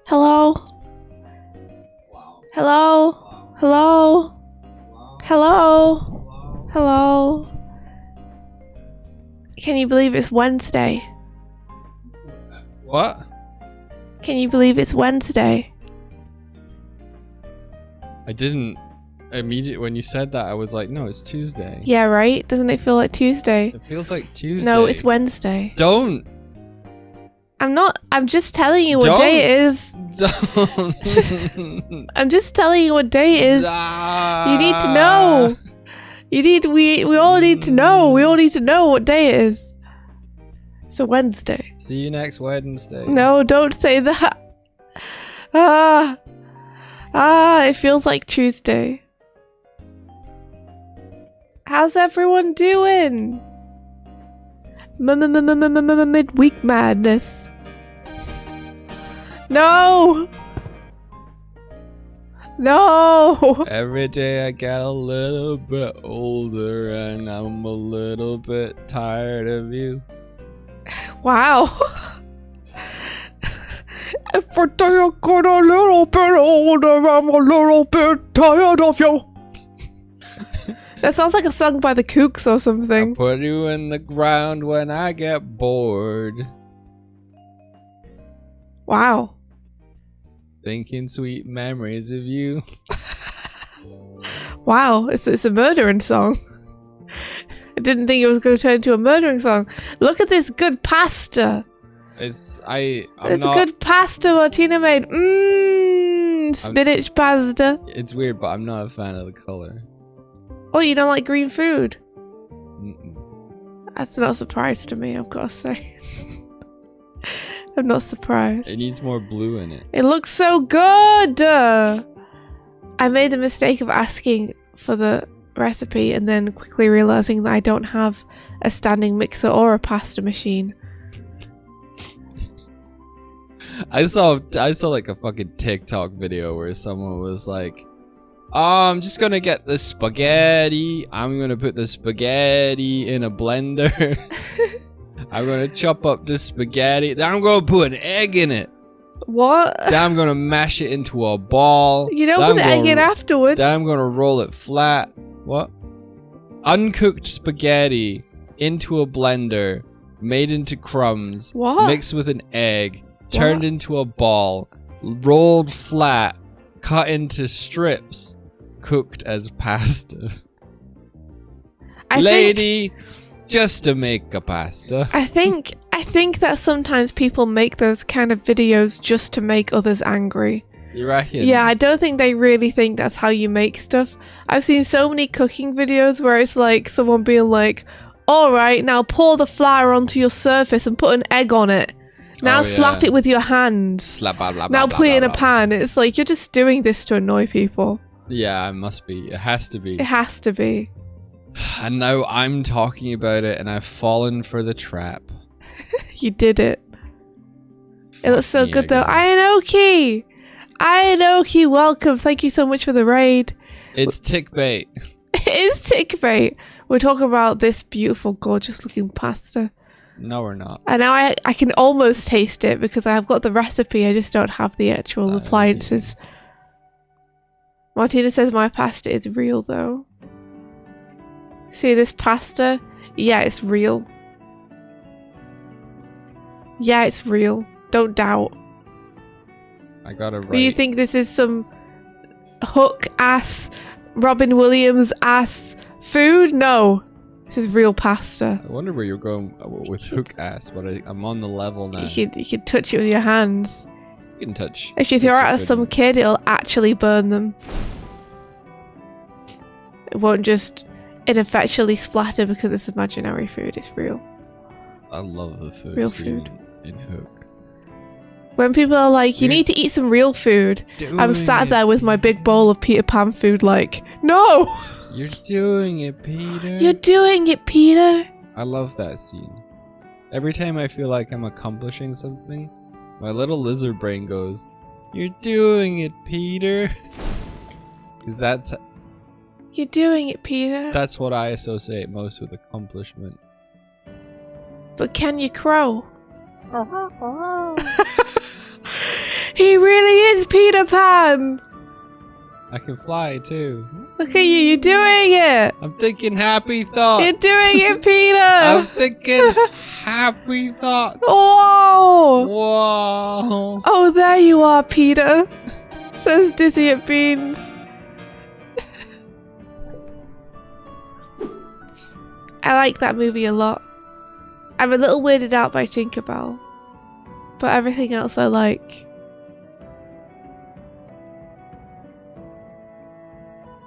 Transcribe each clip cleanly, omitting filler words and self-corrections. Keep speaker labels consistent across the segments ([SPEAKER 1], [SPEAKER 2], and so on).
[SPEAKER 1] Hello?
[SPEAKER 2] Wow.
[SPEAKER 1] Hello?
[SPEAKER 2] Wow.
[SPEAKER 1] Hello?
[SPEAKER 2] Wow.
[SPEAKER 1] Hello?
[SPEAKER 2] Wow.
[SPEAKER 1] Hello? Can you believe it's Wednesday?
[SPEAKER 2] What?
[SPEAKER 1] Can you believe it's Wednesday?
[SPEAKER 2] I didn't immediately when you said that. I was like, no, it's Tuesday.
[SPEAKER 1] Yeah, right? Doesn't it feel like Tuesday?
[SPEAKER 2] It feels like Tuesday.
[SPEAKER 1] No, it's Wednesday.
[SPEAKER 2] Don't.
[SPEAKER 1] I'm just telling you what day it is.
[SPEAKER 2] Don't.
[SPEAKER 1] I'm just telling you what day it is. You need to know. We all need to know. We all need to know what day it is. It's a Wednesday.
[SPEAKER 2] See you next Wednesday.
[SPEAKER 1] No, don't say that. It feels like Tuesday. How's everyone doing? Midweek madness. No! No!
[SPEAKER 2] Every day I get a little bit older and I'm a little bit tired of you.
[SPEAKER 1] Wow. Every day I get a little bit older, I'm a little bit tired of you. That sounds like a song by the Kooks or something.
[SPEAKER 2] I put you in the ground when I get bored.
[SPEAKER 1] Wow.
[SPEAKER 2] Thinking sweet memories of you.
[SPEAKER 1] Wow, it's a murdering song. I didn't think it was going to turn into a murdering song. Look at this good pasta.
[SPEAKER 2] It's
[SPEAKER 1] good pasta Martina made. Spinach pasta.
[SPEAKER 2] It's weird, but I'm not a fan of the color.
[SPEAKER 1] Oh, you don't like green food?
[SPEAKER 2] Mm-mm.
[SPEAKER 1] That's not a surprise to me, I've got to say. I'm not surprised.
[SPEAKER 2] It needs more blue in it.
[SPEAKER 1] It looks so good! I made the mistake of asking for the recipe and then quickly realizing that I don't have a standing mixer or a pasta machine.
[SPEAKER 2] I saw like a fucking TikTok video where someone was like, "Oh, I'm just gonna get the spaghetti. I'm gonna put the spaghetti in a blender. I'm gonna chop up the spaghetti. Then I'm gonna put an egg in it.
[SPEAKER 1] What?
[SPEAKER 2] Then I'm gonna mash it into a ball.
[SPEAKER 1] You don't put the egg in afterwards.
[SPEAKER 2] Then I'm gonna roll it flat. What? Uncooked spaghetti into a blender, made into crumbs,
[SPEAKER 1] What?
[SPEAKER 2] mixed with an egg, turned into a ball, rolled flat, cut into strips, cooked as pasta. Lady, just to make a pasta.
[SPEAKER 1] I think that sometimes people make those kind of videos just to make others angry.
[SPEAKER 2] You reckon?
[SPEAKER 1] Yeah, I don't think they really think that's how you make stuff. I've seen so many cooking videos where it's like someone being like, alright, now pour the flour onto your surface and put an egg on it. Now slap it with your hands.
[SPEAKER 2] Slap, blah, blah,
[SPEAKER 1] now
[SPEAKER 2] blah,
[SPEAKER 1] put it in
[SPEAKER 2] blah,
[SPEAKER 1] a pan. It's like, you're just doing this to annoy people.
[SPEAKER 2] Yeah, it must be. It has to be.
[SPEAKER 1] It has to be.
[SPEAKER 2] And now I'm talking about it and I've fallen for the trap.
[SPEAKER 1] You did it. It looks so
[SPEAKER 2] me,
[SPEAKER 1] good
[SPEAKER 2] I
[SPEAKER 1] though.
[SPEAKER 2] guess.
[SPEAKER 1] Ayanoki, welcome. Thank you so much for the raid.
[SPEAKER 2] It's tick bait.
[SPEAKER 1] It is tick bait. We're talking about this beautiful, gorgeous looking pasta.
[SPEAKER 2] No, we're not.
[SPEAKER 1] And now I can almost taste it because I've got the recipe. I just don't have the actual appliances. Martina says my pasta is real though. See this pasta? Yeah, it's real. Yeah, it's real. Don't doubt.
[SPEAKER 2] I got it right.
[SPEAKER 1] Do you think this is some hook ass, Robin Williams ass food? No. This is real pasta.
[SPEAKER 2] I wonder where you're going with hook ass, but I'm on the level now.
[SPEAKER 1] You could touch it with your hands.
[SPEAKER 2] You can touch.
[SPEAKER 1] If you throw it at some kid, it'll actually burn them. It won't just ineffectually splatter because it's imaginary food. It's real.
[SPEAKER 2] I love the food.
[SPEAKER 1] Real
[SPEAKER 2] scene
[SPEAKER 1] food.
[SPEAKER 2] in Hook.
[SPEAKER 1] When people are like, you need to eat some real food, I'm sat there with my big bowl of Peter Pan food like, no!
[SPEAKER 2] You're doing it, Peter.
[SPEAKER 1] You're doing it, Peter.
[SPEAKER 2] I love that scene. Every time I feel like I'm accomplishing something, my little lizard brain goes, "You're doing it, Peter." Because
[SPEAKER 1] You're doing it, Peter.
[SPEAKER 2] that's what I associate most with accomplishment.
[SPEAKER 1] But can you crow? He really is Peter Pan.
[SPEAKER 2] I can fly too.
[SPEAKER 1] Look at you, you're doing it.
[SPEAKER 2] I'm thinking happy thoughts.
[SPEAKER 1] You're doing it, Peter.
[SPEAKER 2] I'm thinking happy thoughts.
[SPEAKER 1] Whoa.
[SPEAKER 2] Whoa.
[SPEAKER 1] Oh, there you are, Peter. Says Dizzy at Beans. I like that movie a lot. I'm a little weirded out by Tinkerbell, but everything else I like.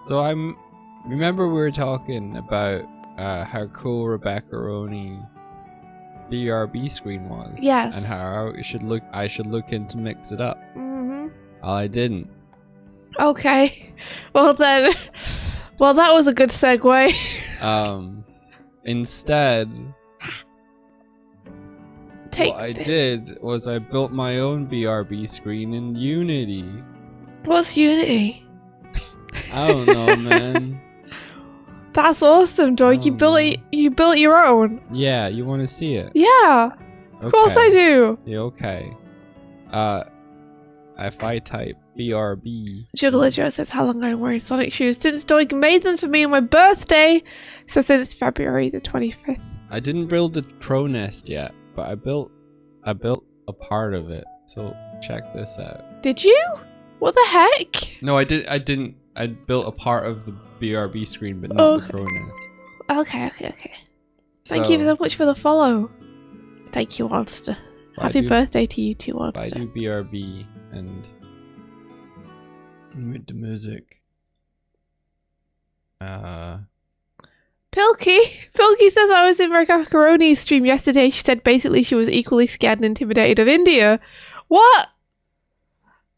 [SPEAKER 2] So remember we were talking about how cool Rebecca Roney BRB screen was.
[SPEAKER 1] Yes.
[SPEAKER 2] And how I should look into mix it up.
[SPEAKER 1] Mm-hmm.
[SPEAKER 2] Well, I didn't.
[SPEAKER 1] Okay. Well then, well that was a good segue.
[SPEAKER 2] Instead,
[SPEAKER 1] Take
[SPEAKER 2] what I
[SPEAKER 1] this.
[SPEAKER 2] did was I built my own BRB screen in Unity.
[SPEAKER 1] What's Unity?
[SPEAKER 2] I don't know, man.
[SPEAKER 1] That's awesome, Doig. You built your own.
[SPEAKER 2] Yeah, you want to see it?
[SPEAKER 1] Yeah. Of course I do.
[SPEAKER 2] Yeah, okay. If I type BRB.
[SPEAKER 1] Juggler Joe says, how long I'm wearing Sonic shoes? Since Doig made them for me on my birthday. So since February the 25th.
[SPEAKER 2] I didn't build the crow nest yet, but I built a part of it. So check this out.
[SPEAKER 1] Did you? What the heck?
[SPEAKER 2] No, I didn't. I built a part of the BRB screen, but not the crow nest.
[SPEAKER 1] Okay. Thank you so much for the follow. Thank you, Monster. Happy birthday to you too,
[SPEAKER 2] I
[SPEAKER 1] Monster.
[SPEAKER 2] do BRB and with the music.
[SPEAKER 1] Pilky says I was in Macaroni's stream yesterday. She said basically she was equally scared and intimidated of India. What?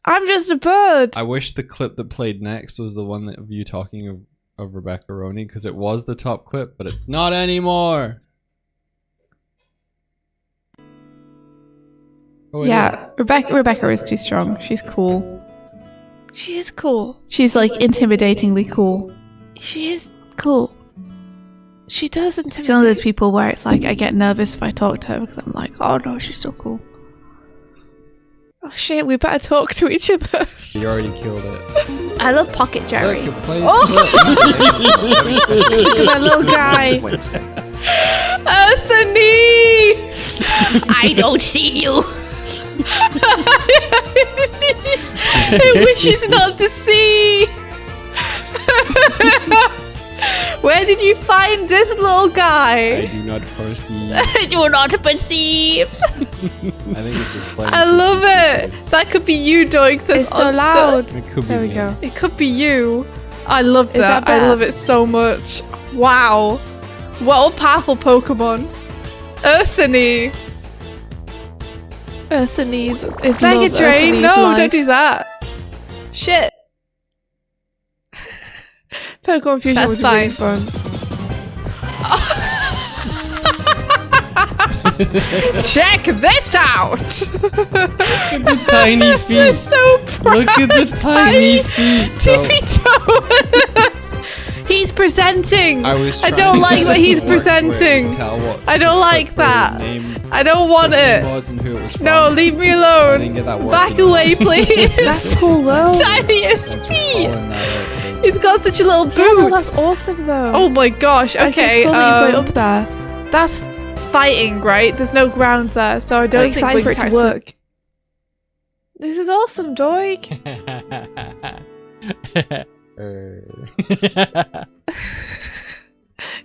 [SPEAKER 1] I'm just a bird.
[SPEAKER 2] I wish the clip that played next was the one of you talking of Rebecca Roney, because it was the top clip, but it's not anymore. Oh,
[SPEAKER 1] Yeah, Rebecca is too strong. She's cool. She is cool. She's like intimidatingly cool. She is cool. She does intimidate. She's one of those people where it's like I get nervous if I talk to her because I'm like, oh no, she's so cool. Oh shit, we better talk to each other.
[SPEAKER 2] You already killed it.
[SPEAKER 1] I love Pocket Jerry.
[SPEAKER 2] Look, it plays
[SPEAKER 1] Look at that little guy. Sunny! I don't see you. It wishes not to see. Where did you find this little guy?
[SPEAKER 2] I do not perceive.
[SPEAKER 1] I do not perceive.
[SPEAKER 2] I think this is playing.
[SPEAKER 1] I love it. That could be you, Doig. It's so loud.
[SPEAKER 2] It could
[SPEAKER 1] There
[SPEAKER 2] be
[SPEAKER 1] we
[SPEAKER 2] me.
[SPEAKER 1] go. It could be you. I love
[SPEAKER 3] Is
[SPEAKER 1] that.
[SPEAKER 3] that
[SPEAKER 1] I
[SPEAKER 3] bad?
[SPEAKER 1] love it so much. Wow. What a powerful Pokemon. Ursini. Ursini's is
[SPEAKER 3] Mega
[SPEAKER 1] love
[SPEAKER 3] Drain.
[SPEAKER 1] Ursini's
[SPEAKER 3] No,
[SPEAKER 1] life.
[SPEAKER 3] don't
[SPEAKER 1] do that. Shit. Pokemon Fusion
[SPEAKER 3] That's
[SPEAKER 1] was
[SPEAKER 3] fine.
[SPEAKER 1] really fun. Check this out!
[SPEAKER 2] Look at the tiny feet.
[SPEAKER 1] So proud.
[SPEAKER 2] Look at the tiny feet. So,
[SPEAKER 1] Tippy toes. He's presenting.
[SPEAKER 2] I was.
[SPEAKER 1] I
[SPEAKER 2] trying
[SPEAKER 1] don't
[SPEAKER 2] to
[SPEAKER 1] like
[SPEAKER 2] get
[SPEAKER 1] that
[SPEAKER 2] it
[SPEAKER 1] he's
[SPEAKER 2] to work where you
[SPEAKER 1] presenting.
[SPEAKER 2] can tell what
[SPEAKER 1] I don't like
[SPEAKER 2] the
[SPEAKER 1] that.
[SPEAKER 2] name
[SPEAKER 1] I don't want
[SPEAKER 2] the name
[SPEAKER 1] it.
[SPEAKER 2] was and who it was from.
[SPEAKER 1] No, leave me
[SPEAKER 2] I
[SPEAKER 1] alone.
[SPEAKER 2] didn't get that working.
[SPEAKER 1] Back away, please.
[SPEAKER 3] That's cool though.
[SPEAKER 1] Tiniest
[SPEAKER 2] Thanks for
[SPEAKER 1] feet.
[SPEAKER 2] calling that out.
[SPEAKER 1] He's got such a little
[SPEAKER 3] Yeah,
[SPEAKER 1] boot.
[SPEAKER 3] that's awesome though.
[SPEAKER 1] Oh my gosh. Okay.
[SPEAKER 3] It's cool that you put it up there.
[SPEAKER 1] That's fighting, right? There's no ground there, so I don't
[SPEAKER 3] I'm
[SPEAKER 1] think
[SPEAKER 3] excited
[SPEAKER 1] wing
[SPEAKER 3] for it to
[SPEAKER 1] attacks
[SPEAKER 3] work.
[SPEAKER 1] work. This is awesome, Doig.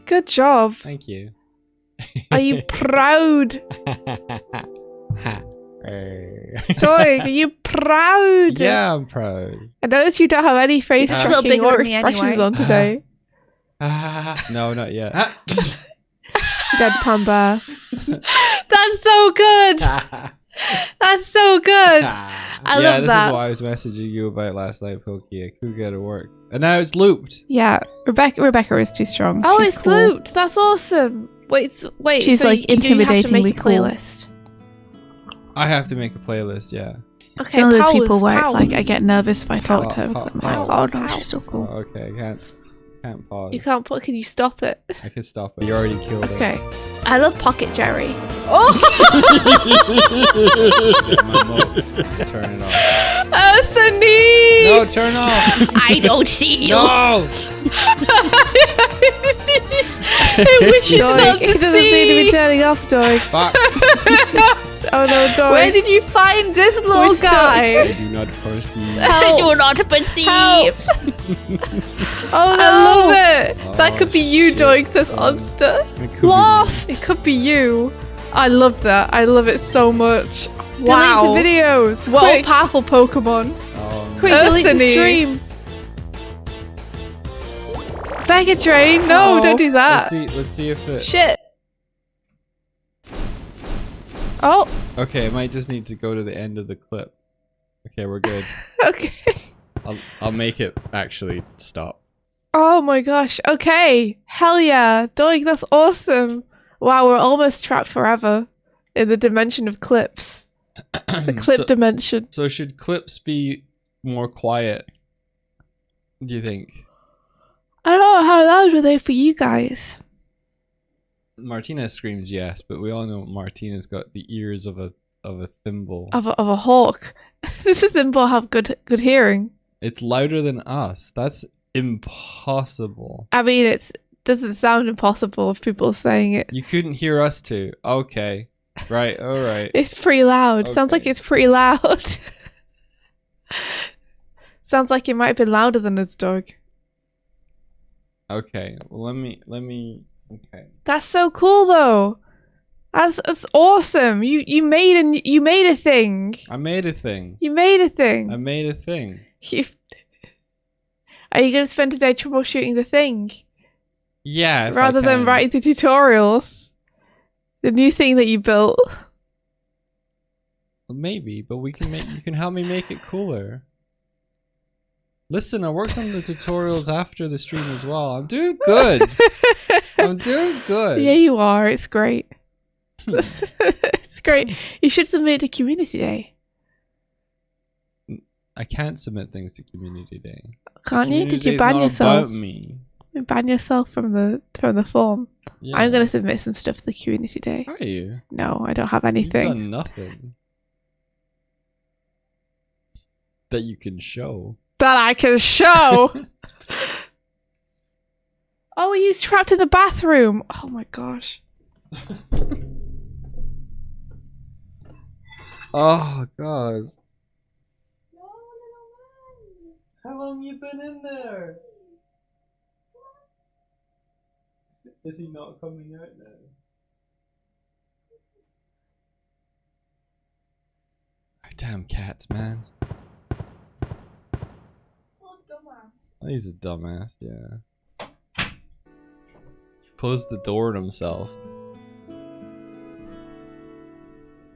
[SPEAKER 1] Good job.
[SPEAKER 2] Thank you.
[SPEAKER 1] Are you proud? Doig, are you proud?
[SPEAKER 2] Yeah, I'm proud.
[SPEAKER 1] I noticed you don't have any face
[SPEAKER 2] Just a
[SPEAKER 3] little
[SPEAKER 1] tracking
[SPEAKER 3] bigger
[SPEAKER 1] or
[SPEAKER 3] than me
[SPEAKER 1] expressions
[SPEAKER 3] anyway.
[SPEAKER 1] on today.
[SPEAKER 2] No, not yet.
[SPEAKER 1] Deadpan bear. That's so good. That's so good. I love
[SPEAKER 2] this
[SPEAKER 1] that.
[SPEAKER 2] is what I was messaging you about last night, Pokey. I couldn't get it to work. And now it's looped.
[SPEAKER 1] Yeah, Rebecca is too strong.
[SPEAKER 3] Oh,
[SPEAKER 1] She's
[SPEAKER 3] it's
[SPEAKER 1] cool.
[SPEAKER 3] looped. That's awesome. Wait.
[SPEAKER 1] She's,
[SPEAKER 3] so
[SPEAKER 1] like,
[SPEAKER 3] you do have to make a
[SPEAKER 1] intimidatingly cool.
[SPEAKER 3] playlist.
[SPEAKER 2] I have to make a playlist, yeah.
[SPEAKER 1] Okay,
[SPEAKER 3] She's one of those
[SPEAKER 1] powers,
[SPEAKER 3] people where it's like I
[SPEAKER 1] powers.
[SPEAKER 3] get nervous if I talk to her because I'm like,
[SPEAKER 2] Powers.
[SPEAKER 3] oh no, she's so cool.
[SPEAKER 2] Oh, okay, I can't. Can't pause.
[SPEAKER 1] You can't put. Can you stop it?
[SPEAKER 2] I can stop it. You already killed it.
[SPEAKER 1] Okay. I love Pocket Jerry. Oh,
[SPEAKER 2] Turn it off.
[SPEAKER 1] Anthony!
[SPEAKER 2] No, turn off.
[SPEAKER 3] I don't see you.
[SPEAKER 2] No.
[SPEAKER 1] It wishes
[SPEAKER 3] Doig,
[SPEAKER 1] not
[SPEAKER 3] it
[SPEAKER 1] to
[SPEAKER 3] doesn't seem to be
[SPEAKER 1] see.
[SPEAKER 3] turning off, Doig.
[SPEAKER 2] Fuck.
[SPEAKER 3] Oh no, Doig.
[SPEAKER 1] Where did you find this little
[SPEAKER 3] We're stuck.
[SPEAKER 1] guy?
[SPEAKER 2] I do not perceive.
[SPEAKER 3] I do not perceive.
[SPEAKER 1] Help.
[SPEAKER 3] Oh no.
[SPEAKER 1] I love it.
[SPEAKER 2] Oh,
[SPEAKER 1] That could be you,
[SPEAKER 2] shit,
[SPEAKER 1] Doig, says
[SPEAKER 2] son.
[SPEAKER 1] Onster.
[SPEAKER 2] It could be
[SPEAKER 1] Lost. It could be you. I love that. I love it so much. Wow.
[SPEAKER 3] Delete the videos.
[SPEAKER 1] What a
[SPEAKER 3] Quick,
[SPEAKER 1] powerful Pokemon.
[SPEAKER 2] me. Oh,
[SPEAKER 3] quick,
[SPEAKER 2] no.
[SPEAKER 3] delete the
[SPEAKER 1] Anthony.
[SPEAKER 3] stream.
[SPEAKER 1] Mega Train. No,
[SPEAKER 3] Oh.
[SPEAKER 1] don't do that.
[SPEAKER 2] Let's see if it.
[SPEAKER 1] Shit. Oh,
[SPEAKER 2] Okay, I might just need to go to the end of the clip. Okay, we're good.
[SPEAKER 1] okay.
[SPEAKER 2] I'll make it actually stop.
[SPEAKER 1] Oh my gosh. Okay. Hell yeah. Doig, that's awesome. Wow, we're almost trapped forever in the dimension of clips. The clip dimension.
[SPEAKER 2] So should clips be more quiet? Do you think?
[SPEAKER 1] I don't know how loud were they for you guys.
[SPEAKER 2] Martinez screams yes, but we all know Martinez got the ears of a thimble.
[SPEAKER 1] Of a hawk. Does a thimble have good hearing?
[SPEAKER 2] It's louder than us. That's impossible.
[SPEAKER 1] I mean, it doesn't sound impossible if people are saying it.
[SPEAKER 2] You couldn't hear us too. Okay. Right, alright.
[SPEAKER 1] It's pretty loud. Sounds like
[SPEAKER 2] Okay.
[SPEAKER 1] it's pretty loud. Sounds like it might have been louder than his dog.
[SPEAKER 2] Okay. Well, let me okay.
[SPEAKER 1] That's so cool though. That's awesome. You made a thing.
[SPEAKER 2] I made a thing.
[SPEAKER 1] You made a thing.
[SPEAKER 2] I made a thing.
[SPEAKER 1] Are you going to spend today troubleshooting the thing?
[SPEAKER 2] Yeah. if I
[SPEAKER 1] Rather than
[SPEAKER 2] can.
[SPEAKER 1] writing the tutorials? The new thing that you built?
[SPEAKER 2] Well, maybe, but you can help me make it cooler. Listen, I worked on the tutorials after the stream as well. I'm doing good. I'm doing good.
[SPEAKER 1] Yeah, you are. It's great. It's great. You should submit it to Community Day.
[SPEAKER 2] I can't submit things to Community Day.
[SPEAKER 1] Can't you?
[SPEAKER 2] Community
[SPEAKER 1] Did you
[SPEAKER 2] Day's
[SPEAKER 1] ban
[SPEAKER 2] not
[SPEAKER 1] yourself?
[SPEAKER 2] About me.
[SPEAKER 1] You ban yourself from the form.
[SPEAKER 2] Yeah.
[SPEAKER 1] I'm going to submit some stuff to the Community Day.
[SPEAKER 2] Are you?
[SPEAKER 1] No, I don't have
[SPEAKER 2] You've
[SPEAKER 1] anything.
[SPEAKER 2] done nothing that you can show.
[SPEAKER 1] That I can show. Oh, he was trapped in the bathroom. Oh my gosh.
[SPEAKER 2] Oh God. How long you been in there? Is he not coming out now? Damn cats, man. Oh, he's a dumbass, yeah. Closed the door on himself.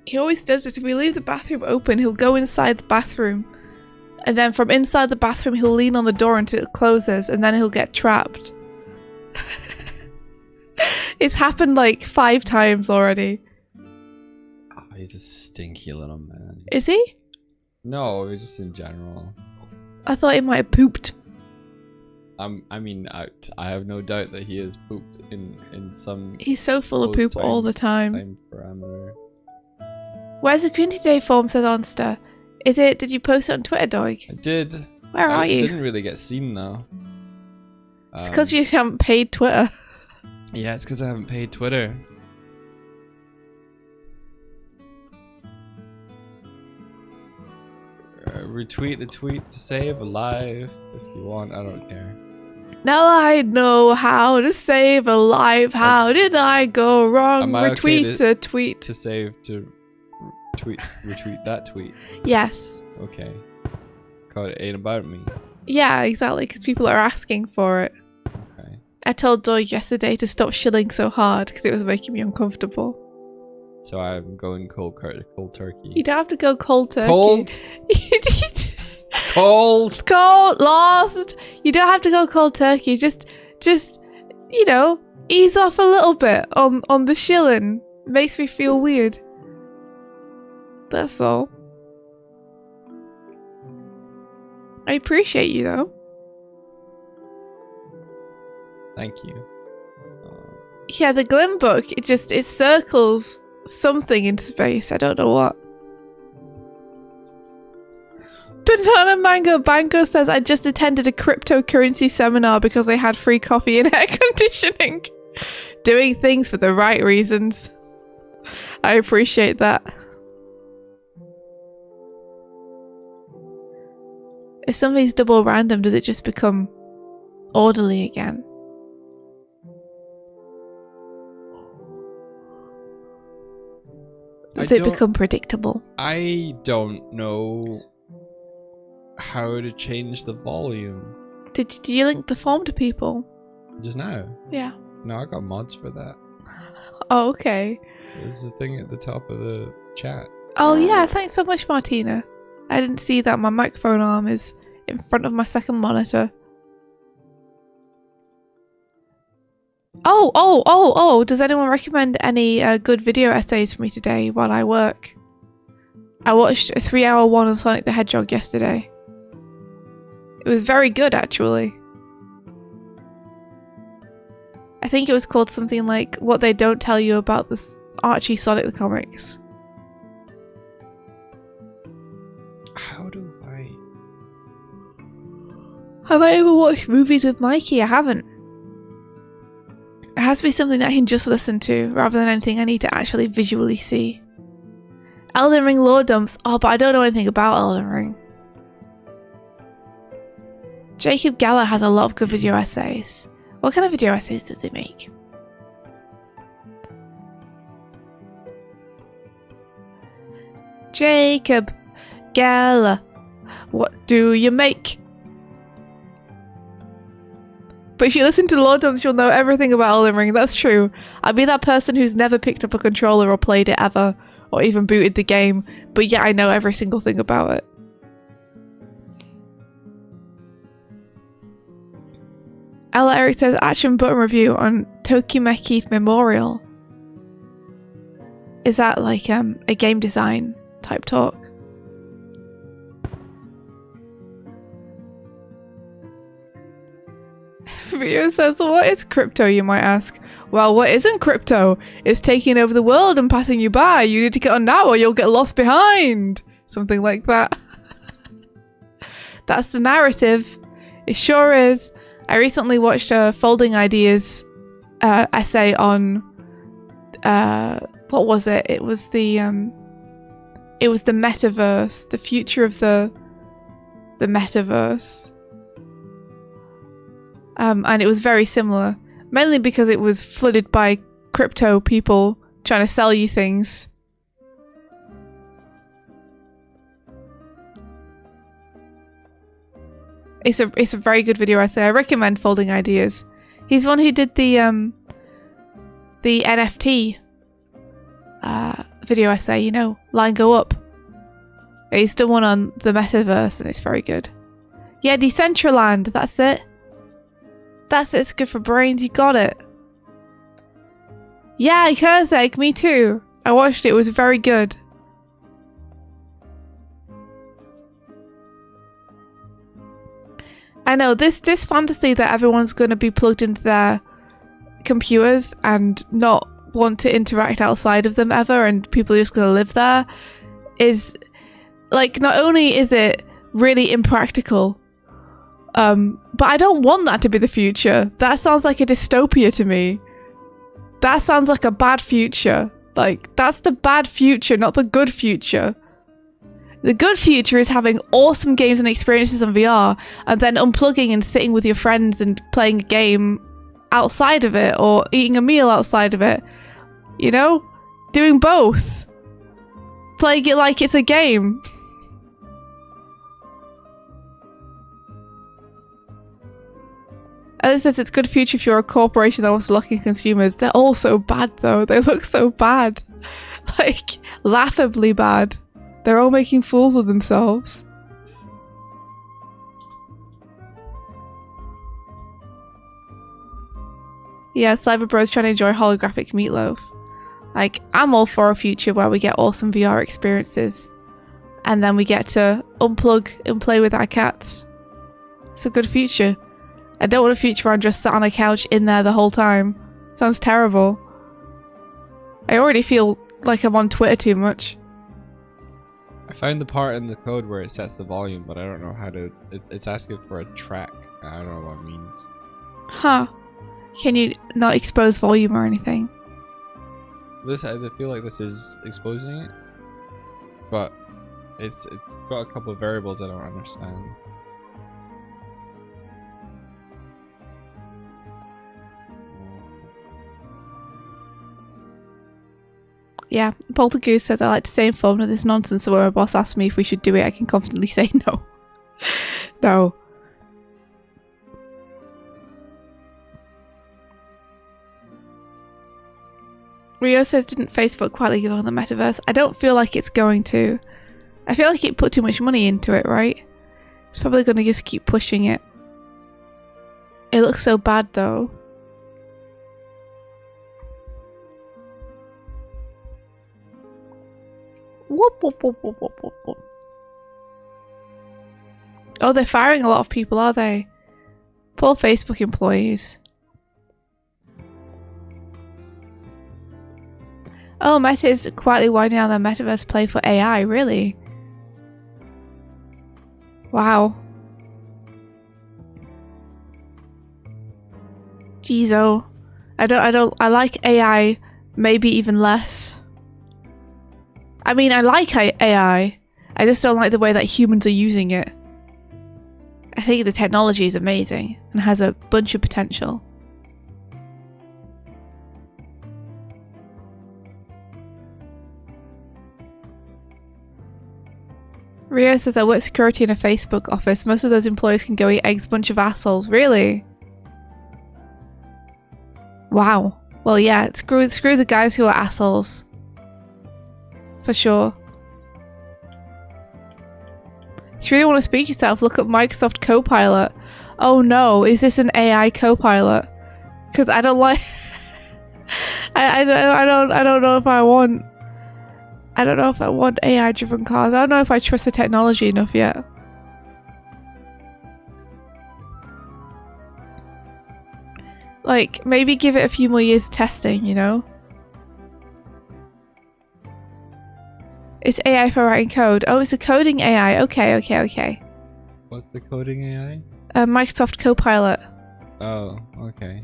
[SPEAKER 1] He always does this. If we leave the bathroom open, he'll go inside the bathroom. And then from inside the bathroom, he'll lean on the door until it closes. And then he'll get trapped. It's happened like 5 times already.
[SPEAKER 2] Oh, he's a stinky little man.
[SPEAKER 1] Is he?
[SPEAKER 2] No, just in general.
[SPEAKER 1] I thought he might have pooped.
[SPEAKER 2] I mean, I have no doubt that he has pooped in some
[SPEAKER 1] He's so full of
[SPEAKER 2] Close
[SPEAKER 1] poop all the time.
[SPEAKER 2] time parameter.
[SPEAKER 1] Where's the Community Day form, says Onster? Did you post it on Twitter, Doig?
[SPEAKER 2] I did.
[SPEAKER 1] Where are
[SPEAKER 2] It
[SPEAKER 1] you?
[SPEAKER 2] didn't really get seen though.
[SPEAKER 1] It's because you haven't paid Twitter.
[SPEAKER 2] Yeah, it's because I haven't paid Twitter. Retweet the tweet to save a life if you want. I don't care.
[SPEAKER 1] Now I know how to save a life. How did I go wrong?
[SPEAKER 2] Am I okay
[SPEAKER 1] Retweet a tweet.
[SPEAKER 2] To save to retweet that tweet.
[SPEAKER 1] Yes.
[SPEAKER 2] Okay. God, it ain't about me.
[SPEAKER 1] Yeah, exactly. Because people are asking for it.
[SPEAKER 2] Okay.
[SPEAKER 1] I told Doig yesterday to stop shilling so hard because it was making me uncomfortable.
[SPEAKER 2] So I'm going cold turkey.
[SPEAKER 1] You don't have to go cold turkey.
[SPEAKER 2] Cold? Cold?
[SPEAKER 1] Cold, lost. You don't have to go cold turkey. Just ease off a little bit on the shilling. Makes me feel weird. That's all. I appreciate you though.
[SPEAKER 2] Thank you.
[SPEAKER 1] Yeah, the Glim book, it circles something into space. I don't know what. Banana Mango Bango says, I just attended a cryptocurrency seminar because I had free coffee and air conditioning. Doing things for the right reasons. I appreciate that. If something's double random, does it just become orderly again? Does it become predictable?
[SPEAKER 2] I don't know how to change the volume.
[SPEAKER 1] Did you link the form to people?
[SPEAKER 2] Just now?
[SPEAKER 1] Yeah.
[SPEAKER 2] No, I got mods for that.
[SPEAKER 1] Oh, okay.
[SPEAKER 2] There's a thing at the top of the chat.
[SPEAKER 1] Oh yeah, thanks so much, Martina. I didn't see that my microphone arm is in front of my second monitor. Oh, does anyone recommend any good video essays for me today while I work? I watched a 3-hour one on Sonic the Hedgehog yesterday. It was very good, actually. I think it was called something like What They Don't Tell You About the Archie Sonic the Comics.
[SPEAKER 2] How do I...
[SPEAKER 1] Have I ever watched movies with Mikey? I haven't. It has to be something that I can just listen to, rather than anything I need to actually visually see. Elden Ring lore dumps. Oh, but I don't know anything about Elden Ring. Jacob Geller has a lot of good video essays. What kind of video essays does he make? Jacob Geller, what do you make? But if you listen to lore dumps, you'll know everything about Elden Ring. That's true. I'll be that person who's never picked up a controller or played it ever, or even booted the game, but yeah, I know every single thing about it. Ella Eric says, action button review on Tokimeki Memorial. Is that like a game design type talk? Rio says, what is crypto, you might ask? Well, what isn't crypto? It's taking over the world and passing you by. You need to get on now or you'll get lost behind. Something like that. That's the narrative. It sure is. I recently watched a Folding Ideas essay on what was it? It was the metaverse, the future of the metaverse. And it was very similar, mainly because it was flooded by crypto people trying to sell you things. It's a very good video essay. I recommend Folding Ideas. He's one who did the NFT video essay, you know, Line Go Up. He's done one on the metaverse and it's very good. Yeah, Decentraland, that's it. That's it, it's good for brains, you got it. Yeah, Kurzeg, me too. I watched it, it was very good. I know, this fantasy that everyone's going to be plugged into their computers and not want to interact outside of them ever and people are just going to live there is, like, not only is it really impractical, but I don't want that to be the future. That sounds like a dystopia to me. That sounds like a bad future. Like, that's the bad future, not the good future. The good future is having awesome games and experiences on VR and then unplugging and sitting with your friends and playing a game outside of it or eating a meal outside of it. You know? Doing both. Playing it like it's a game. As it says, it's good future if you're a corporation that wants to lock in consumers. They're all so bad though. They look so bad. Like, laughably bad. They're all making fools of themselves. Yeah, Cyberbro's trying to enjoy holographic meatloaf. Like, I'm all for a future where we get awesome VR experiences. And then we get to unplug and play with our cats. It's a good future. I don't want a future where I'm just sat on a couch in there the whole time. Sounds terrible. I already feel like I'm on Twitter too much.
[SPEAKER 2] I found the part in the code where it sets the volume, but I don't know how to. It's asking for a track. I don't know what it means.
[SPEAKER 1] Huh. Can you not expose volume or anything?
[SPEAKER 2] I feel like this is exposing it, but it's got a couple of variables I don't understand.
[SPEAKER 1] Yeah, Poltergoose says I like to stay informed of this nonsense, so when my boss asks me if we should do it, I can confidently say no. No. Rio says, didn't Facebook quietly give on the metaverse? I don't feel like it's going to. I feel like it put too much money into it, right? It's probably going to just keep pushing it. It looks so bad, though. Whoop, whoop, whoop, whoop, whoop, whoop, whoop. Oh, they're firing a lot of people, are they? Poor Facebook employees. Oh, Meta is quietly winding down their metaverse play for AI, really? Wow. Jeez, oh. I like AI maybe even less. I mean, I like AI. I just don't like the way that humans are using it. I think the technology is amazing and has a bunch of potential. Rio says, I work security in a Facebook office. Most of those employees can go eat eggs, bunch of assholes. Really? Wow. Well, yeah, screw the guys who are assholes. For sure. If you really want to speak yourself, look up Microsoft Copilot. Oh no, is this an AI Copilot? Because I don't like... I don't know if I want... I don't know if I want AI-driven cars. I don't know if I trust the technology enough yet. Like, maybe give it a few more years of testing, you know? It's AI for writing code. Oh, it's a coding AI. Okay.
[SPEAKER 2] What's the coding AI?
[SPEAKER 1] Microsoft Copilot.
[SPEAKER 2] Oh, okay.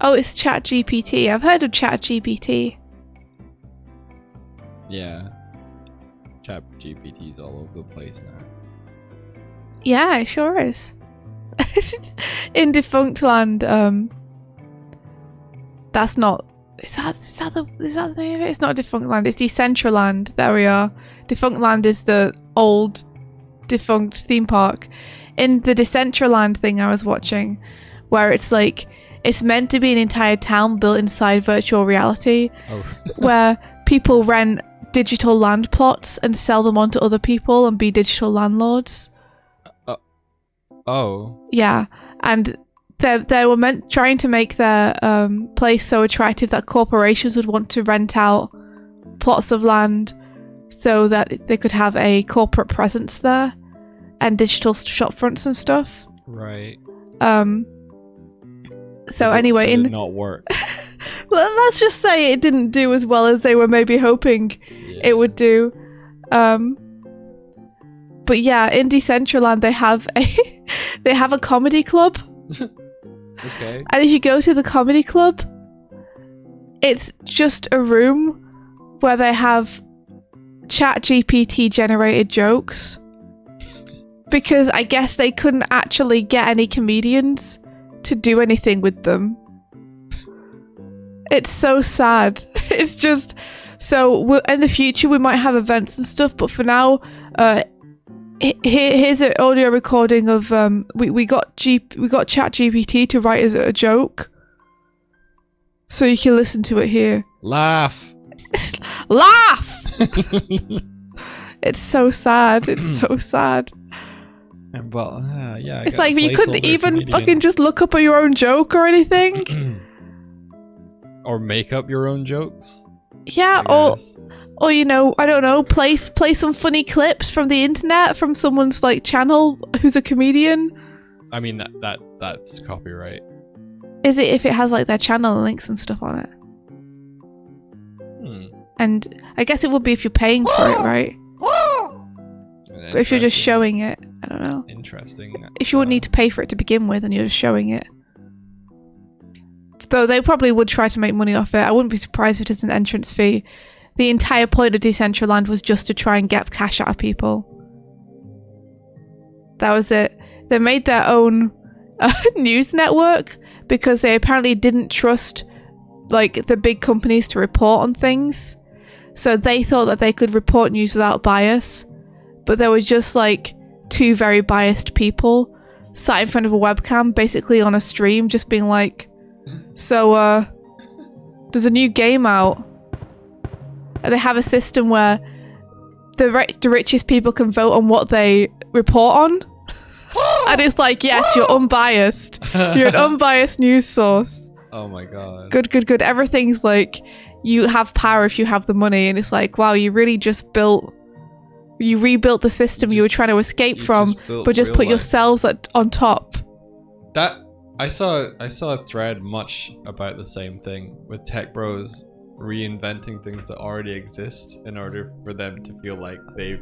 [SPEAKER 1] Oh, it's ChatGPT. I've heard of ChatGPT.
[SPEAKER 2] Yeah. ChatGPT's all over the place now.
[SPEAKER 1] Yeah, it sure is. In Defunct Land, that's not... Is that the name of it? It's not Defunct Land, it's Decentraland. There we are. Defunct Land is the old defunct theme park. In the Decentraland thing I was watching, where it's like... It's meant to be an entire town built inside virtual reality, where people rent digital land plots and sell them on to other people and be digital landlords.
[SPEAKER 2] Oh.
[SPEAKER 1] Yeah, and they were trying to make their place so attractive that corporations would want to rent out plots of land so that they could have a corporate presence there and digital shopfronts and stuff.
[SPEAKER 2] Right.
[SPEAKER 1] So anyway,
[SPEAKER 2] it did not work.
[SPEAKER 1] Well, let's just say it didn't do as well as they were maybe hoping it would do. But yeah, in Decentraland they have a comedy club.
[SPEAKER 2] Okay.
[SPEAKER 1] And if you go to the comedy club, it's just a room where they have ChatGPT generated jokes. Because I guess they couldn't actually get any comedians to do anything with them. It's so sad. It's just... So in the future we might have events and stuff, but for now, here's an audio recording of we got ChatGPT to write us a joke, so you can listen to it here.
[SPEAKER 2] Laugh.
[SPEAKER 1] Laugh. It's so sad. It's so sad.
[SPEAKER 2] Well, yeah.
[SPEAKER 1] It's like you couldn't even fucking just look up your own joke or anything.
[SPEAKER 2] Or make up your own jokes.
[SPEAKER 1] Yeah, Or, you know, I don't know, play some funny clips from the internet from someone's like channel who's a comedian.
[SPEAKER 2] I mean that's copyright.
[SPEAKER 1] Is it if it has like their channel and links and stuff on it? And I guess it would be if you're paying for it, right? But if you're just showing it, I don't know.
[SPEAKER 2] Interesting.
[SPEAKER 1] If you wouldn't need to pay for it to begin with and you're just showing it. Though they probably would try to make money off it. I wouldn't be surprised if it is an entrance fee. The entire point of Decentraland was just to try and get cash out of people. That was it. They made their own news network because they apparently didn't trust like the big companies to report on things. So they thought that they could report news without bias. But there were just like two very biased people sat in front of a webcam, basically on a stream, just being like, so, there's a new game out. And they have a system where the richest people can vote on what they report on. And it's like, yes, you're unbiased. You're an unbiased news source.
[SPEAKER 2] Oh my god.
[SPEAKER 1] Good. Everything's like, you have power if you have the money. And it's like, wow, you really just rebuilt the system you were trying to escape from, but just put yourselves on top.
[SPEAKER 2] That I saw a thread much about the same thing with tech bros reinventing things that already exist in order for them to feel like they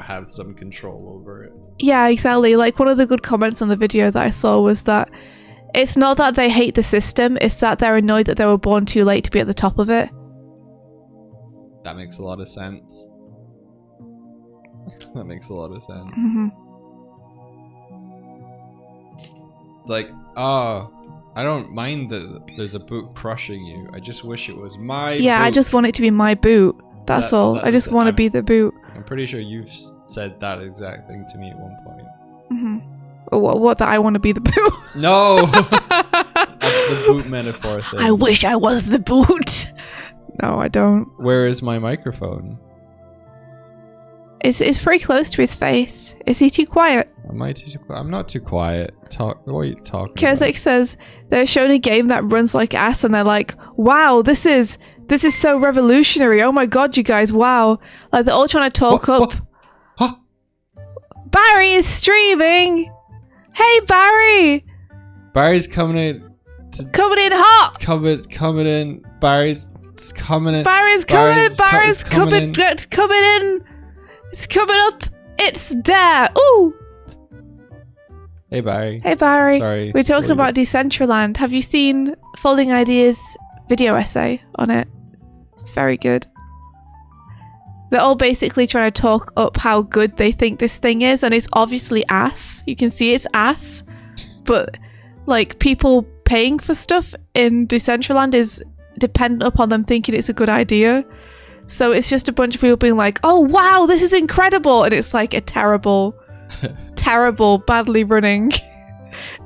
[SPEAKER 2] have some control over it.
[SPEAKER 1] Yeah, exactly. Like one of the good comments on the video that I saw was that it's not that they hate the system, it's that they're annoyed that they were born too late to be at the top of it.
[SPEAKER 2] That makes a lot of sense. That makes a lot of sense.
[SPEAKER 1] Mm-hmm.
[SPEAKER 2] It's like, oh, I don't mind that there's a boot crushing you. I just wish it was my boot.
[SPEAKER 1] I just want it to be my boot. That's all. I just want to be the boot.
[SPEAKER 2] I'm pretty sure you've said that exact thing to me at one point.
[SPEAKER 1] Mm-hmm. What, that I want to be the boot?
[SPEAKER 2] No! The boot metaphor thing.
[SPEAKER 1] I wish I was the boot. No, I don't.
[SPEAKER 2] Where is my microphone?
[SPEAKER 1] It's pretty close to his face. Is he too quiet?
[SPEAKER 2] Am I too quiet? I'm not too quiet. What are you talking about?
[SPEAKER 1] Kezek says they're showing a game that runs like ass and they're like, wow, this is so revolutionary. Oh my god, you guys, wow. Like they're all trying to talk up.
[SPEAKER 2] Huh?
[SPEAKER 1] Barry is streaming. Hey, Barry.
[SPEAKER 2] Barry's coming in.
[SPEAKER 1] Coming in hot.
[SPEAKER 2] Coming in. Barry's coming in.
[SPEAKER 1] Barry's coming in. Barry's coming in. It's coming up. It's there. Ooh.
[SPEAKER 2] Hey, Barry.
[SPEAKER 1] Hey, Barry.
[SPEAKER 2] Sorry.
[SPEAKER 1] We're talking about Decentraland. Have you seen Folding Ideas video essay on it? It's very good. They're all basically trying to talk up how good they think this thing is, and it's obviously ass. You can see it's ass. But, like, people paying for stuff in Decentraland is dependent upon them thinking it's a good idea. So it's just a bunch of people being like, oh wow, this is incredible. And it's like a terrible, badly running,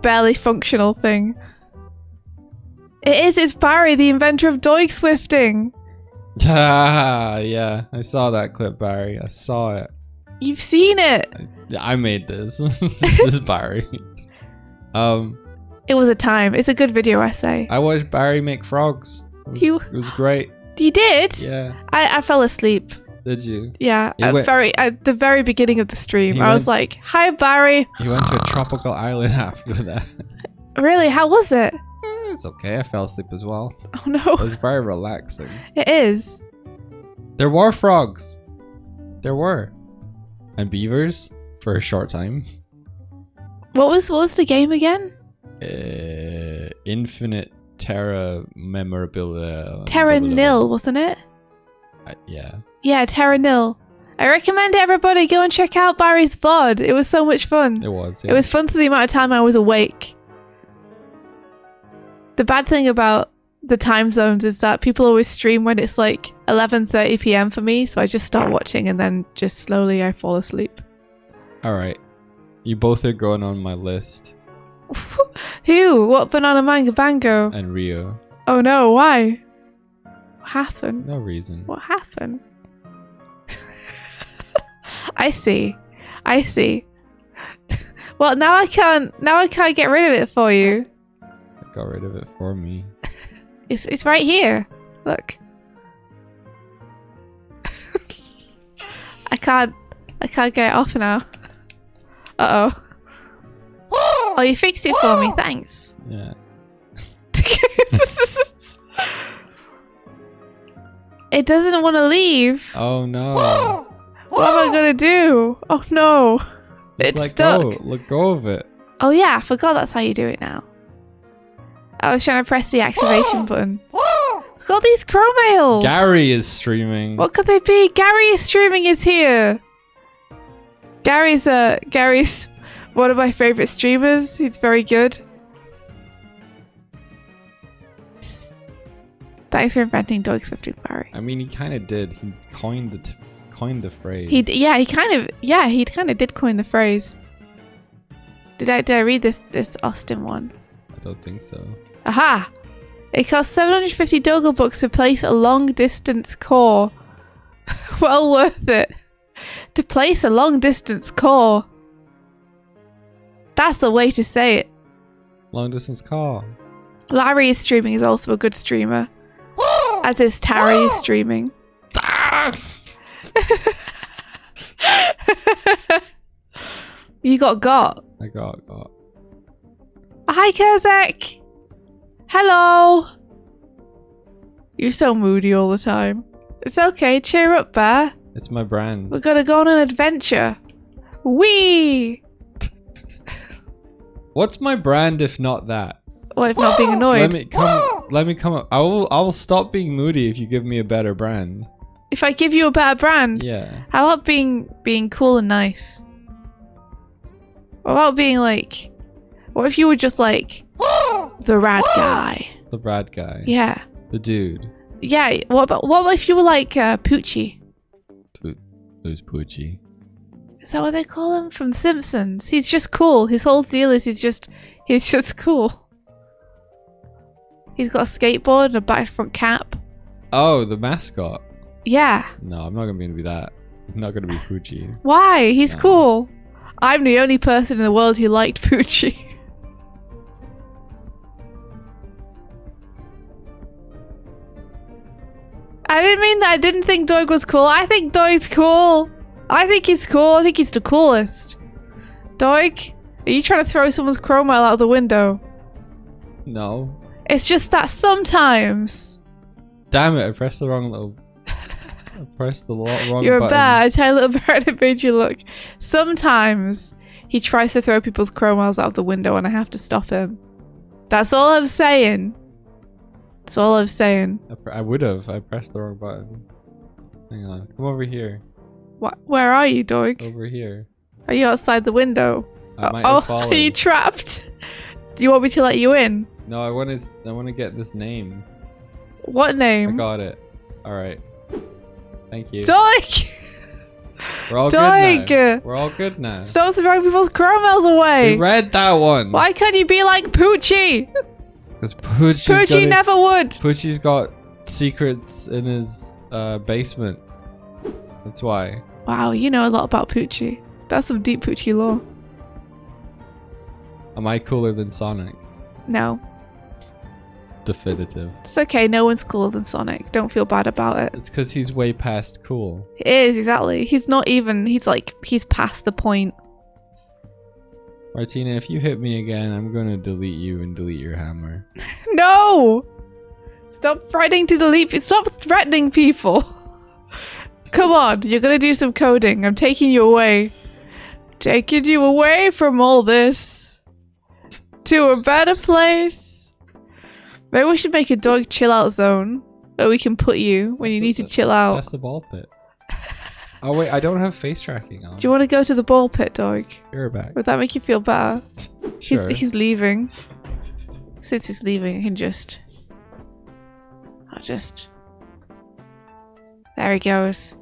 [SPEAKER 1] barely functional thing. It's Barry, the inventor of Doig Swifting.
[SPEAKER 2] Yeah, I saw that clip, Barry. I saw it.
[SPEAKER 1] You've seen it.
[SPEAKER 2] I made this. This is Barry.
[SPEAKER 1] It was a time. It's a good video essay.
[SPEAKER 2] I watched Barry make frogs. It was great.
[SPEAKER 1] You did?
[SPEAKER 2] Yeah.
[SPEAKER 1] I fell asleep.
[SPEAKER 2] Did you?
[SPEAKER 1] Yeah, at the very beginning of the stream. I was like, hi, Barry.
[SPEAKER 2] You went to a tropical island after that.
[SPEAKER 1] Really? How was it?
[SPEAKER 2] It's okay. I fell asleep as well.
[SPEAKER 1] Oh, no.
[SPEAKER 2] It was very relaxing.
[SPEAKER 1] It is.
[SPEAKER 2] There were frogs. There were. And beavers for a short time.
[SPEAKER 1] What was the game again?
[SPEAKER 2] Infinite Terra Memorabilia.
[SPEAKER 1] Terra Nil, wasn't it?
[SPEAKER 2] Yeah. Yeah,
[SPEAKER 1] Terra Nil. I recommend everybody go and check out Barry's VOD. It was so much fun.
[SPEAKER 2] It was. Yeah.
[SPEAKER 1] It was fun for the amount of time I was awake. The bad thing about the time zones is that people always stream when it's like 11:30 p.m. for me, so I just start watching and then just slowly I fall asleep.
[SPEAKER 2] Alright. You both are going on my list.
[SPEAKER 1] Who? What? Banana Manga Bango?
[SPEAKER 2] And Rio.
[SPEAKER 1] Oh no, why? What happened?
[SPEAKER 2] No reason.
[SPEAKER 1] What happened? I see. Well, now I can't get rid of it for you.
[SPEAKER 2] I got rid of it for me.
[SPEAKER 1] It's right here. Look. I can't get it off now. Uh-oh. Oh, you fixed it for me. Thanks.
[SPEAKER 2] Yeah.
[SPEAKER 1] It doesn't want to leave.
[SPEAKER 2] Oh no.
[SPEAKER 1] What am I gonna do? Oh no.
[SPEAKER 2] Just
[SPEAKER 1] It's
[SPEAKER 2] let
[SPEAKER 1] stuck.
[SPEAKER 2] go. Let go of it.
[SPEAKER 1] Oh yeah, I forgot that's how you do it now. I was trying to press the activation button. Look at all these crow males.
[SPEAKER 2] Gary is streaming.
[SPEAKER 1] What could they be? Gary is streaming is here. Gary's one of my favorite streamers. He's very good. Thanks for inventing Doig, Swift, and Barry.
[SPEAKER 2] I mean, he kind of did. He coined the phrase.
[SPEAKER 1] He kind of did coin the phrase. Did I read this Austin one?
[SPEAKER 2] I don't think so.
[SPEAKER 1] Aha! It costs 750 Dogle bucks to place a long distance core. Well worth it. To place a long distance core. That's the way to say it.
[SPEAKER 2] Long distance call.
[SPEAKER 1] Larry is streaming, is also a good streamer. As is Tarry is streaming. You got.
[SPEAKER 2] I got.
[SPEAKER 1] Hi, Kezek! Hello! You're so moody all the time. It's okay, cheer up, Bear.
[SPEAKER 2] It's my brand.
[SPEAKER 1] We're gonna go on an adventure. Whee!
[SPEAKER 2] What's my brand if not that?
[SPEAKER 1] Well, if not being annoyed.
[SPEAKER 2] Let me come up. I will stop being moody if you give me a better brand.
[SPEAKER 1] If I give you a better brand,
[SPEAKER 2] Yeah.
[SPEAKER 1] how about being cool and nice? What about being like... What if you were just like... The rad guy?
[SPEAKER 2] The Brad guy.
[SPEAKER 1] Yeah.
[SPEAKER 2] The dude.
[SPEAKER 1] Yeah, what if you were like Poochie?
[SPEAKER 2] Who's Poochie?
[SPEAKER 1] Is that what they call him? From The Simpsons. He's just cool. His whole deal is he's just cool. He's got a skateboard and a back front cap.
[SPEAKER 2] Oh, the mascot.
[SPEAKER 1] Yeah.
[SPEAKER 2] No, I'm not gonna be able to be that. I'm not gonna be Poochie.
[SPEAKER 1] Why? He's
[SPEAKER 2] No.
[SPEAKER 1] cool. I'm the only person in the world who liked Poochie. I didn't mean that I didn't think Doig was cool. I think Doig's cool. I think he's cool. I think he's the coolest. Doig, are you trying to throw someone's chrome out of the window?
[SPEAKER 2] No.
[SPEAKER 1] It's just that sometimes
[SPEAKER 2] Damn it! I pressed the wrong little. I pressed the wrong
[SPEAKER 1] you're
[SPEAKER 2] button.
[SPEAKER 1] bad. Tiny little bird, it made you look. Sometimes he tries to throw people's chromos out of the window and I have to stop him. That's all I'm saying. That's all I'm saying.
[SPEAKER 2] I would have. I pressed the wrong button. Hang on. Come over here.
[SPEAKER 1] What? Where are you, Doig?
[SPEAKER 2] Over here.
[SPEAKER 1] Are you outside the window?
[SPEAKER 2] I might have fallen.
[SPEAKER 1] Are you trapped? Do you want me to let you in?
[SPEAKER 2] No, I want to get this name.
[SPEAKER 1] What
[SPEAKER 2] I
[SPEAKER 1] name?
[SPEAKER 2] got it. All right. Thank you.
[SPEAKER 1] Doig!
[SPEAKER 2] We're all
[SPEAKER 1] Doig!
[SPEAKER 2] good now. We're all good now.
[SPEAKER 1] Stop throwing people's chromos away!
[SPEAKER 2] We read that one.
[SPEAKER 1] Why can't you be like Poochie?
[SPEAKER 2] Because Poochie's
[SPEAKER 1] Never would!
[SPEAKER 2] Poochie's got secrets in his basement. That's why.
[SPEAKER 1] Wow, you know a lot about Poochie. That's some deep Poochie lore.
[SPEAKER 2] Am I cooler than Sonic?
[SPEAKER 1] No.
[SPEAKER 2] Definitive.
[SPEAKER 1] It's okay, no one's cooler than Sonic. Don't feel bad about it.
[SPEAKER 2] It's because he's way past cool.
[SPEAKER 1] It is, exactly. He's not even, he's past the point.
[SPEAKER 2] Martina, if you hit me again, I'm going to delete you and delete your hammer.
[SPEAKER 1] No! Stop Stop threatening people. Come on, you're gonna do some coding. I'm taking you away. Taking you away from all this. To a better place. Maybe we should make a dog chill out zone where we can put you when you need to chill out.
[SPEAKER 2] That's the ball pit. Oh wait, I don't have face tracking on.
[SPEAKER 1] Do you want to go to the ball pit, dog?
[SPEAKER 2] You're back.
[SPEAKER 1] Would that make you feel better?
[SPEAKER 2] Sure.
[SPEAKER 1] He's leaving. Since he's leaving, I can I'll just... There he goes.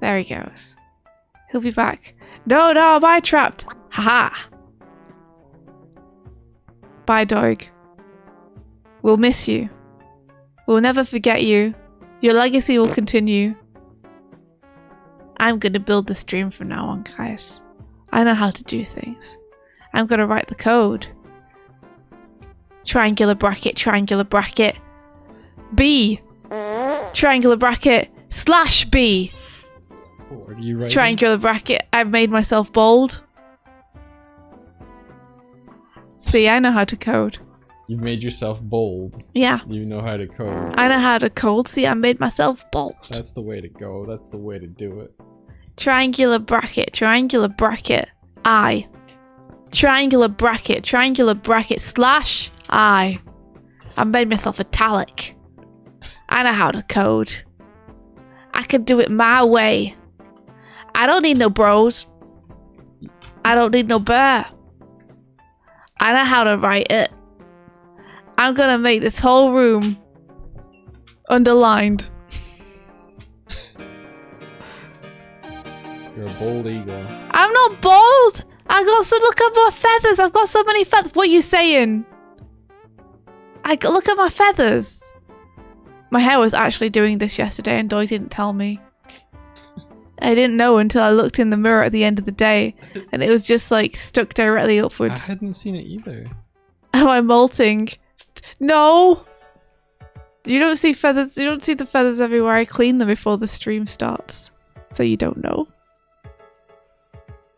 [SPEAKER 1] There he goes. He'll be back. No, am I trapped? Haha. Bye, Doig. We'll miss you. We'll never forget you. Your legacy will continue. I'm gonna build the stream from now on, guys. I know how to do things. I'm gonna write the code. Triangular bracket, B. Triangular bracket, /B.
[SPEAKER 2] What are you writing?
[SPEAKER 1] Triangular bracket. I've made myself bold. See, I know how to code.
[SPEAKER 2] You've made yourself bold.
[SPEAKER 1] Yeah.
[SPEAKER 2] You know how to code.
[SPEAKER 1] I know how to code. See, I made myself bold.
[SPEAKER 2] That's the way to go. That's the way to do it.
[SPEAKER 1] Triangular bracket. Triangular bracket. I. Triangular bracket. Triangular bracket / I. I made myself italic. I know how to code. I can do it my way. I don't need no bros. I don't need no bear. I know how to write it. I'm gonna make this whole room underlined.
[SPEAKER 2] You're a bold eagle.
[SPEAKER 1] I'm not bald. I got so look at my feathers. I've got so many feathers. What are you saying? Look at my feathers. My hair was actually doing this yesterday, and Doig didn't tell me. I didn't know until I looked in the mirror at the end of the day, and it was just like stuck directly upwards.
[SPEAKER 2] I hadn't seen it either.
[SPEAKER 1] Am I molting? No. You don't see feathers. You don't see the feathers everywhere. I clean them before the stream starts, so you don't know.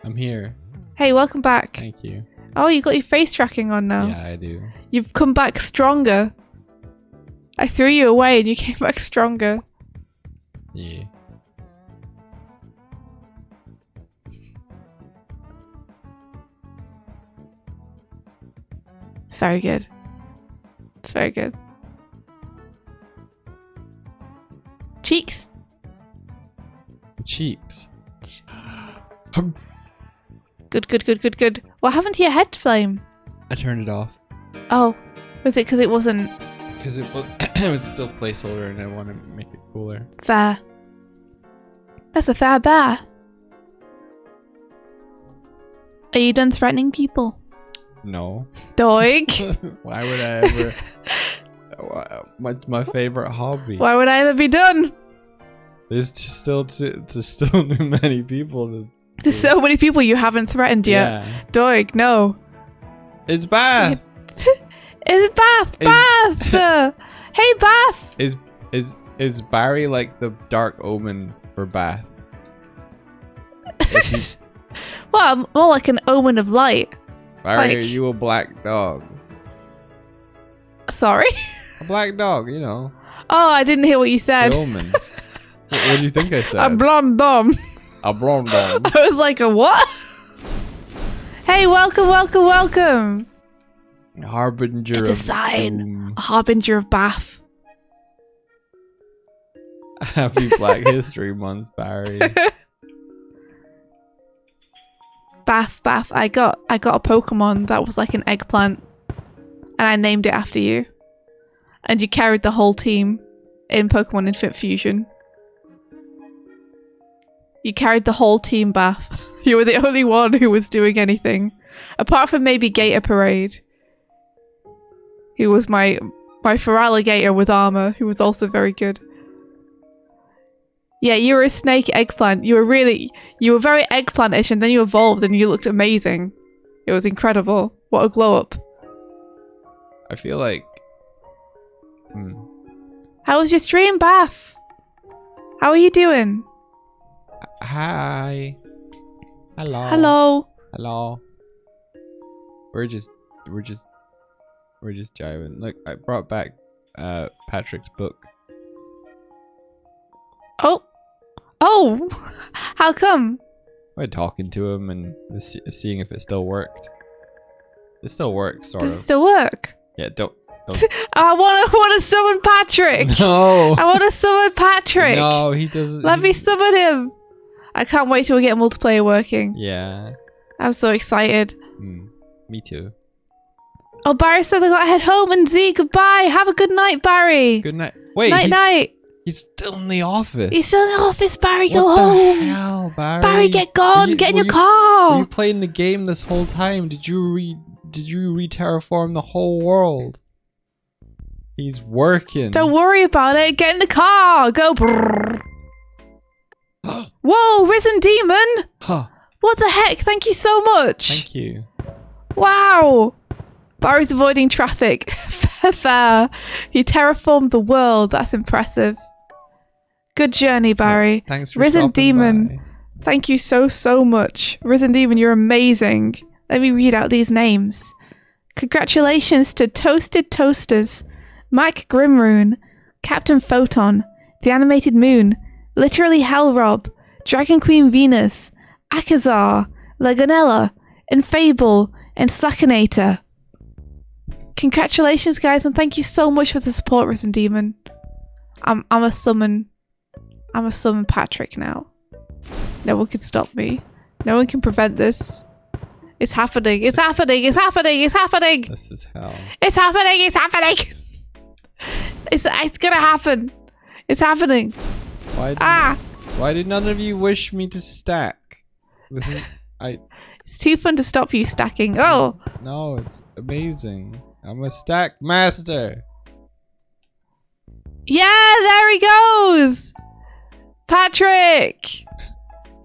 [SPEAKER 2] I'm here.
[SPEAKER 1] Hey, welcome back.
[SPEAKER 2] Thank you.
[SPEAKER 1] Oh, you got your face tracking on now.
[SPEAKER 2] Yeah, I do.
[SPEAKER 1] You've come back stronger. I threw you away and you came back stronger.
[SPEAKER 2] Yeah.
[SPEAKER 1] It's very good. It's very good. Cheeks.
[SPEAKER 2] Cheeks.
[SPEAKER 1] Good, good, good, good, good. What happened to your head flame?
[SPEAKER 2] I turned it off.
[SPEAKER 1] Oh, was it because it wasn't
[SPEAKER 2] Because it was, it was still placeholder and I want to make it cooler.
[SPEAKER 1] fair? That's a fair bear. Are you done threatening people?
[SPEAKER 2] No.
[SPEAKER 1] Doig?
[SPEAKER 2] Why would I ever... What's my favorite hobby?
[SPEAKER 1] Why would I ever be done?
[SPEAKER 2] There's still too many people to...
[SPEAKER 1] There's so many people you haven't threatened yet.
[SPEAKER 2] Yeah.
[SPEAKER 1] Doig, no.
[SPEAKER 2] It's Bath!
[SPEAKER 1] It's Bath! Bath! Hey, Bath!
[SPEAKER 2] Is Barry like the dark omen for Bath?
[SPEAKER 1] Well, more like an omen of light.
[SPEAKER 2] Barry,
[SPEAKER 1] Like-
[SPEAKER 2] are you a black dog?
[SPEAKER 1] Sorry?
[SPEAKER 2] A black dog, you know.
[SPEAKER 1] Oh, I didn't hear what you said.
[SPEAKER 2] The omen. What do you think I said?
[SPEAKER 1] A blonde dom.
[SPEAKER 2] A blonde dog.
[SPEAKER 1] I was like, a what? Hey, welcome, welcome, welcome.
[SPEAKER 2] Harbinger
[SPEAKER 1] It's a
[SPEAKER 2] of
[SPEAKER 1] sign.
[SPEAKER 2] doom.
[SPEAKER 1] A harbinger of Bath.
[SPEAKER 2] Happy Black History Month, Barry.
[SPEAKER 1] Bath, Bath. I got a Pokemon that was like an eggplant. And I named it after you. And you carried the whole team in Pokemon Infinite Fusion. You carried the whole team, Bath. You were the only one who was doing anything. Apart from maybe Gator Parade. He was my Feraligatr with armor, who was also very good. Yeah, you were a snake eggplant. You were very eggplantish, and then you evolved and you looked amazing. It was incredible. What a glow up.
[SPEAKER 2] I feel like...
[SPEAKER 1] How was your stream, Bath? How are you doing?
[SPEAKER 2] Hi. Hello.
[SPEAKER 1] Hello.
[SPEAKER 2] Hello. We're just jiving. Look, I brought back Patrick's book.
[SPEAKER 1] Oh, how come?
[SPEAKER 2] We're talking to him and seeing if it still worked. It still works, sort
[SPEAKER 1] Does
[SPEAKER 2] of.
[SPEAKER 1] it still work?
[SPEAKER 2] Yeah, don't.
[SPEAKER 1] I want to summon Patrick.
[SPEAKER 2] No.
[SPEAKER 1] I want to summon Patrick.
[SPEAKER 2] No, he doesn't.
[SPEAKER 1] Let me summon him. I can't wait till we get multiplayer working.
[SPEAKER 2] Yeah.
[SPEAKER 1] I'm so excited.
[SPEAKER 2] Me too.
[SPEAKER 1] Oh, Barry says I gotta head home, and Z, goodbye. Have a good night, Barry.
[SPEAKER 2] Good night. Wait,
[SPEAKER 1] Night, night.
[SPEAKER 2] He's still in the office.
[SPEAKER 1] He's still in the office, Barry. Go
[SPEAKER 2] What the
[SPEAKER 1] home.
[SPEAKER 2] hell, Barry?
[SPEAKER 1] Barry, get gone. Get in your
[SPEAKER 2] Were
[SPEAKER 1] car.
[SPEAKER 2] you playing the game this whole time? Did you re-terraform the whole world? He's working.
[SPEAKER 1] Don't worry about it. Get in the car. Go. Brrr. Whoa, Risen Demon.
[SPEAKER 2] Huh.
[SPEAKER 1] What the heck? Thank you so much.
[SPEAKER 2] Thank you.
[SPEAKER 1] Wow. Barry's avoiding traffic. Fair. He terraformed the world. That's impressive. Good journey, Barry.
[SPEAKER 2] Thanks for
[SPEAKER 1] Risen
[SPEAKER 2] stopping
[SPEAKER 1] Demon.
[SPEAKER 2] by.
[SPEAKER 1] Thank you so much. Risen Demon, you're amazing. Let me read out these names. Congratulations to Toasted Toasters, Mike Grimrune, Captain Photon, The Animated Moon, Literally Hell Rob, Dragon Queen Venus, Akazar, Legionella, Infable, and Slackinator. Congratulations, guys, and thank you so much for the support, Risen Demon. I'm a summon Patrick now. No one can stop me. No one can prevent this. It's happening. It's happening. It's happening. It's happening.
[SPEAKER 2] This is hell.
[SPEAKER 1] It's happening. It's happening. It's gonna happen. It's happening.
[SPEAKER 2] Why did none of you wish me to stack?
[SPEAKER 1] It's too fun to stop you stacking. Oh.
[SPEAKER 2] No, it's amazing. I'm a stack master.
[SPEAKER 1] Yeah, there he goes. Patrick.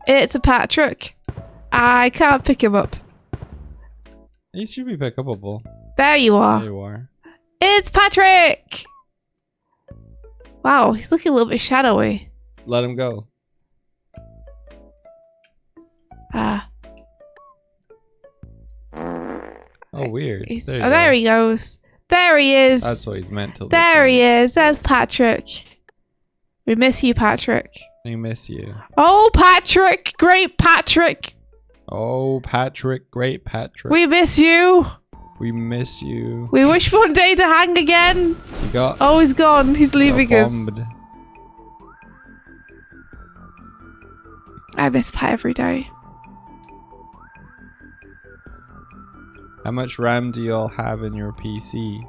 [SPEAKER 1] It's a Patrick. I can't pick him up.
[SPEAKER 2] He should be pickable.
[SPEAKER 1] There you are.
[SPEAKER 2] There you are.
[SPEAKER 1] It's Patrick. Wow, he's looking a little bit shadowy.
[SPEAKER 2] Let him go. Oh, weird.
[SPEAKER 1] There he goes. There he is.
[SPEAKER 2] That's what he's meant to look
[SPEAKER 1] There he
[SPEAKER 2] like.
[SPEAKER 1] is. There's Patrick. We miss you, Patrick.
[SPEAKER 2] We miss you.
[SPEAKER 1] Oh, Patrick. Great Patrick.
[SPEAKER 2] Oh, Patrick. Great Patrick.
[SPEAKER 1] We miss you.
[SPEAKER 2] We miss you.
[SPEAKER 1] We wish for one day to hang again.
[SPEAKER 2] You got
[SPEAKER 1] Oh, he's gone. He's leaving us.
[SPEAKER 2] bombed.
[SPEAKER 1] I miss Pat every day.
[SPEAKER 2] How much RAM do y'all have in your PC?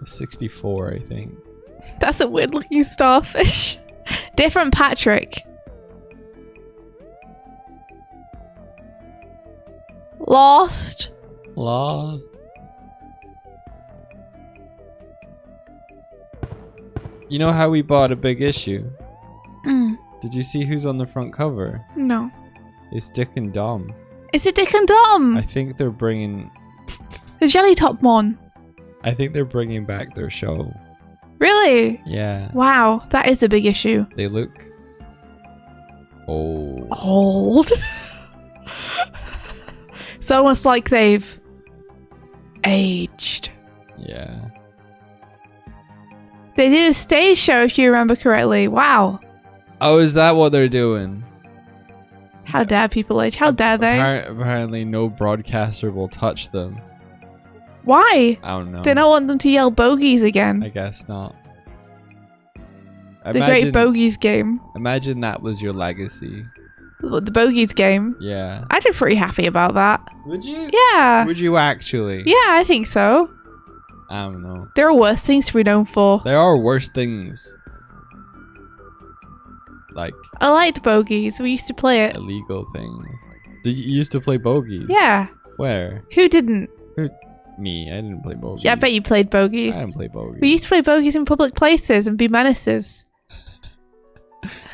[SPEAKER 2] 64, I think.
[SPEAKER 1] That's a weird looking starfish. Different Patrick. Lost.
[SPEAKER 2] Law. You know how we bought a big issue? Did you see who's on the front cover?
[SPEAKER 1] No.
[SPEAKER 2] It's Dick and Dom.
[SPEAKER 1] Is it Dick and Dom?
[SPEAKER 2] I think they're bringing.
[SPEAKER 1] The Jelly Top Mon.
[SPEAKER 2] I think they're bringing back their show.
[SPEAKER 1] Really?
[SPEAKER 2] Yeah.
[SPEAKER 1] Wow, that is a big issue.
[SPEAKER 2] They look old.
[SPEAKER 1] Old. It's almost like they've aged.
[SPEAKER 2] Yeah.
[SPEAKER 1] They did a stage show, if you remember correctly. Wow.
[SPEAKER 2] Oh, is that what they're doing?
[SPEAKER 1] How dare people age? How dare they?
[SPEAKER 2] Apparently, no broadcaster will touch them.
[SPEAKER 1] Why?
[SPEAKER 2] I don't know.
[SPEAKER 1] They don't want them to yell bogeys again.
[SPEAKER 2] I guess not.
[SPEAKER 1] The Great Bogeys game.
[SPEAKER 2] Imagine that was your legacy.
[SPEAKER 1] The Bogeys game.
[SPEAKER 2] Yeah.
[SPEAKER 1] I'd be pretty happy about that.
[SPEAKER 2] Would you?
[SPEAKER 1] Yeah.
[SPEAKER 2] Would you actually?
[SPEAKER 1] Yeah, I think so.
[SPEAKER 2] I don't know.
[SPEAKER 1] There are worse things to be known for.
[SPEAKER 2] There are worse things. Like
[SPEAKER 1] I liked Bogeys. We used to play it.
[SPEAKER 2] illegal things. Did you used to play bogeys?
[SPEAKER 1] Yeah.
[SPEAKER 2] Where?
[SPEAKER 1] Who didn't?
[SPEAKER 2] Me. I didn't play bogeys.
[SPEAKER 1] Yeah, I bet you played bogeys.
[SPEAKER 2] I didn't play bogeys.
[SPEAKER 1] We used to play bogeys in public places and be menaces.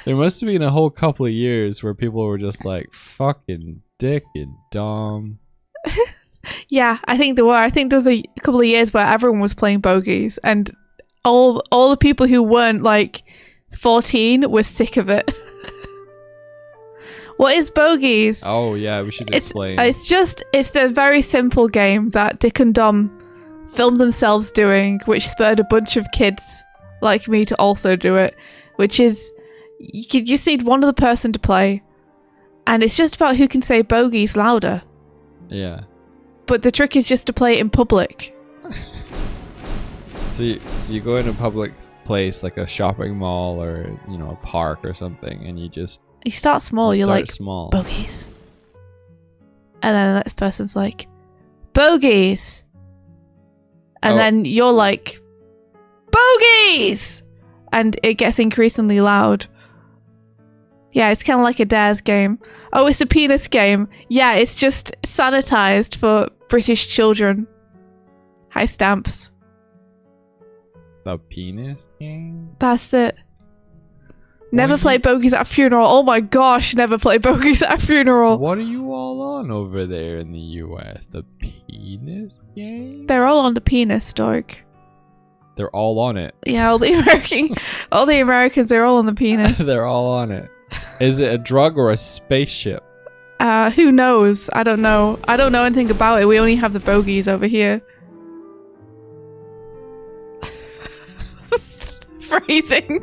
[SPEAKER 2] There must have been a whole couple of years where people were just like, fucking Dick and Dom.
[SPEAKER 1] Yeah, I think there were. I think there was a couple of years where everyone was playing bogeys and all the people who weren't like 14 were sick of it. What is bogeys?
[SPEAKER 2] Oh yeah, we should explain.
[SPEAKER 1] It's a very simple game that Dick and Dom filmed themselves doing, which spurred a bunch of kids like me to also do it, which is you just need one other person to play, and it's just about who can say bogeys louder.
[SPEAKER 2] Yeah.
[SPEAKER 1] But the trick is just to play it in public.
[SPEAKER 2] So you go in a public place like a shopping mall or a park or something, and you
[SPEAKER 1] start small. You're
[SPEAKER 2] start
[SPEAKER 1] like
[SPEAKER 2] small.
[SPEAKER 1] bogeys, and then the next person's like bogeys, and then you're like bogeys, and it gets increasingly loud. Yeah, it's kind of like a dares game. Oh, it's a penis game. Yeah, it's just sanitized for British children. High stamps.
[SPEAKER 2] The penis game?
[SPEAKER 1] That's it. Never play bogeys at a funeral. Oh my gosh, never play bogeys at a funeral.
[SPEAKER 2] What are you all on over there in the US? The penis game?
[SPEAKER 1] They're all on the penis, Doig.
[SPEAKER 2] They're all on it.
[SPEAKER 1] Yeah, all the Americans, they're all on the penis.
[SPEAKER 2] They're all on it. Is it a drug or a spaceship?
[SPEAKER 1] Who knows? I don't know. I don't know anything about it. We only have the bogies over here. Phrasing.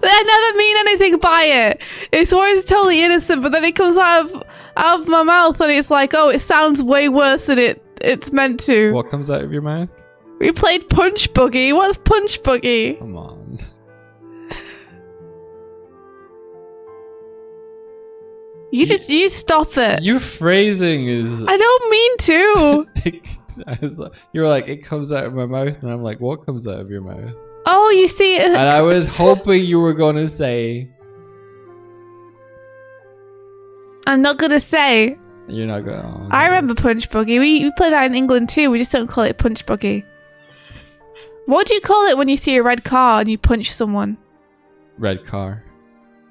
[SPEAKER 1] I never mean anything by it. It's always totally innocent, but then it comes out of my mouth and it's like, oh, it sounds way worse than it's meant to.
[SPEAKER 2] What comes out of your mouth?
[SPEAKER 1] We played Punch Buggy. What's Punch Buggy?
[SPEAKER 2] Come on.
[SPEAKER 1] You stop it.
[SPEAKER 2] Your phrasing is...
[SPEAKER 1] I don't mean to.
[SPEAKER 2] You were like, it comes out of my mouth, and I'm like, what comes out of your mouth?
[SPEAKER 1] Oh, you see it.
[SPEAKER 2] And I was hoping you were going to say...
[SPEAKER 1] I'm not going to say.
[SPEAKER 2] You're not going to...
[SPEAKER 1] I remember Punch Buggy. We play that in England too. We just don't call it Punch Buggy. What do you call it when you see a red car and you punch someone?
[SPEAKER 2] Red car.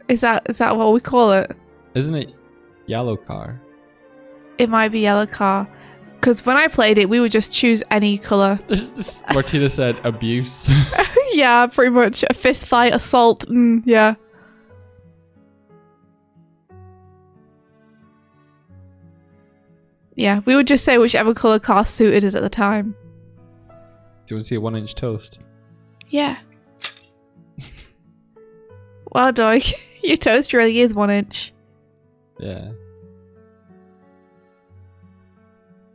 [SPEAKER 1] Is that what we call it?
[SPEAKER 2] Isn't it yellow car?
[SPEAKER 1] It might be yellow car. Because when I played it, we would just choose any colour.
[SPEAKER 2] Martina said abuse.
[SPEAKER 1] Yeah, pretty much. A fist fight, assault. Yeah. Yeah, we would just say whichever colour car suited us at the time.
[SPEAKER 2] Do you want to see a 1-inch toast?
[SPEAKER 1] Yeah. Wow, Doig. Your toast really is 1 inch.
[SPEAKER 2] Yeah.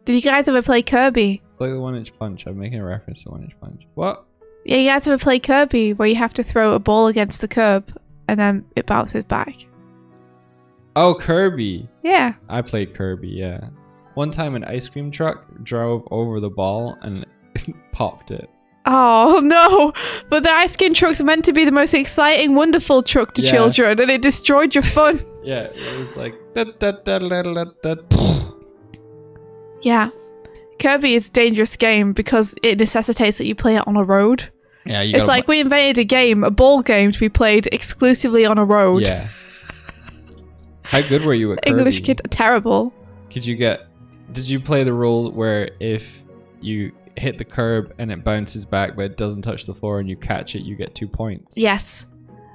[SPEAKER 1] Did you guys ever play Kirby?
[SPEAKER 2] Like the 1-inch punch. I'm making a reference to 1-inch punch. What?
[SPEAKER 1] Yeah, you guys ever play Kirby where you have to throw a ball against the curb and then it bounces back?
[SPEAKER 2] Oh, Kirby.
[SPEAKER 1] Yeah.
[SPEAKER 2] I played Kirby, yeah. One time an ice cream truck drove over the ball and popped it.
[SPEAKER 1] Oh, no. But the ice cream truck's meant to be the most exciting, wonderful truck to children and it destroyed your fun.
[SPEAKER 2] Yeah, it was like...
[SPEAKER 1] Yeah. Kirby is a dangerous game because it necessitates that you play it on a road.
[SPEAKER 2] Yeah,
[SPEAKER 1] it's like we invented a ball game to be played exclusively on a road.
[SPEAKER 2] Yeah. How good were you at Kirby?
[SPEAKER 1] English kids are terrible.
[SPEAKER 2] Did you play the rule where if you hit the curb and it bounces back but it doesn't touch the floor and you catch it, you get 2 points?
[SPEAKER 1] Yes.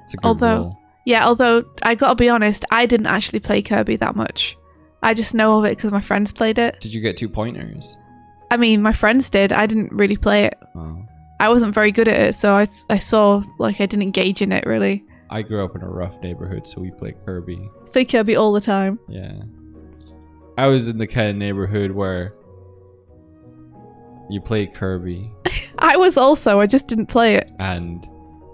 [SPEAKER 2] It's a good rule.
[SPEAKER 1] Yeah, although I gotta be honest, I didn't actually play Kirby that much. I just know of it because my friends played it.
[SPEAKER 2] Did you get 2 pointers?
[SPEAKER 1] I mean, my friends did. I didn't really play it.
[SPEAKER 2] Oh.
[SPEAKER 1] I wasn't very good at it, so I saw, like, I didn't engage in it, really.
[SPEAKER 2] I grew up in a rough neighborhood, so we played Kirby.
[SPEAKER 1] Play Kirby all the time.
[SPEAKER 2] Yeah. I was in the kind of neighborhood where you played Kirby.
[SPEAKER 1] I was also, I just didn't play it.
[SPEAKER 2] And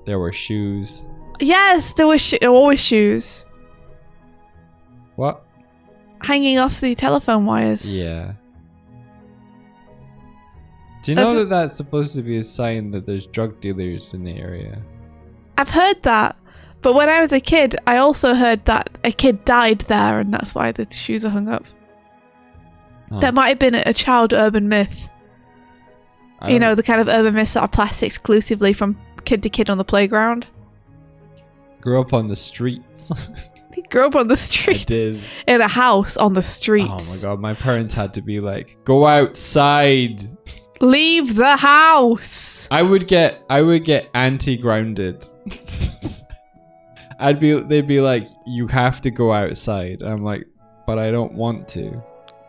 [SPEAKER 2] there were shoes.
[SPEAKER 1] Yes, there were always shoes.
[SPEAKER 2] What?
[SPEAKER 1] Hanging off the telephone wires.
[SPEAKER 2] Yeah. Do you know that that's supposed to be a sign that there's drug dealers in the area?
[SPEAKER 1] I've heard that. But when I was a kid, I also heard that a kid died there and that's why the shoes are hung up.
[SPEAKER 2] Oh.
[SPEAKER 1] That might have been a child urban myth. You know, the kind of urban myths that are passed exclusively from kid to kid on the playground.
[SPEAKER 2] Grew up on the streets.
[SPEAKER 1] He grew up on the streets.
[SPEAKER 2] I did.
[SPEAKER 1] In a house on the streets.
[SPEAKER 2] Oh my god, my parents had to be like, go outside.
[SPEAKER 1] Leave the house.
[SPEAKER 2] I would get anti-grounded. They'd be like, you have to go outside. And I'm like, but I don't want to.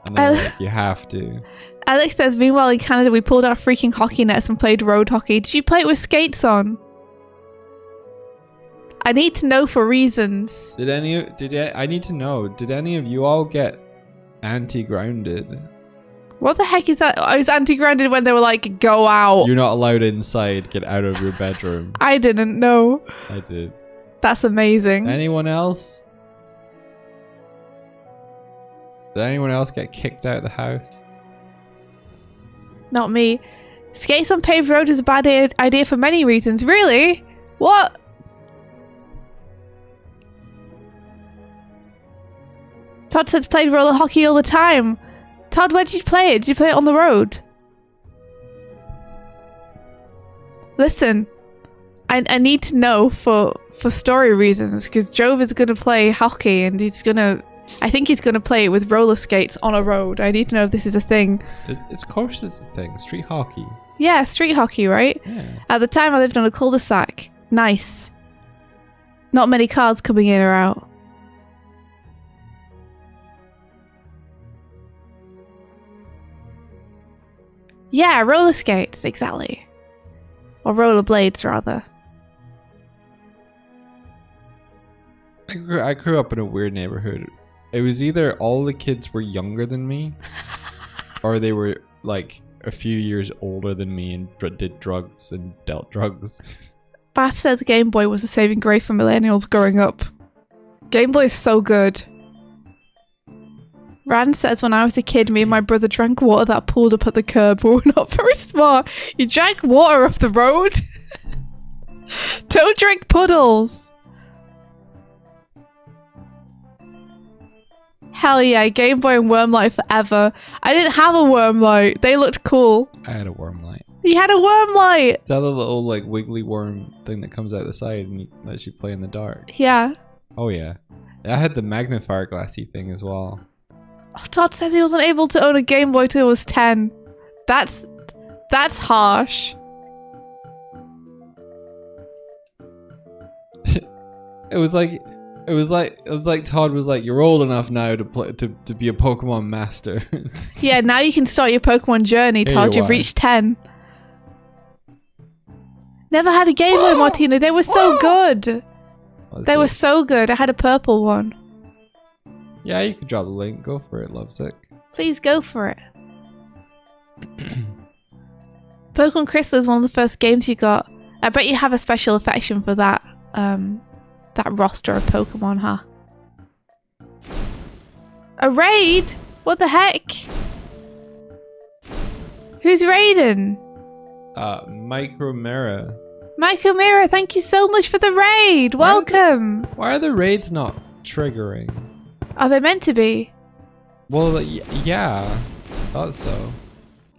[SPEAKER 2] And they're like, you have to.
[SPEAKER 1] Alex says, meanwhile in Canada we pulled out freaking hockey nets and played road hockey. Did you play it with skates on? I need to know for reasons.
[SPEAKER 2] I need to know, did any of you all get anti-grounded?
[SPEAKER 1] What the heck is that? I was anti-grounded when they were like, go out.
[SPEAKER 2] You're not allowed inside, get out of your bedroom.
[SPEAKER 1] I didn't know.
[SPEAKER 2] I did.
[SPEAKER 1] That's amazing.
[SPEAKER 2] Anyone else? Did anyone else get kicked out of the house?
[SPEAKER 1] Not me. Skates on paved road is a bad idea for many reasons. Really? What? Todd says played roller hockey all the time. Todd, where did you play it? Did you play it on the road? Listen, I need to know for story reasons because Jove is going to play hockey and I think he's going to play it with roller skates on a road. I need to know if this is a thing.
[SPEAKER 2] Of course it's a thing. Street hockey.
[SPEAKER 1] Yeah, street hockey, right?
[SPEAKER 2] Yeah.
[SPEAKER 1] At the time, I lived on a cul-de-sac. Nice. Not many cars coming in or out. Yeah, roller skates, exactly. Or roller blades, rather.
[SPEAKER 2] I grew up in a weird neighborhood. It was either all the kids were younger than me, or they were like a few years older than me and did drugs and dealt drugs.
[SPEAKER 1] Bath says Game Boy was a saving grace for millennials growing up. Game Boy is so good. Rand says when I was a kid, me and my brother drank water that pooled up at the curb. We were not very smart. You drank water off the road? Don't drink puddles. Hell yeah, Game Boy and Wormlight forever. I didn't have a Wormlight. They looked cool.
[SPEAKER 2] I had a worm light.
[SPEAKER 1] You had a Wormlight.
[SPEAKER 2] Is that the little like wiggly worm thing that comes out the side and lets you play in the dark?
[SPEAKER 1] Yeah.
[SPEAKER 2] Oh yeah. I had the magnifier glassy thing as well.
[SPEAKER 1] Oh, Todd says he wasn't able to own a Game Boy till he was 10. That's harsh.
[SPEAKER 2] It was like Todd was like, you're old enough now to play to be a Pokemon master.
[SPEAKER 1] Yeah, now you can start your Pokemon journey,
[SPEAKER 2] Here
[SPEAKER 1] Todd.
[SPEAKER 2] you
[SPEAKER 1] You've
[SPEAKER 2] are.
[SPEAKER 1] reached 10. Never had a Game Boy, Martina. They were so good. They were so good. I had a purple one.
[SPEAKER 2] Yeah, you could drop the link. Go for it, Lovesick.
[SPEAKER 1] Please go for it. Pokemon Crystal is one of the first games you got. I bet you have a special affection for that that roster of Pokemon, huh? A raid? What the heck? Who's raiding?
[SPEAKER 2] Micro Mirror.
[SPEAKER 1] Michael Mira, thank you so much for the raid. Welcome.
[SPEAKER 2] Why are the raids not triggering?
[SPEAKER 1] Are they meant to be?
[SPEAKER 2] Well, yeah, thought so.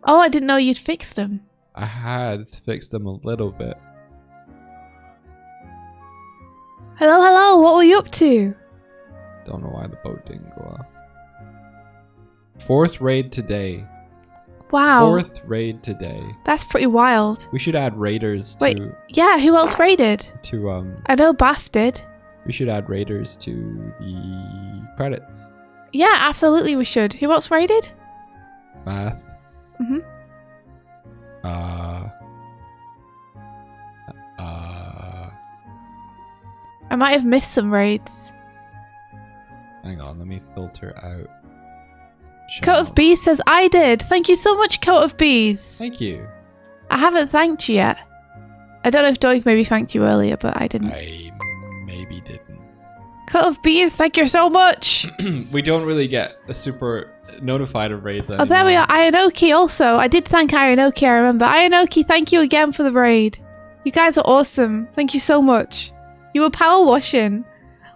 [SPEAKER 1] Oh, I didn't know you'd fixed them.
[SPEAKER 2] I had fixed them a little bit.
[SPEAKER 1] Hello, hello. What were you up to?
[SPEAKER 2] Don't know why the boat didn't go off. 4th raid today.
[SPEAKER 1] Wow.
[SPEAKER 2] 4th raid today.
[SPEAKER 1] That's pretty wild.
[SPEAKER 2] We should add raiders
[SPEAKER 1] Wait, yeah, who else raided?
[SPEAKER 2] to
[SPEAKER 1] I know Bath did.
[SPEAKER 2] we should add raiders to the credits.
[SPEAKER 1] Yeah, absolutely we should. Who else raided?
[SPEAKER 2] Math.
[SPEAKER 1] Mhm. I might have missed some raids.
[SPEAKER 2] Hang on, let me filter out.
[SPEAKER 1] Coat of Bees says I did. Thank you so much, Coat of Bees.
[SPEAKER 2] Thank you.
[SPEAKER 1] I haven't thanked you yet. I don't know if Doig maybe thanked you earlier, but I didn't.
[SPEAKER 2] I maybe didn't.
[SPEAKER 1] Coat of Bees, thank you so much.
[SPEAKER 2] We don't really get a super notified of raids
[SPEAKER 1] Oh, there we are. Ionoki also. I did thank Ionoki, I remember. Ionoki, thank you again for the raid. You guys are awesome. Thank you so much. You were power washing.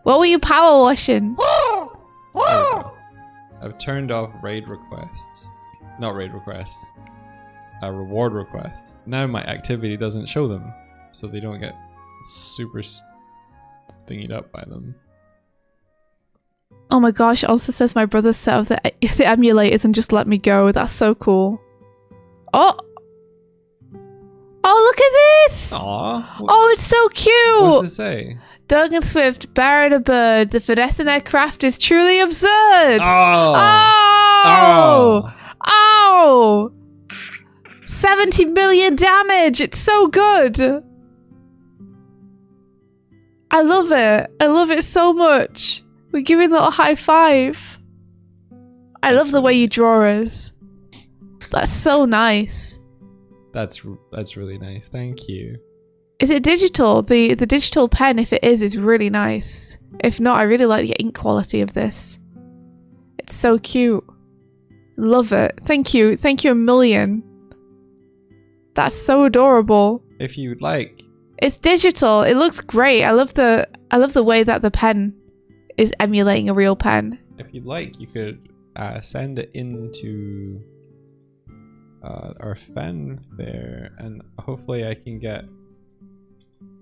[SPEAKER 1] What were you power washing?
[SPEAKER 2] I've turned off raid requests. Not raid requests. Reward requests. Now my activity doesn't show them. So they don't get super thingied up by them.
[SPEAKER 1] Oh my gosh, also says my brother set up the emulators and just let me go. That's so cool. Oh! Oh, look at this!
[SPEAKER 2] Aww.
[SPEAKER 1] Oh, it's so cute!
[SPEAKER 2] What does it say?
[SPEAKER 1] Doig and Swift, Bear and a Bird. The finesse in their craft is truly absurd!
[SPEAKER 2] Oh!
[SPEAKER 1] Oh! Oh! 70 million damage! It's so good! I love it. I love it so much. We're giving a little high five. I love the way you draw us. That's so nice.
[SPEAKER 2] That's really nice. Thank you.
[SPEAKER 1] Is it digital? The digital pen, if it is really nice. If not, I really like the ink quality of this. It's so cute. Love it. Thank you. Thank you a million. That's so adorable.
[SPEAKER 2] If you'd like.
[SPEAKER 1] It's digital. It looks great. I love the way that the pen is emulating a real pen.
[SPEAKER 2] If you'd like, you could send it into our fanfare, and hopefully I can get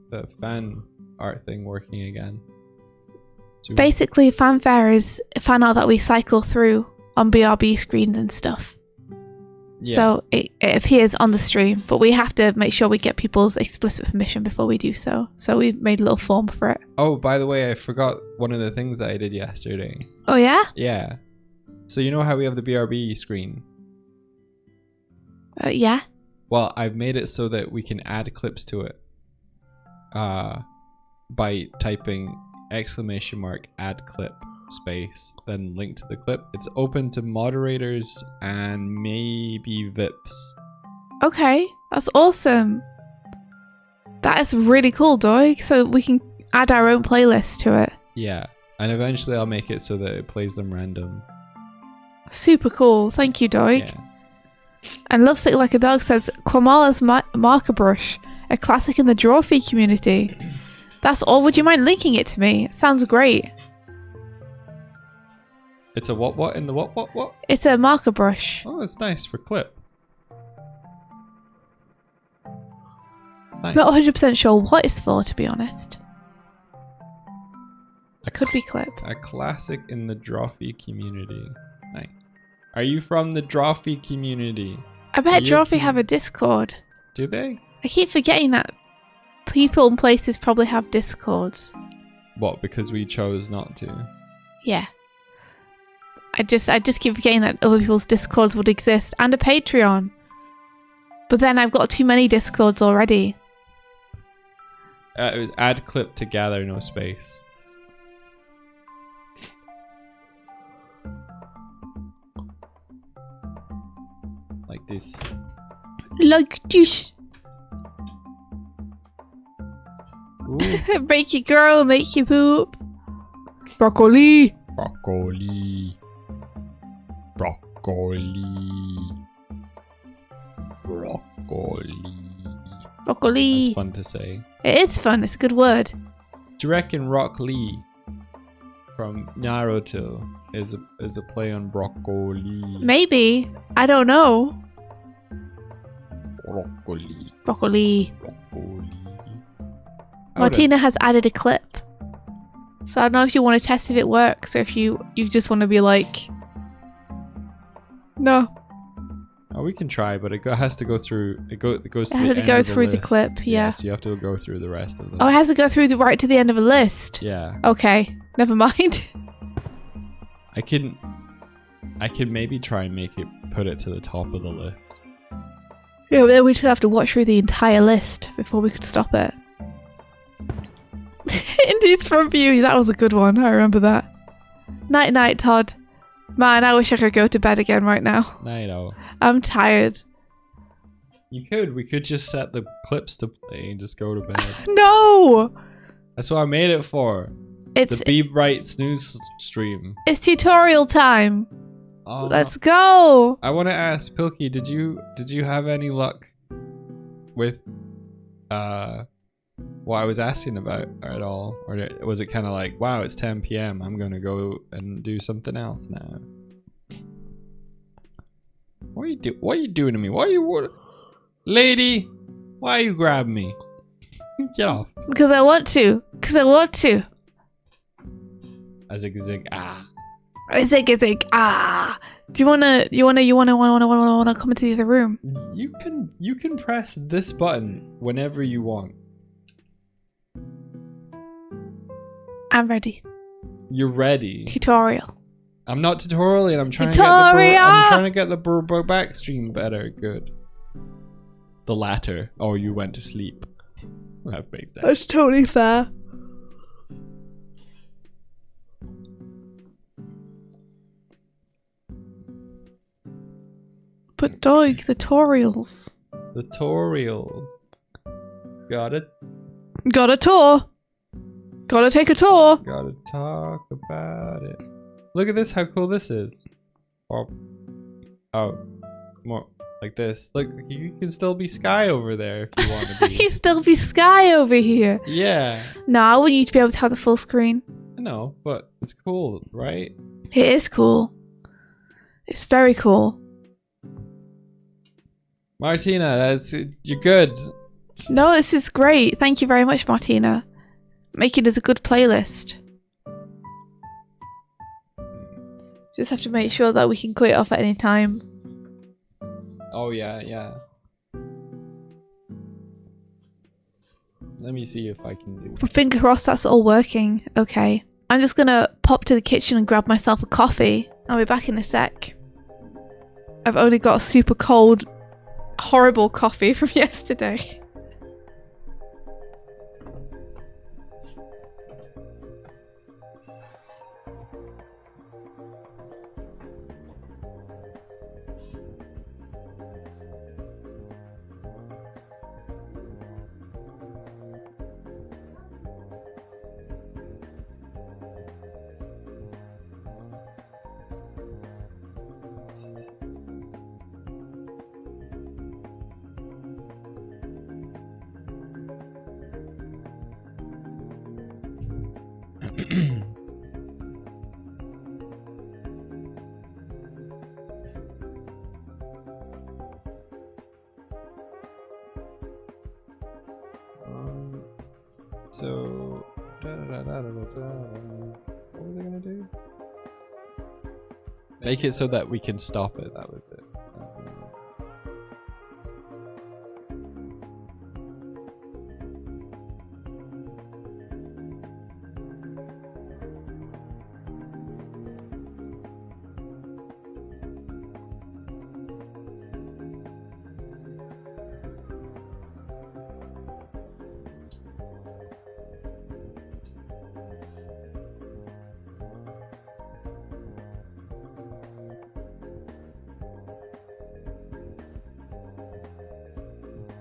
[SPEAKER 2] the fan art thing working again. So
[SPEAKER 1] Basically, fanfare is fan art that we cycle through on BRB screens and stuff.
[SPEAKER 2] Yeah.
[SPEAKER 1] So it appears on the stream, but we have to make sure we get people's explicit permission before we do so. So we've made a little form for it.
[SPEAKER 2] Oh, by the way, I forgot one of the things that I did yesterday.
[SPEAKER 1] Oh yeah?
[SPEAKER 2] Yeah. So you know how we have the BRB screen?
[SPEAKER 1] Yeah.
[SPEAKER 2] Well, I've made it so that we can add clips to it. By typing !add clip space, then link to the clip. It's open to moderators and maybe VIPs.
[SPEAKER 1] Okay, that's awesome. That is really cool, Doig. So we can add our own playlist to it.
[SPEAKER 2] Yeah. And eventually I'll make it so that it plays them random.
[SPEAKER 1] Super cool. Thank you, Doig.
[SPEAKER 2] Yeah.
[SPEAKER 1] And Lovesick Like a Dog says, Quamala's marker brush, a classic in the Drawfee community. That's all. Would you mind linking it to me? It sounds great.
[SPEAKER 2] It's a what in the what?
[SPEAKER 1] It's a marker brush.
[SPEAKER 2] Oh, it's nice for clip. Nice.
[SPEAKER 1] Not 100% sure what it's for, to be honest. Could be clip.
[SPEAKER 2] A classic in the Drawfee community. Nice. Are you from the Drawfee community?
[SPEAKER 1] I bet
[SPEAKER 2] You
[SPEAKER 1] Drawfee
[SPEAKER 2] can-
[SPEAKER 1] have a Discord.
[SPEAKER 2] Do they?
[SPEAKER 1] I keep forgetting that people and places probably have Discords.
[SPEAKER 2] What, because we chose not to?
[SPEAKER 1] Yeah. I just keep forgetting that other people's Discords would exist and a Patreon. But then I've got too many Discords already.
[SPEAKER 2] It was add clip to gather, no space. Like this.
[SPEAKER 1] Like this.
[SPEAKER 2] Ooh.
[SPEAKER 1] Make you girl, make you poop. Broccoli.
[SPEAKER 2] Broccoli. Broccoli. Broccoli.
[SPEAKER 1] Broccoli.
[SPEAKER 2] That's fun to say.
[SPEAKER 1] It is fun. It's a good word.
[SPEAKER 2] Do you reckon Rock Lee from Naruto is a play on broccoli?
[SPEAKER 1] Maybe. I don't know.
[SPEAKER 2] Broccoli.
[SPEAKER 1] Broccoli.
[SPEAKER 2] Broccoli.
[SPEAKER 1] Martina has added a clip. So I don't know if you want to test if it works or if you just want to be like... No.
[SPEAKER 2] Oh, we can try, but it has to go through. It goes to
[SPEAKER 1] It
[SPEAKER 2] the
[SPEAKER 1] has
[SPEAKER 2] end
[SPEAKER 1] to go
[SPEAKER 2] of the
[SPEAKER 1] through the
[SPEAKER 2] list.
[SPEAKER 1] clip, yeah.
[SPEAKER 2] So you have to go through the rest of them.
[SPEAKER 1] Oh, it has to go through right to the end of a list.
[SPEAKER 2] Yeah.
[SPEAKER 1] Okay. Never mind.
[SPEAKER 2] I can maybe try and put it to the top of the list.
[SPEAKER 1] Yeah, but then we'd have to watch through the entire list before we could stop it. Indy's front view, that was a good one. I remember that. Night night, Todd. Man, I wish I could go to bed again right now.
[SPEAKER 2] I know.
[SPEAKER 1] I'm tired.
[SPEAKER 2] We could just set the clips to play and just go to bed.
[SPEAKER 1] No!
[SPEAKER 2] That's what I made it for.
[SPEAKER 1] It's
[SPEAKER 2] The Be Bright snooze stream.
[SPEAKER 1] it's tutorial time.
[SPEAKER 2] Oh,
[SPEAKER 1] Let's go.
[SPEAKER 2] I want to ask Pilkey, did you have any luck with what I was asking about at all, or was it kind of like, wow, it's 10 p.m. I'm gonna go and do something else now? What are you doing to me? Lady? Why are you grabbing me? Get off.
[SPEAKER 1] Because I want to.
[SPEAKER 2] A zig. Ah.
[SPEAKER 1] Zig. Ah. Do you wanna come into the other room?
[SPEAKER 2] You can press this button whenever you want.
[SPEAKER 1] I'm ready.
[SPEAKER 2] You're ready.
[SPEAKER 1] Tutorial.
[SPEAKER 2] I'm not tutorialing. I'm trying to get the back stream better. Good. The latter. Oh, you went to sleep. That makes sense.
[SPEAKER 1] That's totally fair. But Doig, the tutorials.
[SPEAKER 2] Tutorials. Got it.
[SPEAKER 1] Got a tour. Gotta take a tour.
[SPEAKER 2] Gotta talk about it. Look at this, how cool this is. Oh, more like this. Look, you can still be Sky over there if you want to be.
[SPEAKER 1] He'd still be Sky over here.
[SPEAKER 2] Yeah,
[SPEAKER 1] No, I want you to be able to have the full screen.
[SPEAKER 2] I know, but it's cool, right?
[SPEAKER 1] It is cool. It's very cool.
[SPEAKER 2] Martina, you're good.
[SPEAKER 1] No, this is great. Thank you very much, Martina. Making us a good playlist. Just have to make sure that we can quit off at any time.
[SPEAKER 2] Oh yeah, yeah. Let me see if I can do.
[SPEAKER 1] Finger crossed that's all working. Okay. I'm just gonna pop to the kitchen and grab myself a coffee. I'll be back in a sec. I've only got a super cold, horrible coffee from yesterday.
[SPEAKER 2] So, what was I gonna do? Make it so that we can stop it. That was it.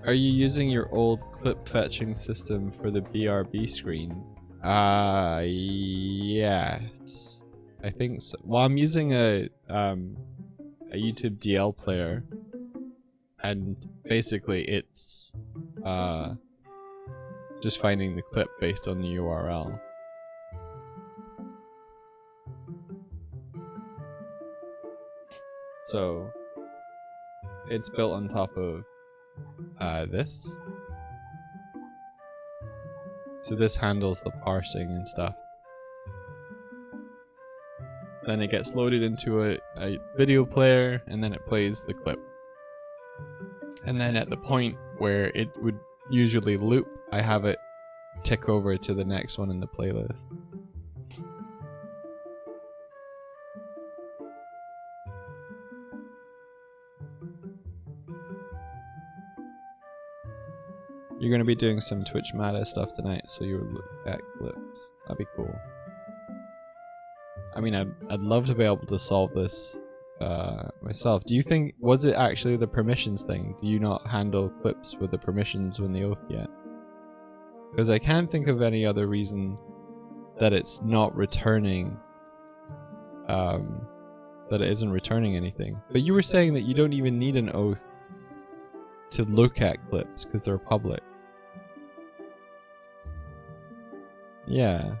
[SPEAKER 2] Are you using your old clip fetching system for the BRB screen? Yes. I think so. Well, I'm using a YouTube DL player, and basically it's just finding the clip based on the URL. So it's built on top of this. So this handles the parsing and stuff. Then it gets loaded into a video player, and then it plays the clip. And then at the point where it would usually loop, I have it tick over to the next one in the playlist. You're gonna be doing some Twitch Meta stuff tonight, so you'll look at clips. That'd be cool. I mean, I'd love to be able to solve this myself. Do you think, was it actually the permissions thing? Do you not handle clips with the permissions when the oath yet? Because I can't think of any other reason that it's not returning, that it isn't returning anything. But you were saying that you don't even need an oath to look at clips because they're public. Yeah.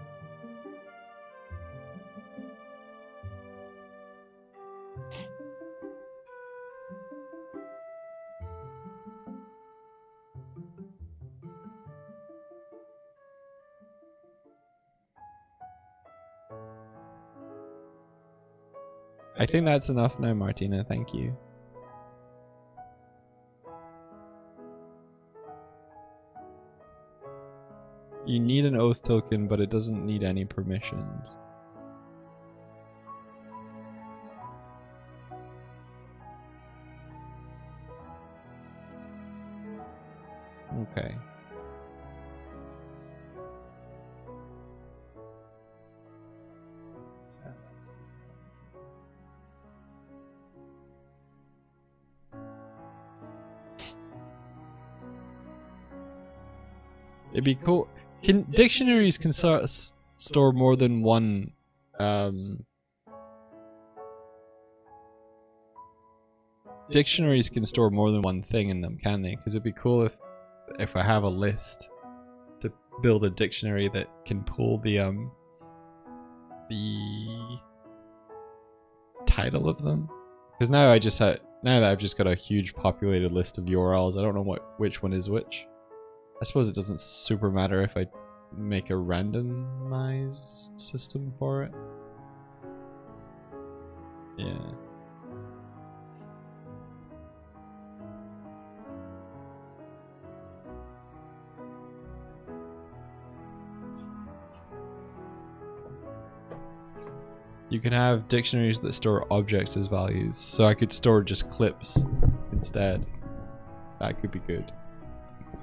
[SPEAKER 2] I think that's enough now, Martina. Thank you. You need an oath token, but it doesn't need any permissions. Okay. It'd be cool. Dictionaries can store more than one dictionaries can store more than one thing in them, can they? Because it'd be cool if I have a list to build a dictionary that can pull the title of them. Because now now that I've just got a huge populated list of URLs, I don't know which one is which. I suppose it doesn't super matter if I make a randomized system for it. Yeah. You can have dictionaries that store objects as values. So I could store just clips instead. That could be good.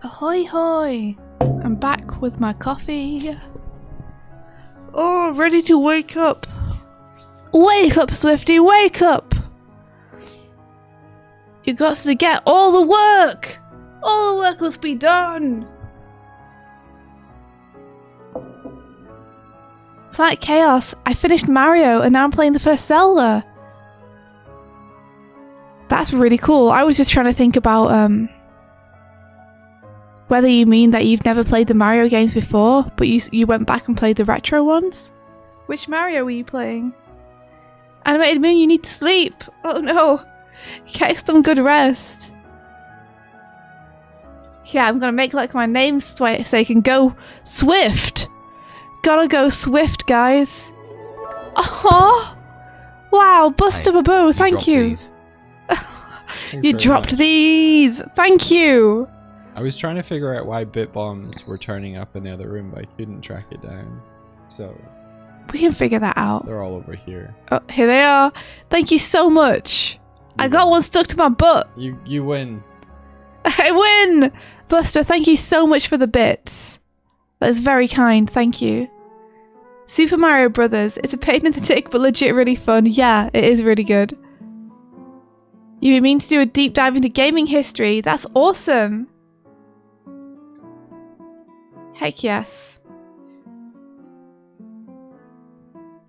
[SPEAKER 1] Ahoy hoy! I'm back with my coffee. Oh, ready to wake up. Wake up, Swifty, wake up! You got to get all the work! All the work must be done! Planet Chaos, I finished Mario and now I'm playing the first Zelda. That's really cool. I was just trying to think about whether you mean that you've never played the Mario games before, but you went back and played the retro ones? Which Mario were you playing? Animated Moon, you need to sleep. Oh no. Get some good rest. Yeah, I'm gonna make like my name so I can go Swift. Gotta go Swift, guys. Oh, wow, Buster Baboo, thank you. You dropped these. Thank you.
[SPEAKER 2] I was trying to figure out why bit bombs were turning up in the other room, but I couldn't track it down. So
[SPEAKER 1] we can figure that out.
[SPEAKER 2] They're all over here.
[SPEAKER 1] Oh, here they are. Thank you so much. I got one stuck to my butt.
[SPEAKER 2] You win.
[SPEAKER 1] I win! Buster, thank you so much for the bits. That is very kind, thank you. Super Mario Brothers. It's a pain in the dick, but legit really fun. Yeah, it is really good. You mean to do a deep dive into gaming history? That's awesome. Heck yes.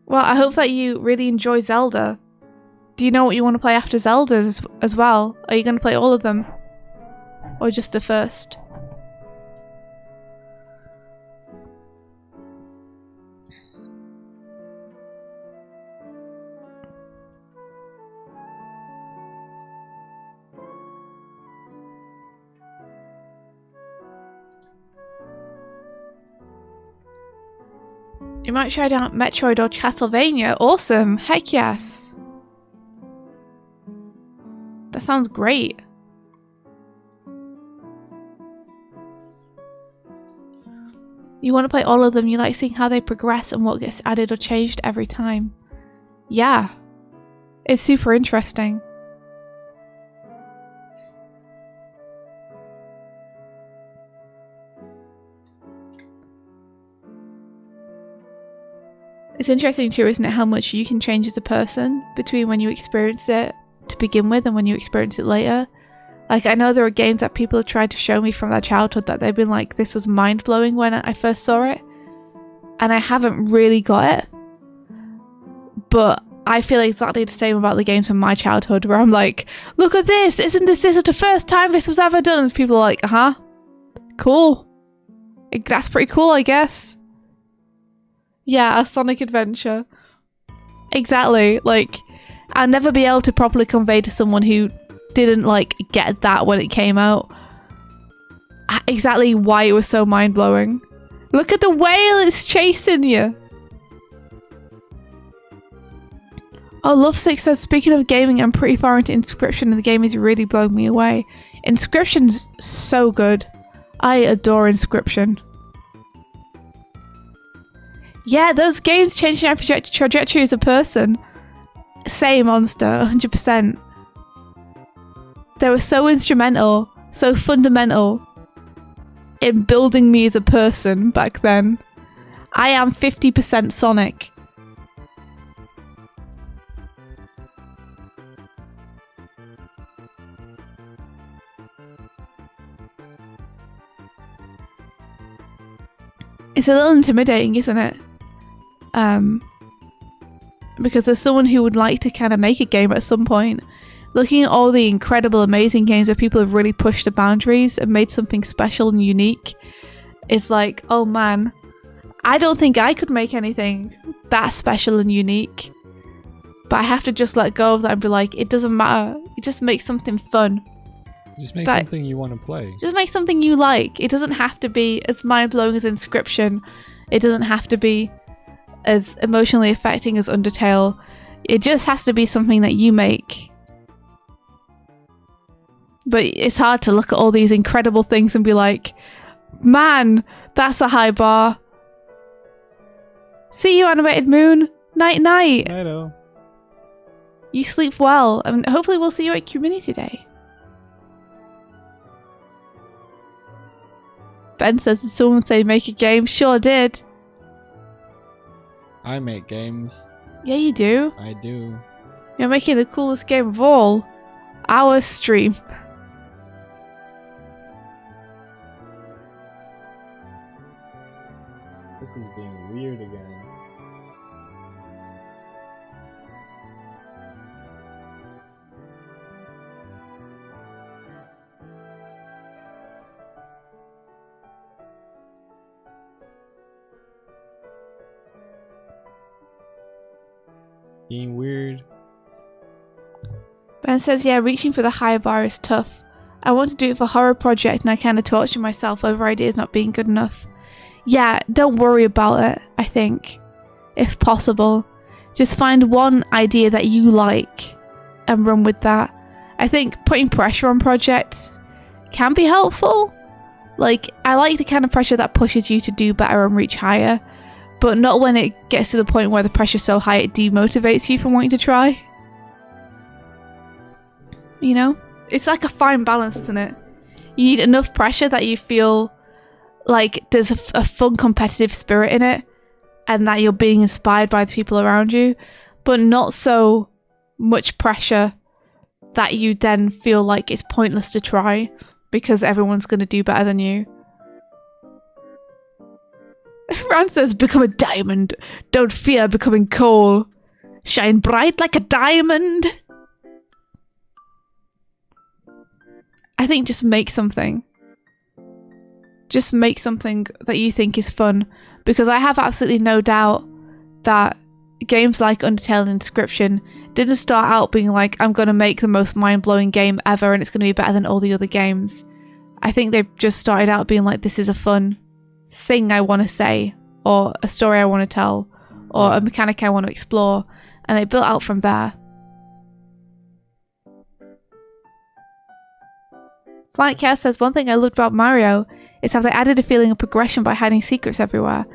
[SPEAKER 1] Well, I hope that you really enjoy Zelda. Do you know what you want to play after Zelda as well? Are you going to play all of them? Or just the first? You might try out Metroid or Castlevania. Awesome. Heck yes. That sounds great. You want to play all of them. You like seeing how they progress and what gets added or changed every time. Yeah. It's super interesting. It's interesting too, isn't it, how much you can change as a person between when you experience it to begin with and when you experience it later. Like, I know there are games that people have tried to show me from their childhood that they've been like, this was mind-blowing when I first saw it. And I haven't really got it. But I feel exactly the same about the games from my childhood where I'm like, look at this! Isn't this the first time this was ever done? And people are like, uh-huh. Cool. That's pretty cool, I guess. Yeah, a Sonic adventure. Exactly. Like, I'll never be able to properly convey to someone who didn't, like, get that when it came out exactly why it was so mind-blowing. Look at the whale, it's chasing you. Oh, Love6 says, speaking of gaming, I'm pretty far into Inscription and the game is really blowing me away. Inscription's so good. I adore Inscription. Yeah, those games changed my trajectory as a person. Same, Monster, 100%. They were so instrumental, so fundamental in building me as a person back then. I am 50% Sonic. It's a little intimidating, isn't it? Because as someone who would like to kind of make a game at some point, looking at all the incredible, amazing games where people have really pushed the boundaries and made something special and unique is like, oh man, I don't think I could make anything that special and unique. But I have to just let go of that and be like, it doesn't matter. You just make something fun.
[SPEAKER 2] Just make something you want to play.
[SPEAKER 1] Just make something you like. It doesn't have to be as mind-blowing as Inscription. It doesn't have to be as emotionally affecting as Undertale. It just has to be something that you make. But it's hard to look at all these incredible things and be like, man, that's a high bar. See you, Animated Moon.
[SPEAKER 4] Night night.
[SPEAKER 2] I know.
[SPEAKER 4] You sleep well, and hopefully we'll see you at Community Day. Ben says, did someone say make a game? Sure did.
[SPEAKER 2] I make games.
[SPEAKER 4] Yeah, you do.
[SPEAKER 2] I do.
[SPEAKER 4] You're making the coolest game of all. Our stream.
[SPEAKER 2] This is being weird again. Being weird.
[SPEAKER 4] Ben says, yeah, reaching for the higher bar is tough. I want to do it for horror project and I kind of torture myself over ideas not being good enough. Yeah, don't worry about it, I think. If possible. Just find one idea that you like and run with that. I think putting pressure on projects can be helpful. Like, I like the kind of pressure that pushes you to do better and reach higher, but not when it gets to the point where the pressure's so high it demotivates you from wanting to try. You know? It's like a fine balance, isn't it? You need enough pressure that you feel like there's a fun competitive spirit in it and that you're being inspired by the people around you, but not so much pressure that you then feel like it's pointless to try because everyone's going to do better than you. Ran says, become a diamond. Don't fear becoming coal. Shine bright like a diamond. I think just make something. Just make something that you think is fun. Because I have absolutely no doubt that games like Undertale and Inscription didn't start out being like, I'm going to make the most mind-blowing game ever and it's going to be better than all the other games. I think they just started out being like, this is a fun thing I want to say, or a story I want to tell, or a mechanic I want to explore, and they built out from there. Flight Chaos says, one thing I loved about Mario is how they added a feeling of progression by hiding secrets everywhere.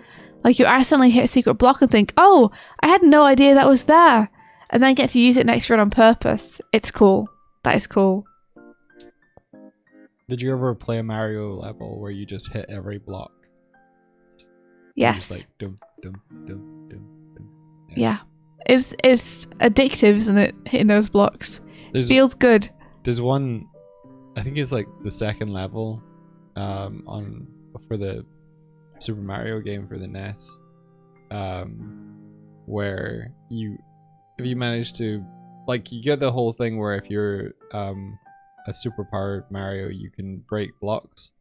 [SPEAKER 4] Like you accidentally hit a secret block and think, oh, I had no idea that was there, and then get to use it next run on purpose. It's cool. That is cool.
[SPEAKER 2] Did you ever play a Mario level where you just hit every block?
[SPEAKER 4] Yes.
[SPEAKER 2] Just like dum dum dum dum dum.
[SPEAKER 4] Yeah. It's addictive, isn't it? Hitting those blocks. Feels good.
[SPEAKER 2] There's one, I think it's like the second level, for the Super Mario game for the NES, where if you manage to, like, you get the whole thing where if you're a super powered Mario, you can break blocks,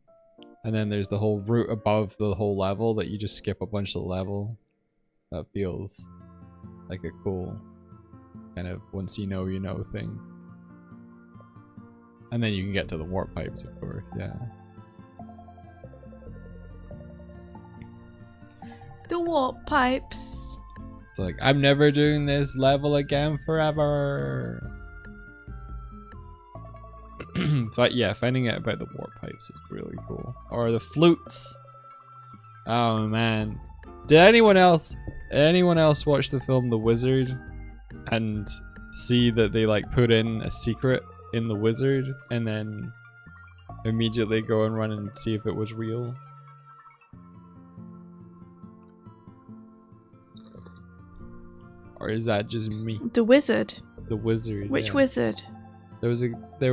[SPEAKER 2] and then there's the whole route above the whole level that you just skip a bunch of the level. That feels like a cool kind of once you know thing. And then you can get to the warp pipes, of course. Yeah.
[SPEAKER 4] The warp pipes.
[SPEAKER 2] It's like, I'm never doing this level again forever. But yeah, finding out about the warp pipes is really cool. Or the flutes. Oh man. Did anyone else watch the film The Wizard and see that they like put in a secret in the wizard and then immediately go and run and see if it was real? Or is that just me?
[SPEAKER 4] The wizard.
[SPEAKER 2] The wizard.
[SPEAKER 4] Which
[SPEAKER 2] yeah.
[SPEAKER 4] wizard?
[SPEAKER 2] There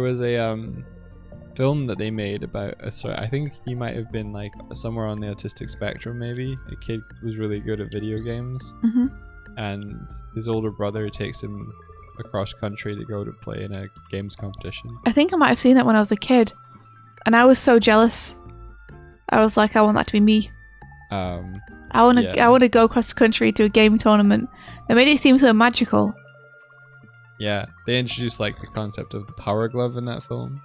[SPEAKER 2] was a film that they made about I think he might have been like somewhere on the autistic spectrum, maybe. A kid was really good at video games, and his older brother takes him across country to go to play in a games competition.
[SPEAKER 4] I think I might have seen that when I was a kid, and I was so jealous. I was like, I want that to be me. I want to go across the country to a gaming tournament. They made it seem so magical.
[SPEAKER 2] Yeah, they introduced like the concept of the power glove in that film.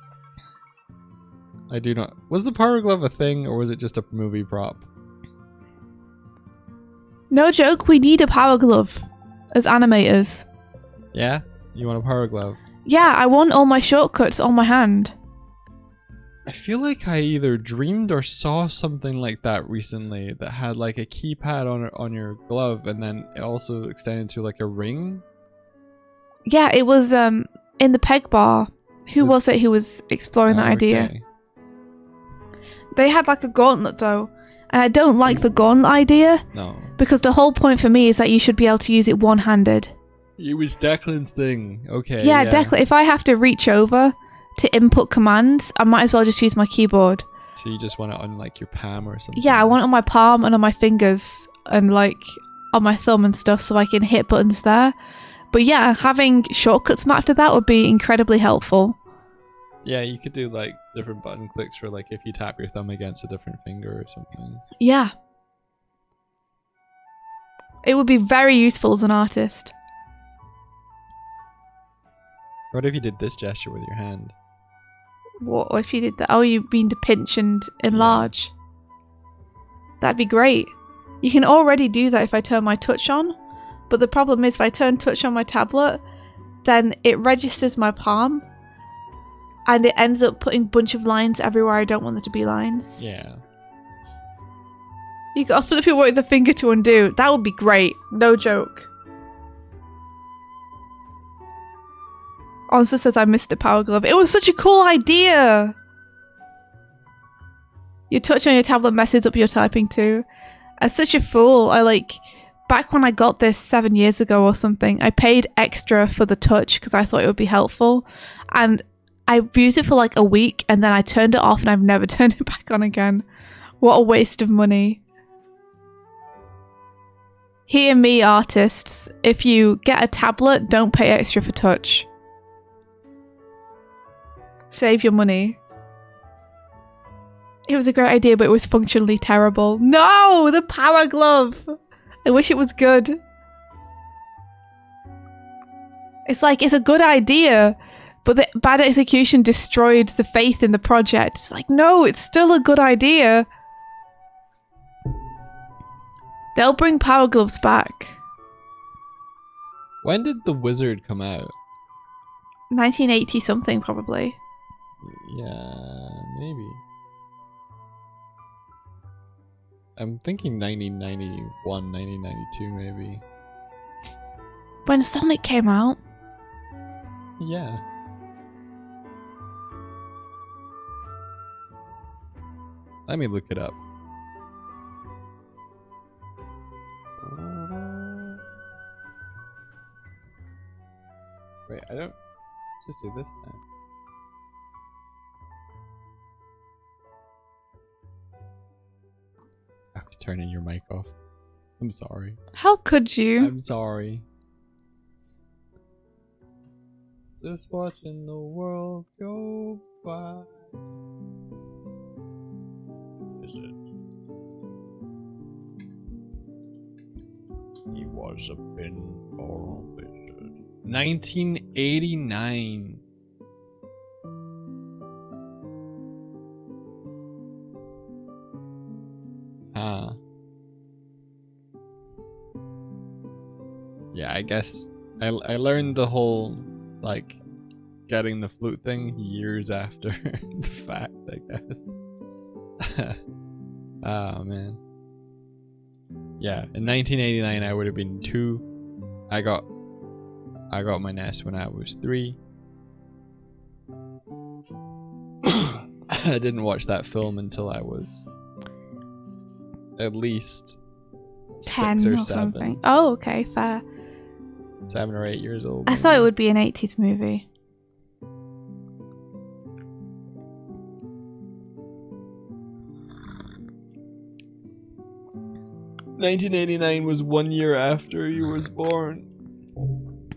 [SPEAKER 2] I do not. Was the power glove a thing, or was it just a movie prop?
[SPEAKER 4] No joke, we need a power glove as animators.
[SPEAKER 2] Yeah? You want a power glove?
[SPEAKER 4] Yeah, I want all my shortcuts on my hand.
[SPEAKER 2] I feel like I either dreamed or saw something like that recently that had like a keypad on your glove and then it also extended to like a ring.
[SPEAKER 4] Yeah, it was in the peg bar. Who was it who was exploring that idea?
[SPEAKER 2] Okay.
[SPEAKER 4] They had like a gauntlet though, and I don't like the gauntlet idea
[SPEAKER 2] No.
[SPEAKER 4] because the whole point for me is that you should be able to use it one-handed.
[SPEAKER 2] It was Declan's thing. Okay.
[SPEAKER 4] Yeah, Declan, if I have to reach over to input commands, I might as well just use my keyboard.
[SPEAKER 2] So you just want it on like your palm or something?
[SPEAKER 4] Yeah, I want it on my palm and on my fingers and like on my thumb and stuff so I can hit buttons there. But yeah, having shortcuts mapped to that would be incredibly helpful.
[SPEAKER 2] Yeah, you could do like different button clicks for like if you tap your thumb against a different finger or something.
[SPEAKER 4] Yeah. It would be very useful as an artist.
[SPEAKER 2] What if you did this gesture with your hand?
[SPEAKER 4] What if you did that? Oh, you mean to pinch and enlarge? That'd be great. You can already do that if I turn my touch on. But the problem is if I turn touch on my tablet, then it registers my palm. And it ends up putting a bunch of lines everywhere I don't want there to be lines.
[SPEAKER 2] Yeah.
[SPEAKER 4] You gotta flip it with the finger to undo. That would be great. No joke. Onsa says I missed a power glove. It was such a cool idea! You touch on your tablet messes up your typing too. I'm such a fool. Back when I got this 7 years ago or something, I paid extra for the touch because I thought it would be helpful. And I used it for like a week and then I turned it off and I've never turned it back on again. What a waste of money. Hear me, artists. If you get a tablet, don't pay extra for touch. Save your money. It was a great idea, but it was functionally terrible. No! The power glove! I wish it was good. It's a good idea, but the bad execution destroyed the faith in the project. It's like, no, it's still a good idea. They'll bring power gloves back.
[SPEAKER 2] When did The Wizard come out?
[SPEAKER 4] 1980 something, probably.
[SPEAKER 2] Yeah, maybe. I'm thinking 1991, 1992 maybe.
[SPEAKER 4] When Sonic came out.
[SPEAKER 2] Yeah. Let me look it up. Wait, I don't... Just do this now. I was turning your mic off. I'm sorry.
[SPEAKER 4] How could you?
[SPEAKER 2] I'm sorry. Just watching the world go by. He was a pinball wizard. 1989. Huh. Yeah, I guess I learned the whole like getting the flute thing years after the fact, I guess. Oh man. Yeah, in 1989 I would have been 2. I got my NES when I was 3. I didn't watch that film until I was at least
[SPEAKER 4] 10
[SPEAKER 2] 6 or
[SPEAKER 4] or
[SPEAKER 2] 7.
[SPEAKER 4] something. Oh, okay, fair.
[SPEAKER 2] 7 or 8 years old.
[SPEAKER 4] I thought it would be an 80s movie.
[SPEAKER 2] '89 was 1 year after you was born.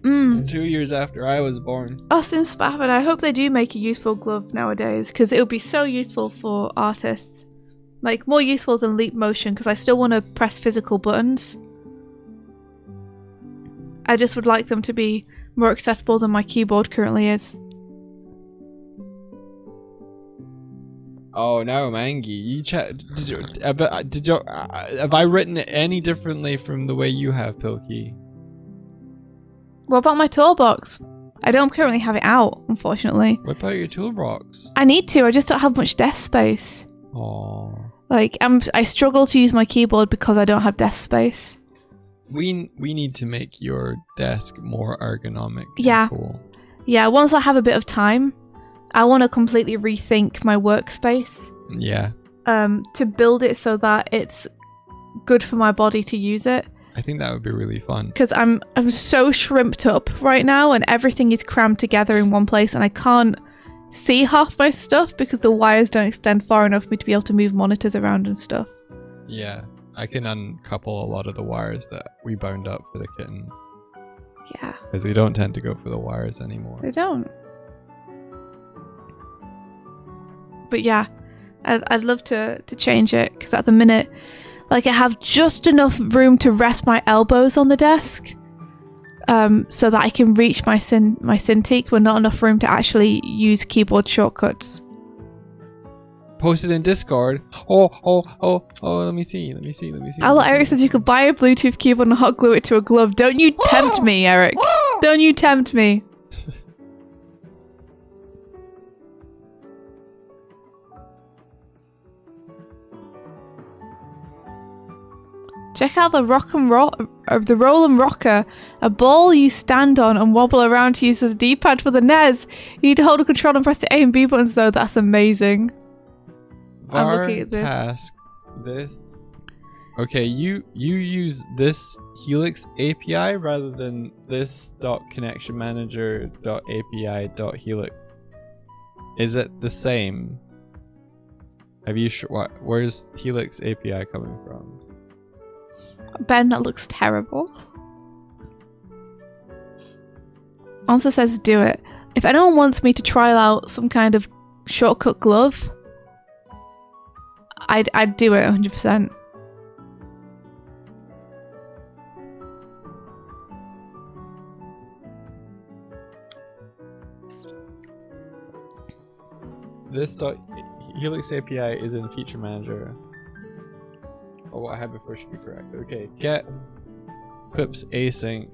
[SPEAKER 2] It's 2 years after I was born.
[SPEAKER 4] Austin Spafford, I hope they do make a useful glove nowadays because it would be so useful for artists. Like, more useful than Leap Motion because I still want to press physical buttons. I just would like them to be more accessible than my keyboard currently is.
[SPEAKER 2] Oh no, Mangi, you have I written it any differently from the way you have, Pilkey?
[SPEAKER 4] What about my toolbox? I don't currently have it out, unfortunately.
[SPEAKER 2] Whip out your toolbox.
[SPEAKER 4] I need to. I just don't have much desk space.
[SPEAKER 2] Oh.
[SPEAKER 4] Like, I struggle to use my keyboard because I don't have desk space.
[SPEAKER 2] We need to make your desk more ergonomic.
[SPEAKER 4] Yeah.
[SPEAKER 2] And cool.
[SPEAKER 4] Yeah, once I have a bit of time, I want to completely rethink my workspace.
[SPEAKER 2] Yeah.
[SPEAKER 4] To build it so that it's good for my body to use it.
[SPEAKER 2] I think that would be really fun.
[SPEAKER 4] Because I'm so shrimped up right now, and everything is crammed together in one place, and I can't see half my stuff because the wires don't extend far enough for me to be able to move monitors around and stuff.
[SPEAKER 2] Yeah. I can uncouple a lot of the wires that we bound up for the kittens.
[SPEAKER 4] Yeah.
[SPEAKER 2] Because they don't tend to go for the wires anymore.
[SPEAKER 4] They don't. But yeah, I'd love to change it, because at the minute, like, I have just enough room to rest my elbows on the desk, so that I can reach my Cintiq, but not enough room to actually use keyboard shortcuts.
[SPEAKER 2] Post it in Discord. Oh, let me see.
[SPEAKER 4] Eric says you could buy a Bluetooth keyboard and hot glue it to a glove. Don't you tempt me, Eric. Don't you tempt me. Check out the the roll and rocker, a ball you stand on and wobble around to use as a D-pad for the NES. You need to hold a control and press the A and B buttons though. That's amazing. I'm looking at this.
[SPEAKER 2] Task this. Okay, you use this Helix API rather than this .connectionmanager.api.helix. Is it the same? Have you where's Helix API coming from?
[SPEAKER 4] Ben, that looks terrible. Answer says do it. If anyone wants me to trial out some kind of shortcut glove, I'd do it 100%.
[SPEAKER 2] This Helix API is in Feature Manager. Oh, what I had before should be correct. Okay, get clips async,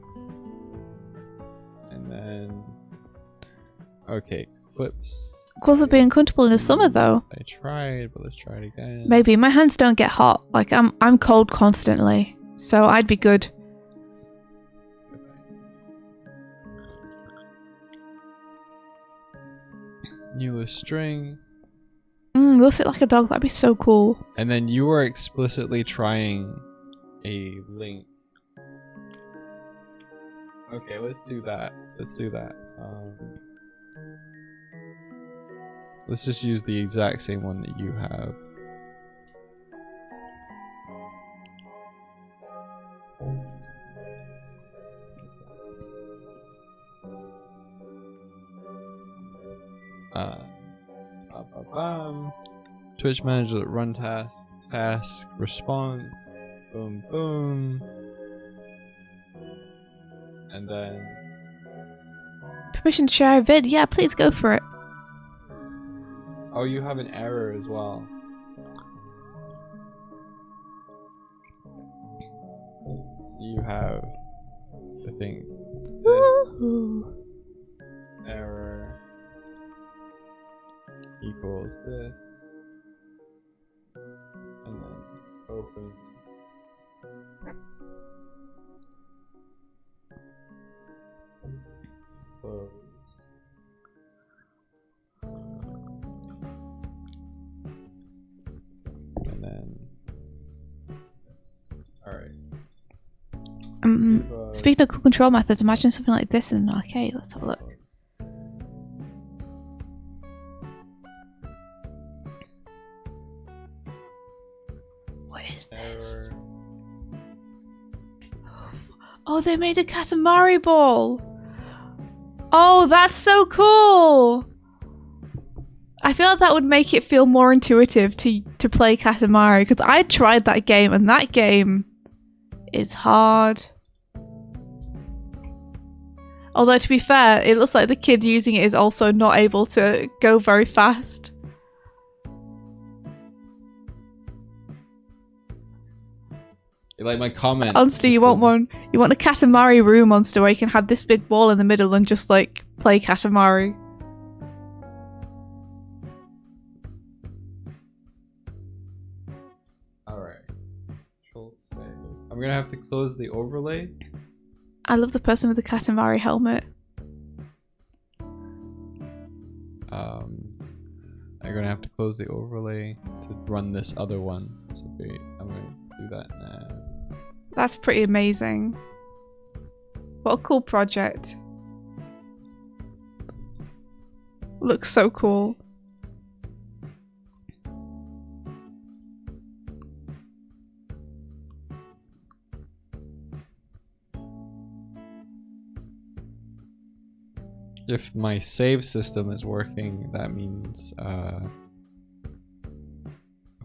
[SPEAKER 2] and then okay, clips.
[SPEAKER 4] Gloves would be uncomfortable in the summer though.
[SPEAKER 2] I tried, but let's try it again.
[SPEAKER 4] Maybe my hands don't get hot. Like I'm cold constantly, so I'd be good.
[SPEAKER 2] Newest string.
[SPEAKER 4] Looks like a dog. That'd be so cool.
[SPEAKER 2] And then you were explicitly trying a link. Okay, let's do that. Let's just use the exact same one that you have. Twitch manager, run task, response, boom, boom. And then...
[SPEAKER 4] Permission to share a vid? Yeah, please go for it.
[SPEAKER 2] Oh, you have an error as well. So you have the thing.
[SPEAKER 4] Woohoo.
[SPEAKER 2] Error equals this. And then open. Close. And then. Alright.
[SPEAKER 4] Speaking of cool control methods, imagine something like this in an arcade. Let's have a look. What is this? Oh, they made a Katamari ball. Oh, that's so cool. I feel like that would make it feel more intuitive to play Katamari, because I tried that game and that game is hard. Although, to be fair, it looks like the kid using it is also not able to go very fast.
[SPEAKER 2] Like my comment.
[SPEAKER 4] Monster, you want one? You want a Katamari room, Monster, where you can have this big ball in the middle and just like play Katamari.
[SPEAKER 2] Alright. Control save. I'm gonna have to close the overlay.
[SPEAKER 4] I love the person with the Katamari helmet.
[SPEAKER 2] I'm gonna have to close the overlay to run this other one. So wait, I'm gonna do that now.
[SPEAKER 4] That's pretty amazing. What a cool project. Looks so cool.
[SPEAKER 2] If my save system is working, that means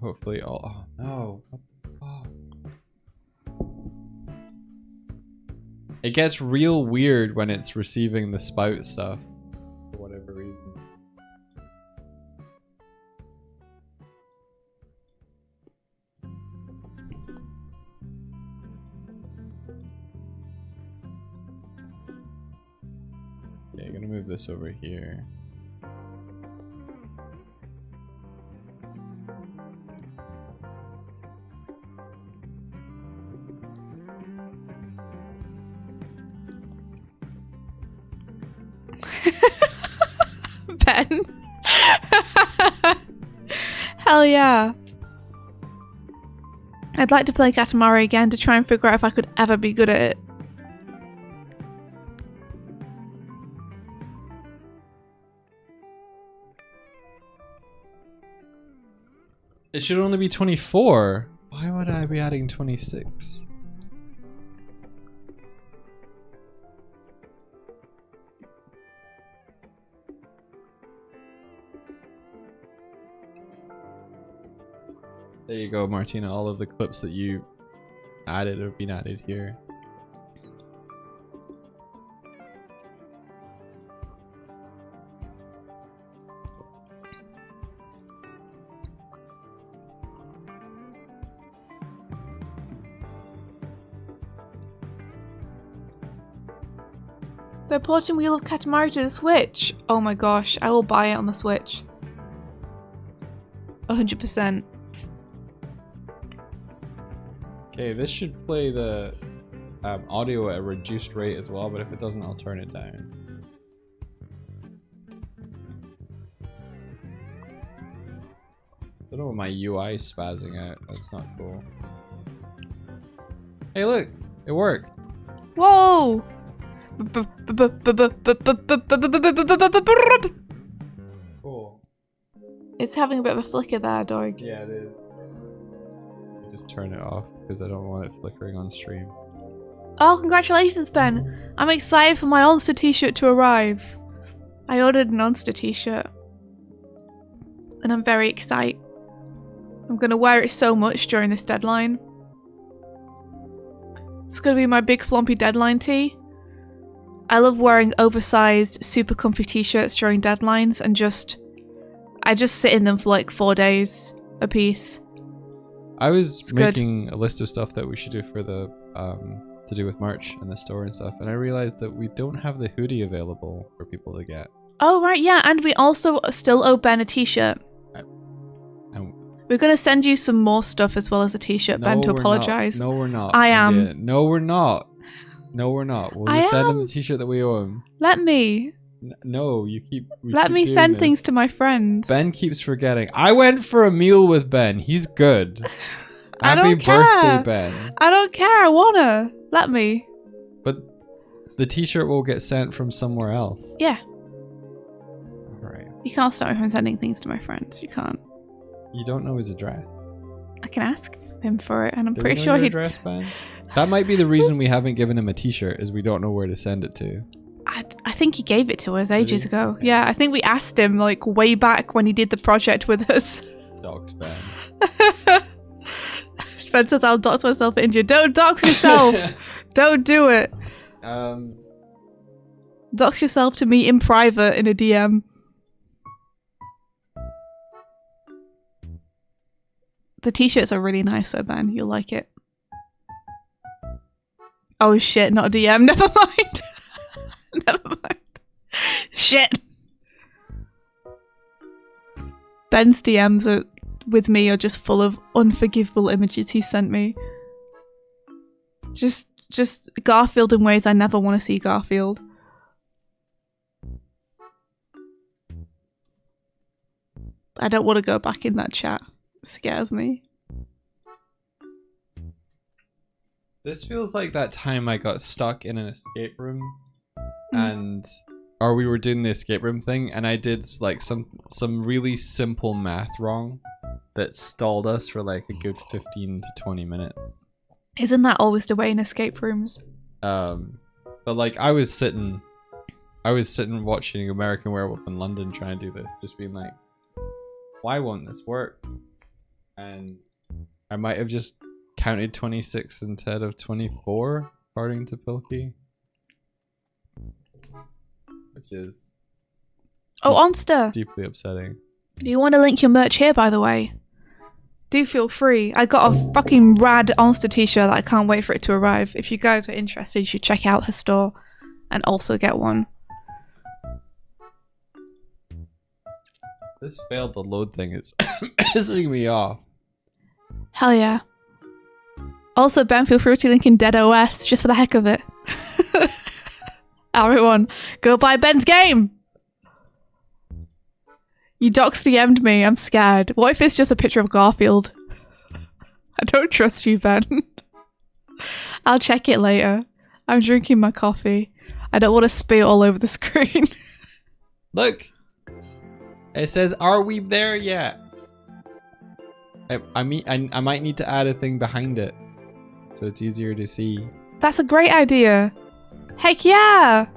[SPEAKER 2] hopefully all. Oh no! What the fuck? It gets real weird when it's receiving the spout stuff for whatever reason. Okay, I'm gonna move this over here.
[SPEAKER 4] Ben. Hell yeah. I'd like to play Katamari again to try and figure out if I could ever be good at it.
[SPEAKER 2] It should only be 24. Why would I be adding 26? There you go, Martina. All of the clips that you added have been added here.
[SPEAKER 4] They're porting Wheel of Katamari to the Switch. Oh my gosh, I will buy it on the Switch. 100%.
[SPEAKER 2] Okay, this should play the audio at a reduced rate as well, but if it doesn't, I'll turn it down. I don't know what my UI is spazzing out. That's not cool. Hey, look! It worked!
[SPEAKER 4] Whoa!
[SPEAKER 2] Cool.
[SPEAKER 4] It's having a bit of a flicker there, Doig.
[SPEAKER 2] Yeah, it is. I just turn it off because I don't want it flickering on stream.
[SPEAKER 4] Oh, congratulations, Ben! I'm excited for my Onster t-shirt to arrive. I ordered an Onster t-shirt. And I'm very excited. I'm gonna wear it so much during this deadline. It's gonna be my big flompy deadline tee. I love wearing oversized, super comfy t-shirts during deadlines and I just sit in them for like 4 days a piece.
[SPEAKER 2] I was
[SPEAKER 4] It's good.
[SPEAKER 2] making a list of stuff that we should do for the to do with merch in the store and stuff, and I realized that we don't have the hoodie available for people to get.
[SPEAKER 4] Oh right, yeah, and we also still owe Ben a t-shirt.
[SPEAKER 2] And
[SPEAKER 4] We're gonna send you some more stuff as well as a t-shirt, Ben, to
[SPEAKER 2] we're not.
[SPEAKER 4] apologize.
[SPEAKER 2] No, we're not.
[SPEAKER 4] I am.
[SPEAKER 2] India. No, we're not. No, we're not. We'll
[SPEAKER 4] I
[SPEAKER 2] just send him
[SPEAKER 4] am.
[SPEAKER 2] the t-shirt that we owe him.
[SPEAKER 4] Let me.
[SPEAKER 2] No, you keep.
[SPEAKER 4] Let me send things to my friends.
[SPEAKER 2] Ben keeps forgetting. I went for a meal with Ben. He's good.
[SPEAKER 4] I
[SPEAKER 2] Happy
[SPEAKER 4] don't care.
[SPEAKER 2] birthday, Ben.
[SPEAKER 4] I don't care, I wanna. Let me.
[SPEAKER 2] But the t-shirt will get sent from somewhere else.
[SPEAKER 4] Yeah.
[SPEAKER 2] Alright.
[SPEAKER 4] You can't stop me from sending things to my friends. You can't.
[SPEAKER 2] You don't know his address.
[SPEAKER 4] I can ask him for it, and I'm
[SPEAKER 2] Do we
[SPEAKER 4] pretty
[SPEAKER 2] know
[SPEAKER 4] sure
[SPEAKER 2] your
[SPEAKER 4] he'd.
[SPEAKER 2] address, Ben? That might be the reason we haven't given him a t-shirt, is we don't know where to send it to.
[SPEAKER 4] I think he gave it to us ages
[SPEAKER 2] he?
[SPEAKER 4] ago. Yeah, I think we asked him like way back when he did the project with us.
[SPEAKER 2] Dogs, Ben.
[SPEAKER 4] Spencer says, I'll dox myself in India. Don't dox yourself. Don't do it. Dox yourself to me in private in a DM. The t-shirts are really nice though, Ben. You'll like it. Oh shit, not a DM. Never mind. Never mind. Shit. Ben's DMs with me are just full of unforgivable images he sent me. Just Garfield in ways I never want to see Garfield. I don't want to go back in that chat. It scares me.
[SPEAKER 2] This feels like that time I got stuck in an escape room or we were doing the escape room thing and I did like some really simple math wrong that stalled us for like a good 15 to 20 minutes.
[SPEAKER 4] Isn't that always the way in escape rooms?
[SPEAKER 2] But like I was sitting watching American Werewolf in London trying to do this, just being like, why won't this work? And I might have just counted 26 instead of 24, according to Pilkey. Which is
[SPEAKER 4] Onster,
[SPEAKER 2] deeply upsetting.
[SPEAKER 4] do you want to link your merch here, by the way? Do feel free. I got a fucking rad Onster t-shirt that I can't wait for it to arrive. If you guys are interested, you should check out her store and also get one.
[SPEAKER 2] This failed the load thing is pissing me off.
[SPEAKER 4] Hell yeah. Also, Ben, feel free to link in Dead OS just for the heck of it. Everyone, go buy Ben's game! You dox DM'd me, I'm scared. What if it's just a picture of Garfield? I don't trust you, Ben. I'll check it later. I'm drinking my coffee. I don't want to spit all over the screen.
[SPEAKER 2] Look! It says, are we there yet? I might need to add a thing behind it. So it's easier to see.
[SPEAKER 4] That's a great idea. Heck yeah!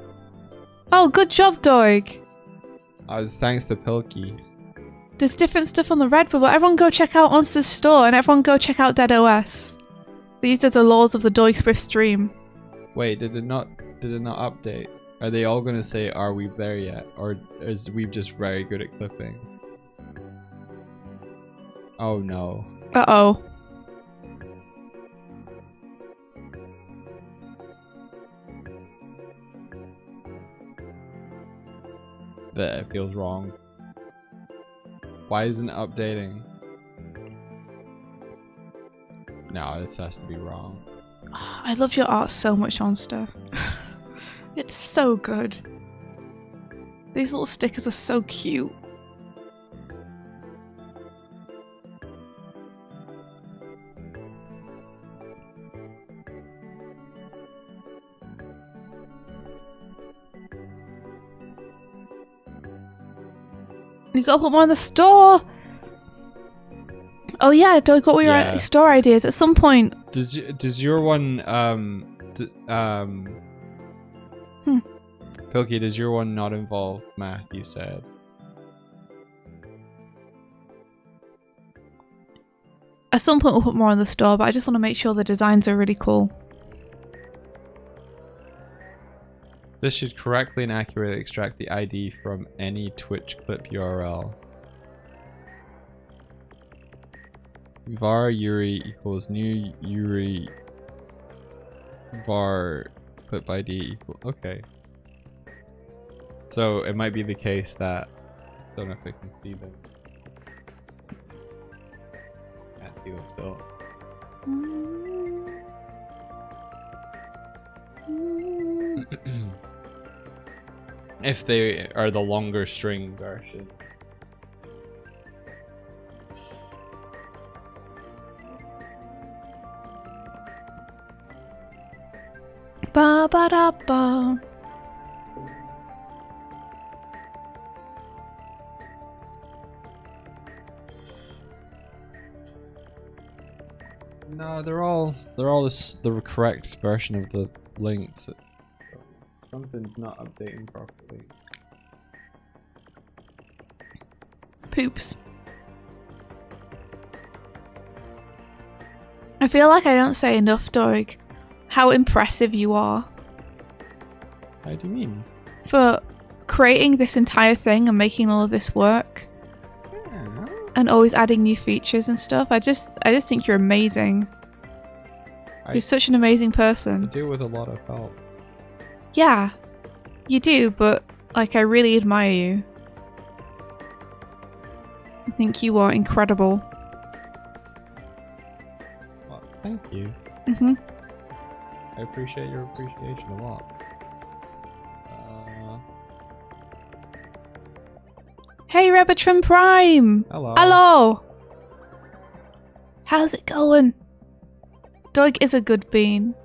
[SPEAKER 4] Oh, good job, Doig.
[SPEAKER 2] It's thanks to Pilkey.
[SPEAKER 4] There's different stuff on the Red Bubble. Everyone go check out Monster's store and everyone go check out Dead OS. These are the laws of the Doig Swift stream.
[SPEAKER 2] Wait, did it not update? Are they all gonna say, are we there yet? Or is we just very good at clipping? Oh no.
[SPEAKER 4] Uh-oh.
[SPEAKER 2] That feels wrong. Why isn't it updating? No, this has to be wrong.
[SPEAKER 4] I love your art so much, Monster. It's so good. These little stickers are so cute. You gotta put more in the store! Oh yeah, Doig, what were your store ideas? At some point...
[SPEAKER 2] Does your one, Pilkey, does your one not involve math, you said?
[SPEAKER 4] At some point we'll put more on the store, but I just want to make sure the designs are really cool.
[SPEAKER 2] This should correctly and accurately extract the ID from any Twitch clip URL. var Yuri equals new Yuri var clip ID equal. Okay. So it might be the case that I don't know if I can see them. Can't see them still. If they are the longer string version.
[SPEAKER 4] Ba ba da ba.
[SPEAKER 2] No, they're all the correct version of the links. So something's not updating properly.
[SPEAKER 4] Poops. I feel like I don't say enough, Doig, how impressive you are.
[SPEAKER 2] How do you mean?
[SPEAKER 4] For creating this entire thing and making all of this work.
[SPEAKER 2] Yeah.
[SPEAKER 4] And always adding new features and stuff. I just think you're amazing. You're such an amazing
[SPEAKER 2] I
[SPEAKER 4] person.
[SPEAKER 2] deal with a lot of help.
[SPEAKER 4] Yeah, you do, but like I really admire you. I think you are incredible.
[SPEAKER 2] Well, thank you.
[SPEAKER 4] Mm-hmm.
[SPEAKER 2] I appreciate your appreciation a lot.
[SPEAKER 4] Hey, Rebitron Prime!
[SPEAKER 2] Hello.
[SPEAKER 4] Hello! How's it going? Doig is a good bean.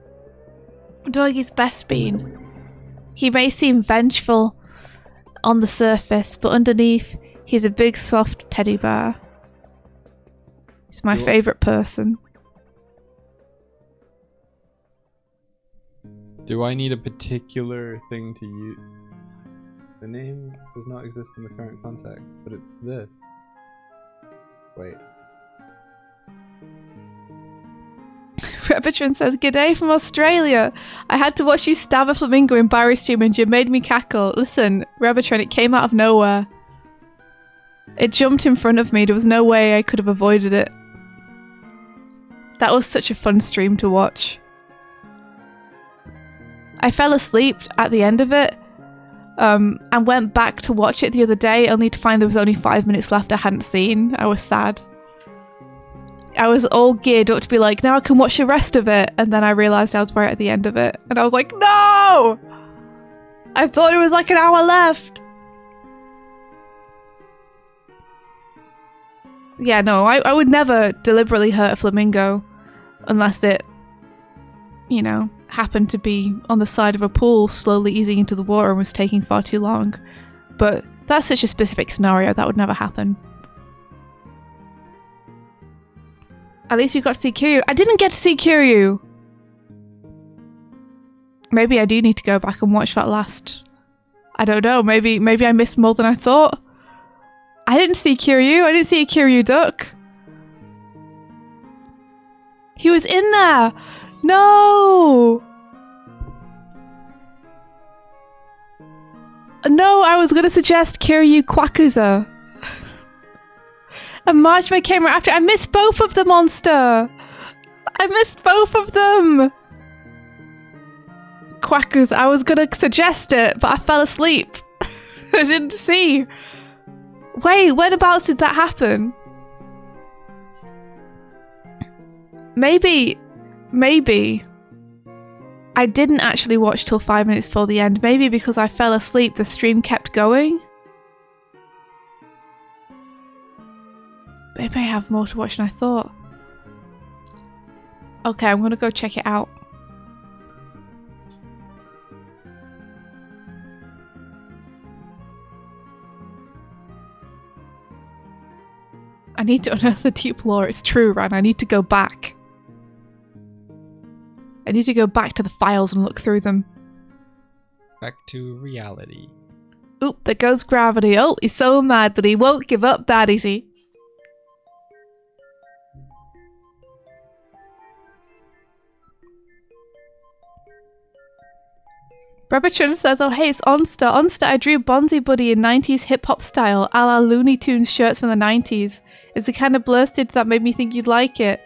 [SPEAKER 4] Doig is best bean. He may seem vengeful on the surface, but underneath, he's a big, soft teddy bear. He's my
[SPEAKER 2] Cool.
[SPEAKER 4] favourite person.
[SPEAKER 2] Do I need a particular thing to use? The name does not exist in the current context, but it's this. Wait.
[SPEAKER 4] Rebitron says, "G'day from Australia. I had to watch you stab a flamingo in Barry stream and you made me cackle. Listen, Rebitron, it came out of nowhere. It jumped in front of me. There was no way I could have avoided it. That was such a fun stream to watch. I fell asleep at the end of it and went back to watch it the other day only to find there was only 5 minutes left I hadn't seen. I was sad. I was all geared up to be like, now I can watch the rest of it. And then I realised I was right at the end of it. And I was like, no! I thought it was like an hour left. Yeah, no, I would never deliberately hurt a flamingo unless it, you know, happened to be on the side of a pool slowly easing into the water and was taking far too long. But that's such a specific scenario, that would never happen. At least you got to see Kiryu. I didn't get to see Kiryu! Maybe I do need to go back and watch that last... I don't know, maybe I missed more than I thought. I didn't see Kiryu. I didn't see a Kiryu duck. He was in there! No! No, I was gonna suggest Kiryu Kwakuza. And Marge my camera after. I missed both of the monster! I missed both of them! Quackers, I was gonna suggest it, but I fell asleep. I didn't see. Wait, whenabouts did that happen? Maybe I didn't actually watch till 5 minutes before the end. Maybe because I fell asleep, the stream kept going. Maybe I have more to watch than I thought. Okay, I'm gonna go check it out. I need to unearth the deep lore. It's true, Ran. I need to go back. I need to go back to the files and look through them.
[SPEAKER 2] Back to reality.
[SPEAKER 4] Oop, there goes Gravity. Oh, he's so mad, but he won't give up that easy. Rebitron says, oh hey, it's Onster. Onster, I drew Bonzi Buddy in 90s hip-hop style, a la Looney Tunes shirts from the 90s. It's the kind of blursted that made me think you'd like it.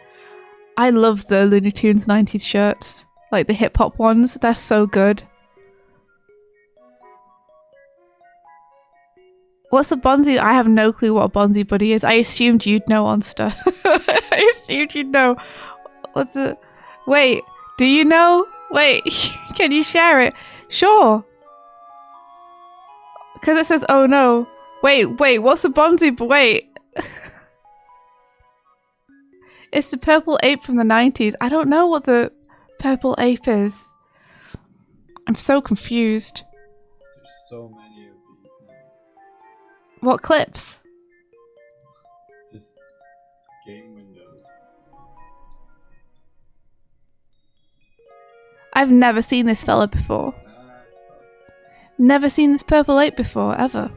[SPEAKER 4] I love the Looney Tunes 90s shirts. Like the hip-hop ones, they're so good. What's a Bonzi? I have no clue what a Bonzi Buddy is. I assumed you'd know, Onster. I assumed you'd know. What's it? Wait, do you know? Wait, can you share it? Sure. Because it says, oh no. Wait, what's a Bonzi? Wait. It's the purple ape from the 90s. I don't know what the purple ape is. I'm so confused.
[SPEAKER 2] There's so many of these now.
[SPEAKER 4] What clips?
[SPEAKER 2] Just game windows.
[SPEAKER 4] I've never seen this fella before. Never seen this purple ape before, ever.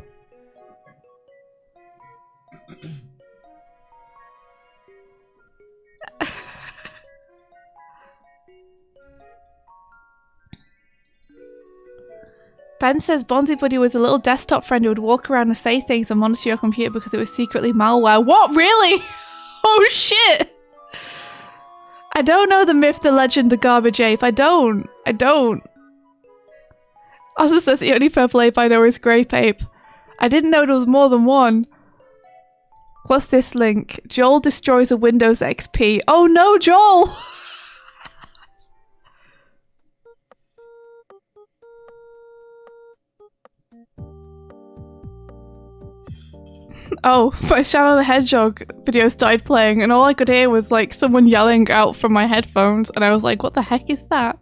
[SPEAKER 4] Ben says Bonzi Buddy was a little desktop friend who would walk around and say things and monitor your computer because it was secretly malware. What? Really? Oh shit! I don't know the myth, the legend, the garbage ape. I don't. Also says the only purple ape I know is grape ape. I didn't know there was more than one. What's this link? Joel destroys a Windows XP. Oh no, Joel! Oh, my Shadow the Hedgehog video started playing and all I could hear was like someone yelling out from my headphones and I was like, what the heck is that?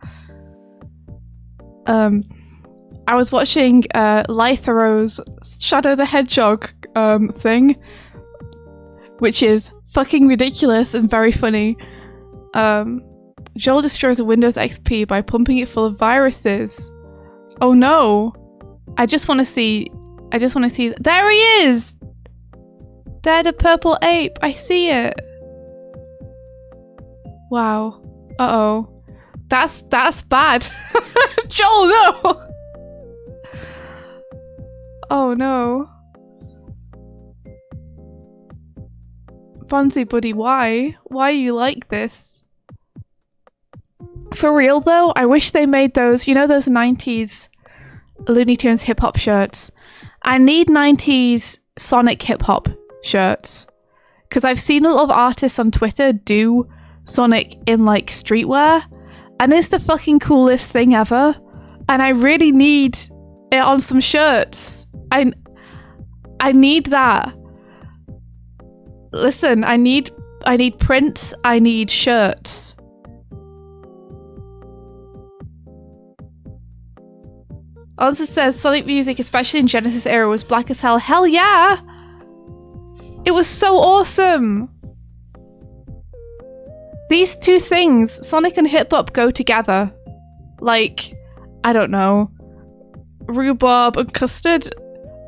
[SPEAKER 4] I was watching Lythero's Shadow the Hedgehog thing, which is fucking ridiculous and very funny. Joel destroys a Windows XP by pumping it full of viruses. Oh no! I just want to see. There he is! They're the purple ape. I see it. Wow. Uh-oh. That's bad. Joel, no! Oh no. Bonzi buddy, why? Why are you like this? For real though, I wish they made those, you know those 90s Looney Tunes hip-hop shirts? I need 90s Sonic hip-hop shirts. Because I've seen a lot of artists on Twitter do Sonic in like streetwear, and it's the fucking coolest thing ever. And I really need it on some shirts. I need that. Listen, I need prints, I need shirts. Also says Sonic music, especially in Genesis era, was black as hell. Hell yeah! It was so awesome! These two things, Sonic and hip-hop, go together. Like, I don't know, rhubarb and custard?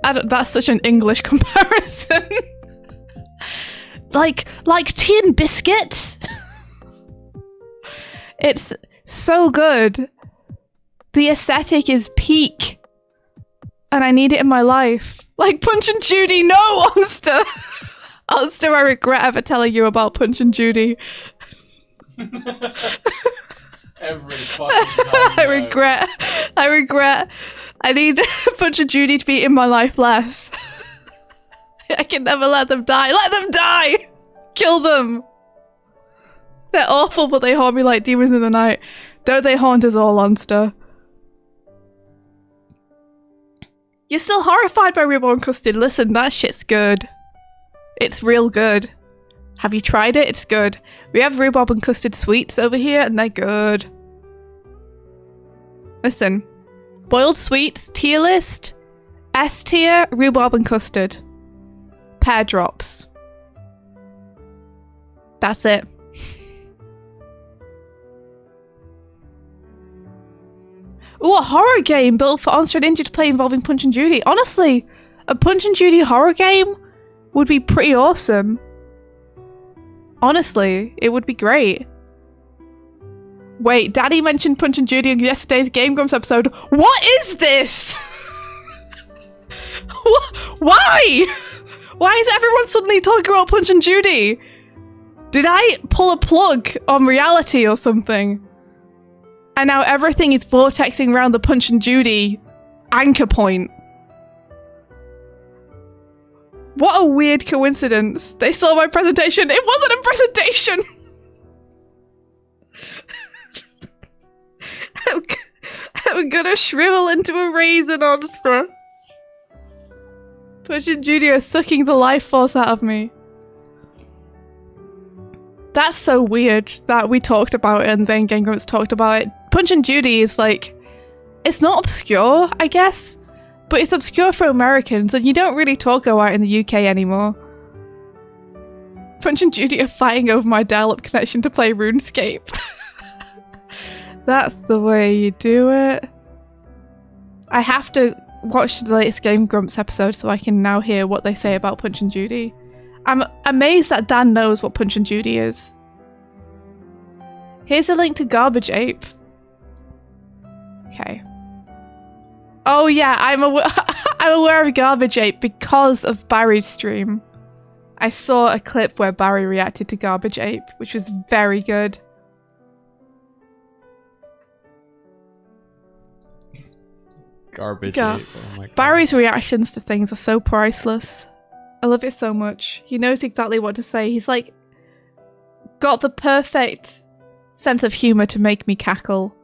[SPEAKER 4] That's such an English comparison. like tea and biscuit? It's so good. The aesthetic is peak. And I need it in my life. Like Punch and Judy, no, Monster! Monster, I regret ever telling you about Punch and Judy.
[SPEAKER 2] Every fucking time.
[SPEAKER 4] I regret. I need Punch and Judy to be in my life less. I can never let them die. Let them die! Kill them! They're awful, but they haunt me like demons in the night. Don't they haunt us all, Monster? You're still horrified by Reborn Custard. Listen, that shit's good. It's real good. Have you tried it? It's good. We have rhubarb and custard sweets over here, and they're good. Listen. Boiled sweets, tier list, S tier, rhubarb and custard. Pear drops. That's it. Ooh, a horror game built for Onstra Ninja to play involving Punch and Judy. Honestly, a Punch and Judy horror game would be pretty awesome. Honestly, it would be great. Wait, Daddy mentioned Punch and Judy in yesterday's Game Grumps episode. What is this? Why? Why is everyone suddenly talking about Punch and Judy? Did I pull a plug on reality or something? And now everything is vortexing around the Punch and Judy anchor point. What a weird coincidence. They saw my presentation. It wasn't a presentation! I'm gonna shrivel into a raisin, Onstra. Punch and Judy are sucking the life force out of me. That's so weird that we talked about it and then Game Grumps talked about it. Punch and Judy is like, it's not obscure, I guess, but it's obscure for Americans and you don't really talk about it in the UK anymore. Punch and Judy are fighting over my dial-up connection to play RuneScape. That's the way you do it. I have to watch the latest Game Grumps episode so I can now hear what they say about Punch and Judy. I'm amazed that Dan knows what Punch and Judy is. Here's a link to Garbage Ape. Okay. Oh yeah, I'm aware of Garbage Ape because of Barry's stream. I saw a clip where Barry reacted to Garbage Ape, which was very good.
[SPEAKER 2] garbage
[SPEAKER 1] God.
[SPEAKER 2] ape. Oh my god.
[SPEAKER 1] Barry's reactions to things are so priceless. I love it so much. He knows exactly what to say. He's like got the perfect sense of humor to make me cackle.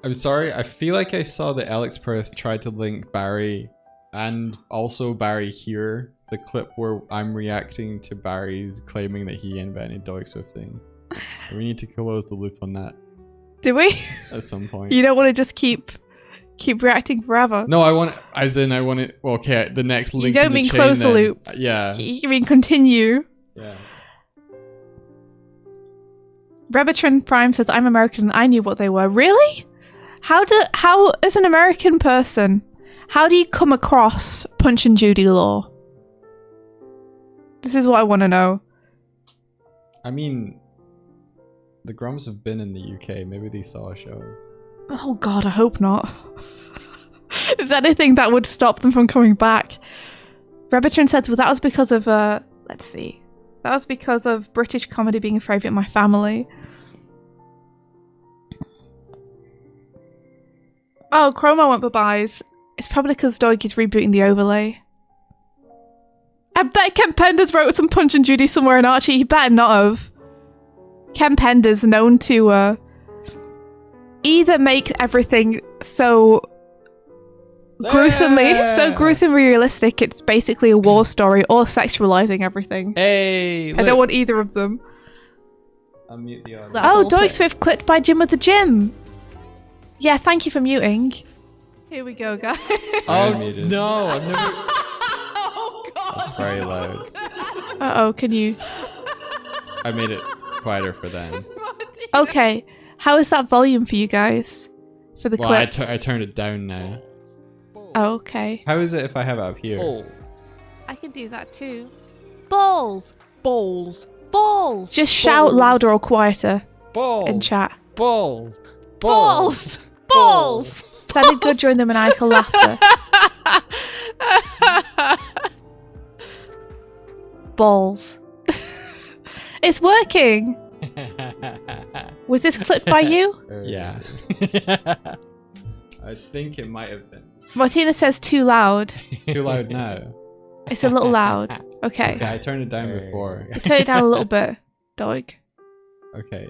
[SPEAKER 2] I'm sorry, I feel like I saw that Alex Perth tried to link Barry and also Barry here, the clip where I'm reacting to Barry's claiming that he invented Doig Swifting. We need to close the loop on that
[SPEAKER 1] Do we?
[SPEAKER 2] at some point.
[SPEAKER 1] You don't want to just keep reacting forever.
[SPEAKER 2] No, I want it. Well, okay, the next link.
[SPEAKER 1] don't
[SPEAKER 2] in the
[SPEAKER 1] mean
[SPEAKER 2] chain
[SPEAKER 1] close the
[SPEAKER 2] then.
[SPEAKER 1] loop.
[SPEAKER 2] Yeah.
[SPEAKER 1] You mean continue.
[SPEAKER 2] Yeah.
[SPEAKER 1] Rebetron Prime says, I'm American and I knew what they were. Really? How as an American person, how do you come across Punch and Judy lore? This is what I want to know.
[SPEAKER 2] I mean, the Grums have been in the UK. Maybe they saw a show.
[SPEAKER 1] Oh god, I hope not. Is there anything that would stop them from coming back? Rebetron says, well, that was because of, let's see. That was because of British comedy being a favourite in my family. Oh, Chroma went bye-byes. It's probably because Doig is rebooting the overlay. I bet Ken Penders wrote some Punch and Judy somewhere in Archie. He better not have. Ken Penders known to either make everything so gruesomely realistic it's basically a war story, or sexualizing everything.
[SPEAKER 2] Hey,
[SPEAKER 1] I don't want either of them.
[SPEAKER 2] Unmute the audio.
[SPEAKER 1] Oh, Doig Swift clipped by Jim of the Gym. Yeah, thank you for muting. Here we go, guys.
[SPEAKER 2] Oh no! I've never.
[SPEAKER 1] Oh god.
[SPEAKER 2] That's very loud.
[SPEAKER 1] Uh-oh, can you...
[SPEAKER 2] I made it quieter for them.
[SPEAKER 1] Okay, how is that volume for you guys? For the
[SPEAKER 2] Well,
[SPEAKER 1] clips?
[SPEAKER 2] I turned it down now.
[SPEAKER 1] Oh, okay.
[SPEAKER 2] How is it if I have it up here?
[SPEAKER 1] I can do that too.
[SPEAKER 3] Balls. Balls. Balls.
[SPEAKER 1] Just shout louder or quieter
[SPEAKER 2] Balls.
[SPEAKER 1] in chat.
[SPEAKER 2] Balls.
[SPEAKER 3] Balls. Balls.
[SPEAKER 1] Sounded good during the maniacal laughter. Balls. It's working. Was this clipped by you?
[SPEAKER 2] Yeah. I think it might have been.
[SPEAKER 1] Martina says too loud.
[SPEAKER 2] Too loud now.
[SPEAKER 1] It's a little loud. Okay.
[SPEAKER 2] Yeah, I turned it down before.
[SPEAKER 1] Turn it down a little bit, Doig.
[SPEAKER 2] Okay.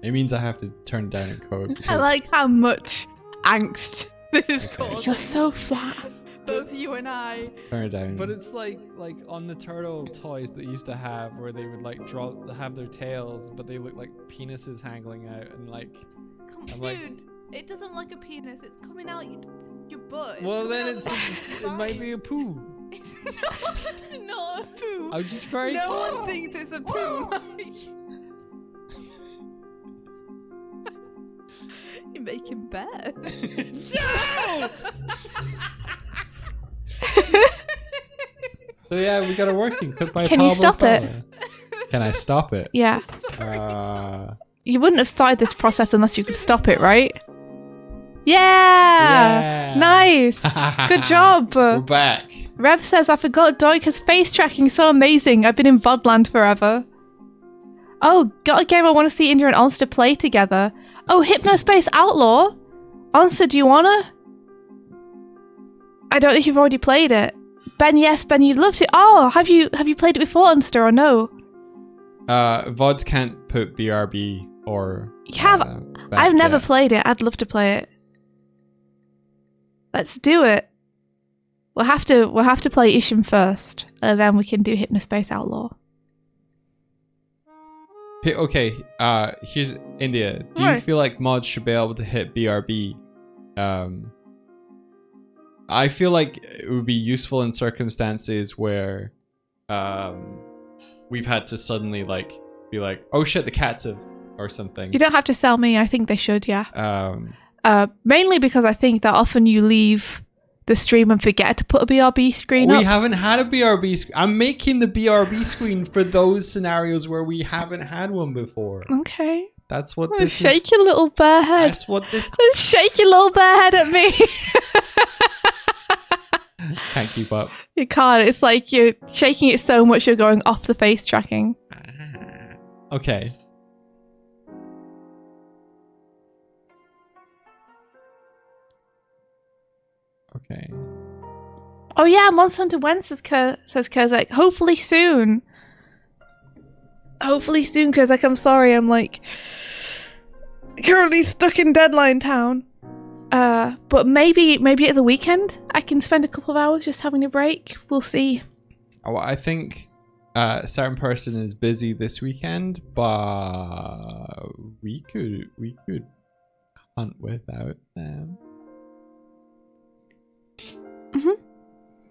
[SPEAKER 2] It means I have to turn it down in code.
[SPEAKER 1] I
[SPEAKER 2] because-
[SPEAKER 1] like how much angst this is causing. You're so flat.
[SPEAKER 3] Both you and I.
[SPEAKER 2] Turn it down.
[SPEAKER 5] But it's like on the turtle toys that used to have, where they would like have their tails, but they look like penises hangling out, and like.
[SPEAKER 1] Come
[SPEAKER 5] I'm like-
[SPEAKER 1] dude, it doesn't look like a penis. It's coming out your butt.
[SPEAKER 5] Well, then it might be a poo.
[SPEAKER 1] It's not a poo.
[SPEAKER 5] I'm just very.
[SPEAKER 1] No one thinks it's a poo. You're making bad.
[SPEAKER 5] No!
[SPEAKER 2] So yeah, we got a working clip by
[SPEAKER 1] Can you
[SPEAKER 2] Pablo
[SPEAKER 1] stop it?
[SPEAKER 2] Pala. Can I stop it?
[SPEAKER 1] Yeah. You wouldn't have started this process unless you could stop it, right? Yeah! Nice! Good job!
[SPEAKER 2] We're back.
[SPEAKER 1] Reb says, I forgot Doig has face tracking, so amazing. I've been in Vodland forever. Oh, got a game I want to see India and Onster play together. Oh, Hypnospace Outlaw? Onster, do you wanna? I don't know if you've already played it. Ben, yes, Ben, you'd love to. Oh, have you played it before, Onster, or no?
[SPEAKER 2] VODs can't put BRB or.
[SPEAKER 1] You have.
[SPEAKER 2] back
[SPEAKER 1] I've never
[SPEAKER 2] yet.
[SPEAKER 1] played it. I'd love to play it. Let's do it. We'll have to play Isham first, and then we can do Hypnospace Outlaw.
[SPEAKER 2] Okay, here's India. Do you
[SPEAKER 1] Right.
[SPEAKER 2] feel like mods should be able to hit BRB? I feel like it would be useful in circumstances where we've had to suddenly be like, oh shit, the cats have, or something.
[SPEAKER 1] You don't have to sell me. I think they should. Yeah.
[SPEAKER 2] Um,
[SPEAKER 1] Mainly because I think that often you leave the stream and forget to put a BRB screen
[SPEAKER 2] we
[SPEAKER 1] up.
[SPEAKER 2] haven't had a BRB screen. I'm making the BRB screen for those scenarios where we haven't had one before.
[SPEAKER 1] Okay.
[SPEAKER 2] That's what
[SPEAKER 1] Oh,
[SPEAKER 2] this
[SPEAKER 1] shake
[SPEAKER 2] is.
[SPEAKER 1] your little bear head.
[SPEAKER 2] That's what this.
[SPEAKER 1] Shake your little bear head at me.
[SPEAKER 2] Can't keep up.
[SPEAKER 1] You can't. It's like you're shaking it so much you're going off the face tracking.
[SPEAKER 2] Okay. Okay.
[SPEAKER 4] Oh yeah, Monster Hunter When says Kurzak. Hopefully soon. Hopefully soon, Kurzak. I'm sorry, I'm like currently stuck in deadline town. But maybe at the weekend I can spend a couple of hours just having a break. We'll see.
[SPEAKER 2] Oh, I think a certain person is busy this weekend, but we could hunt without them.
[SPEAKER 4] Mhm.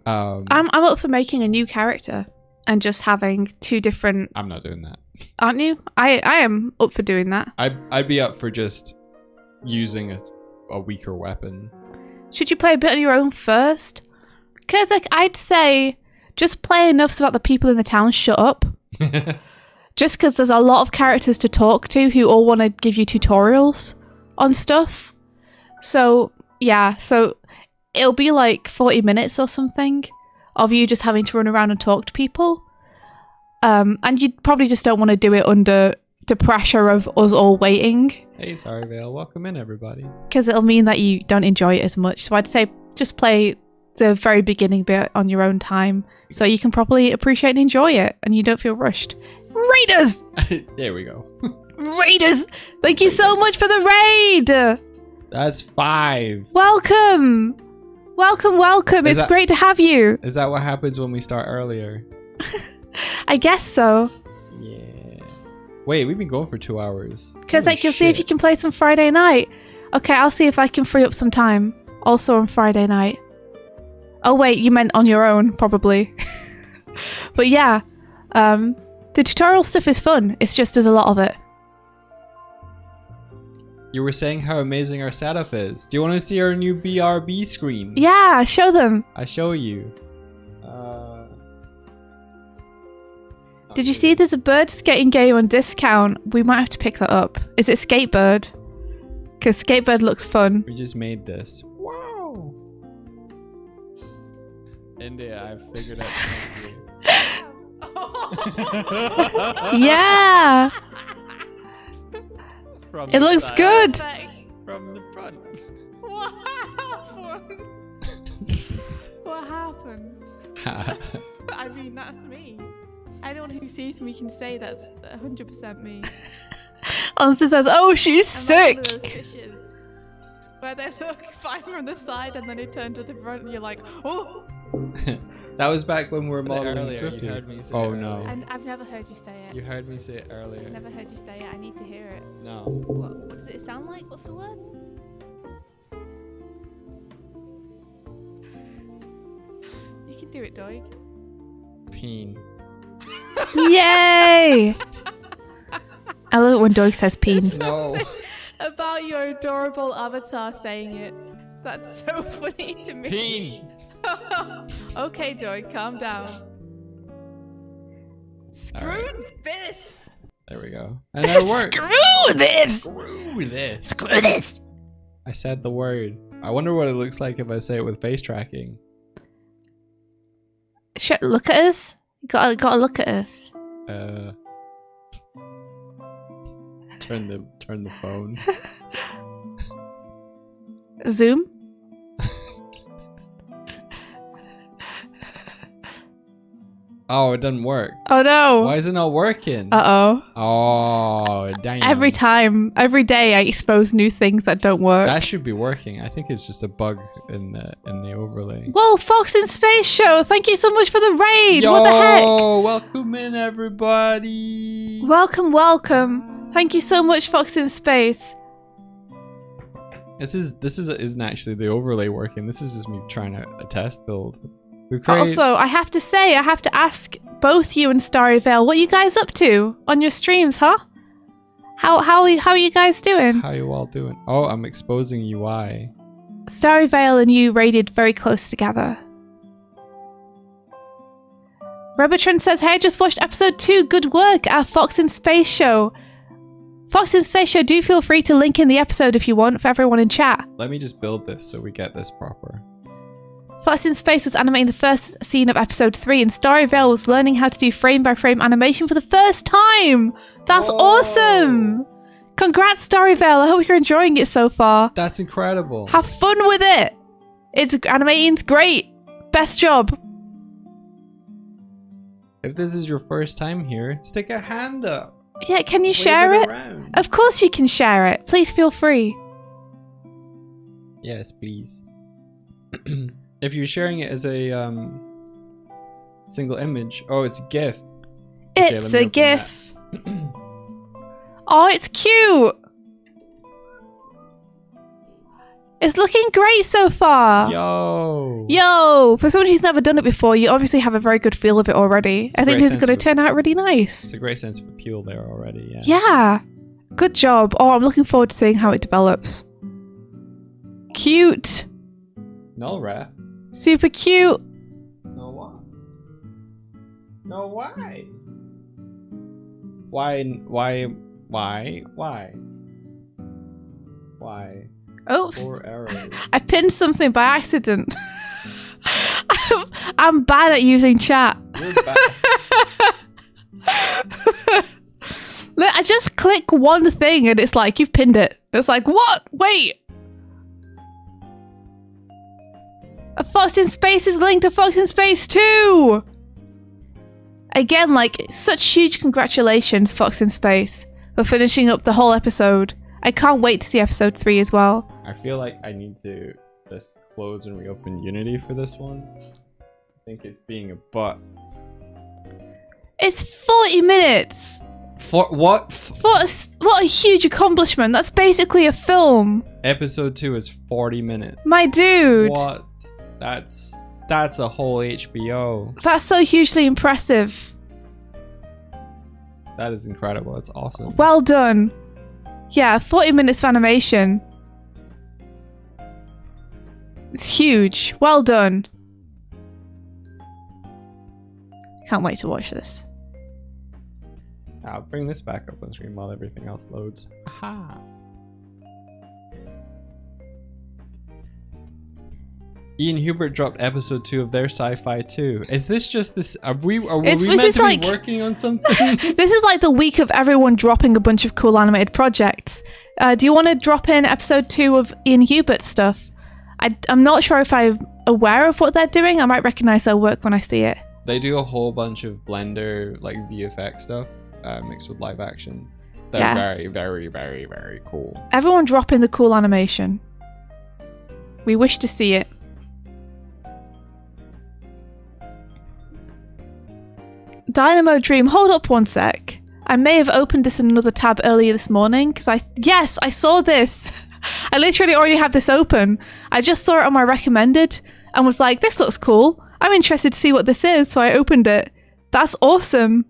[SPEAKER 2] I'm
[SPEAKER 4] I'm up for making a new character and just having two different.
[SPEAKER 2] not doing that.
[SPEAKER 4] Aren't you? I am up for doing that.
[SPEAKER 2] I'd be up for just using a weaker weapon.
[SPEAKER 4] Should you play a bit on your own first? Because like I'd say, just play enough so that the people in the town shut up. Just because there's a lot of characters to talk to who all want to give you tutorials on stuff. So yeah, so it'll be like 40 minutes or something of you just having to run around and talk to people. And you probably just don't want to do it under the pressure of us all waiting.
[SPEAKER 2] Hey, sorry, Vale. Welcome in, everybody.
[SPEAKER 4] Because it'll mean that you don't enjoy it as much. So I'd say just play the very beginning bit on your own time so you can properly appreciate and enjoy it and you don't feel rushed. Raiders!
[SPEAKER 2] There we go.
[SPEAKER 4] Raiders! Thank you so much for the raid!
[SPEAKER 2] That's 5.
[SPEAKER 4] Welcome! Welcome. It's great to have you.
[SPEAKER 2] Is that what happens when we start earlier?
[SPEAKER 4] I guess so.
[SPEAKER 2] Yeah. Wait, we've been going for 2 hours.
[SPEAKER 4] Because
[SPEAKER 2] Holy
[SPEAKER 4] like you'll see if
[SPEAKER 2] shit.
[SPEAKER 4] you can play some Friday night. Okay, I'll see if I can free up some time. Also on Friday night. Oh wait, you meant on your own, probably. But yeah, the tutorial stuff is fun. It's just there's a lot of it.
[SPEAKER 2] You were saying how amazing our setup is. Do you want to see our new BRB screen?
[SPEAKER 4] Yeah, show them.
[SPEAKER 2] I show you.
[SPEAKER 4] Did you see there's a bird skating game on discount? We might have to pick that up. Is it Skatebird? Because Skatebird looks fun.
[SPEAKER 2] We just made this. Wow. India, I've figured out something.
[SPEAKER 4] Yeah!
[SPEAKER 5] From
[SPEAKER 4] It
[SPEAKER 5] the
[SPEAKER 4] looks
[SPEAKER 5] side.
[SPEAKER 4] good!
[SPEAKER 5] From the front.
[SPEAKER 3] What happened? What happened? I mean, that's me. Anyone who sees me can say that's 100% me.
[SPEAKER 4] Answer says, oh, she's
[SPEAKER 3] I'm like one
[SPEAKER 4] sick!
[SPEAKER 3] of those fishes where they look fine from the side and then they turn to the front and you're like, oh!
[SPEAKER 2] That was back when we were
[SPEAKER 5] But
[SPEAKER 2] modeling
[SPEAKER 5] earlier,
[SPEAKER 2] Swifty.
[SPEAKER 5] you heard me say
[SPEAKER 2] Oh
[SPEAKER 5] it
[SPEAKER 2] no.
[SPEAKER 5] earlier.
[SPEAKER 3] And I've never heard you say it.
[SPEAKER 5] You heard me say it earlier.
[SPEAKER 3] I've never heard you say it. I need to hear it.
[SPEAKER 5] No.
[SPEAKER 3] What does it sound like? What's the word? You can do it, Doig.
[SPEAKER 5] Peen.
[SPEAKER 4] Yay! I love it when Doig says peen.
[SPEAKER 2] No.
[SPEAKER 3] About your adorable avatar saying it. That's so funny to me.
[SPEAKER 5] Peen!
[SPEAKER 3] Okay, Doig, calm down. Screw
[SPEAKER 2] Alright.
[SPEAKER 3] this!
[SPEAKER 2] There we go. And it works.
[SPEAKER 4] Screw this!
[SPEAKER 2] Screw this.
[SPEAKER 4] Screw this!
[SPEAKER 2] I said the word. I wonder what it looks like if I say it with face tracking.
[SPEAKER 4] Look at us. You gotta look at us.
[SPEAKER 2] Turn the phone.
[SPEAKER 4] Zoom.
[SPEAKER 2] Oh, it doesn't work.
[SPEAKER 4] Oh no.
[SPEAKER 2] Why is it not working?
[SPEAKER 4] Uh-oh.
[SPEAKER 2] Oh, dang.
[SPEAKER 4] Every day I expose new things that don't work.
[SPEAKER 2] That should be working. I think it's just a bug in the overlay.
[SPEAKER 4] Whoa, Fox in Space Show! Thank you so much for the raid!
[SPEAKER 2] Yo,
[SPEAKER 4] What the heck?
[SPEAKER 2] welcome in everybody.
[SPEAKER 4] Welcome. Thank you so much, Fox in Space.
[SPEAKER 2] This isn't actually the overlay working. This is just me trying a test build.
[SPEAKER 4] Also, I have to ask both you and Starry Vale, what you guys up to on your streams, huh? How are you guys doing?
[SPEAKER 2] How you all doing? Oh, I'm exposing UI.
[SPEAKER 4] Starry Vale and you raided very close together. Robotron says, hey, I just watched episode 2. Good work, our Fox in Space show. Fox in Space show, do feel free to link in the episode if you want for everyone in chat.
[SPEAKER 2] Let me just build this so we get this proper.
[SPEAKER 4] Fox in Space was animating the first scene of episode 3 and Starry Vale was learning how to do frame-by-frame animation for the first time! That's
[SPEAKER 2] Whoa.
[SPEAKER 4] awesome! Congrats, Starry Vale. I hope you're enjoying it so far.
[SPEAKER 2] That's incredible.
[SPEAKER 4] Have fun with it! Animating's great. Best job.
[SPEAKER 5] If this is your first time here, stick a hand up.
[SPEAKER 4] Yeah, can you
[SPEAKER 5] Wave
[SPEAKER 4] share it?
[SPEAKER 5] around.
[SPEAKER 4] Of course you can share it. Please feel free.
[SPEAKER 5] Yes, please. If you're sharing it as a single image, oh, it's a GIF. Okay,
[SPEAKER 4] It's
[SPEAKER 5] let me
[SPEAKER 4] a
[SPEAKER 5] open
[SPEAKER 4] GIF. Oh, it's cute. It's looking great so far.
[SPEAKER 5] Yo.
[SPEAKER 4] For someone who's never done it before, you obviously have a very good feel of it already.
[SPEAKER 5] It's a
[SPEAKER 4] I think
[SPEAKER 5] great
[SPEAKER 4] this is going to
[SPEAKER 5] sense of-
[SPEAKER 4] turn out really nice.
[SPEAKER 5] It's a great sense of appeal there already. Yeah.
[SPEAKER 4] Yeah. Good job. Oh, I'm looking forward to seeing how it develops. Cute.
[SPEAKER 5] No ref.
[SPEAKER 4] Super cute.
[SPEAKER 5] No why? No why? Why?
[SPEAKER 4] Oops.
[SPEAKER 5] 4 errors.
[SPEAKER 4] I pinned something by accident. I'm bad at using chat.
[SPEAKER 5] You're bad.
[SPEAKER 4] Look, I just click one thing and it's like, you've pinned it. It's like, what? Wait. A Fox in Space is linked to Fox in Space 2. Again, like, such huge congratulations, Fox in Space, for finishing up the whole episode. I can't wait to see episode 3 as well.
[SPEAKER 5] I feel like I need to just close and reopen Unity for this one. I think it's being a butt.
[SPEAKER 4] It's 40 minutes.
[SPEAKER 2] For what?
[SPEAKER 4] What a huge accomplishment. That's basically a film.
[SPEAKER 5] Episode 2 is 40 minutes.
[SPEAKER 4] My dude.
[SPEAKER 5] What? That's a whole HBO.
[SPEAKER 4] That's so hugely impressive.
[SPEAKER 5] That is incredible. That's awesome.
[SPEAKER 4] Well done. Yeah, 40 minutes of animation. It's huge. Well done. Can't wait to watch this.
[SPEAKER 5] I'll bring this back up on screen while everything else loads. Aha. Ian Hubert dropped episode 2 of their sci-fi 2. Is this just this? Are we
[SPEAKER 4] This
[SPEAKER 5] meant
[SPEAKER 4] is
[SPEAKER 5] to
[SPEAKER 4] like-
[SPEAKER 5] be working on something?
[SPEAKER 4] This is like the week of everyone dropping a bunch of cool animated projects. Do you want to drop in episode 2 of Ian Hubert stuff? I'm not sure if I'm aware of what they're doing. I might recognize their work when I see it.
[SPEAKER 5] They do a whole bunch of Blender like VFX stuff mixed with live action. They're
[SPEAKER 4] Yeah.
[SPEAKER 5] very, very, very, very cool.
[SPEAKER 4] Everyone drop in the cool animation. We wish to see it. Dynamo Dream, hold up one sec. I may have opened this in another tab earlier this morning because I saw this. I literally already have this open. I just saw it on my recommended and was like, this looks cool. I'm interested to see what this is, so I opened it. That's awesome.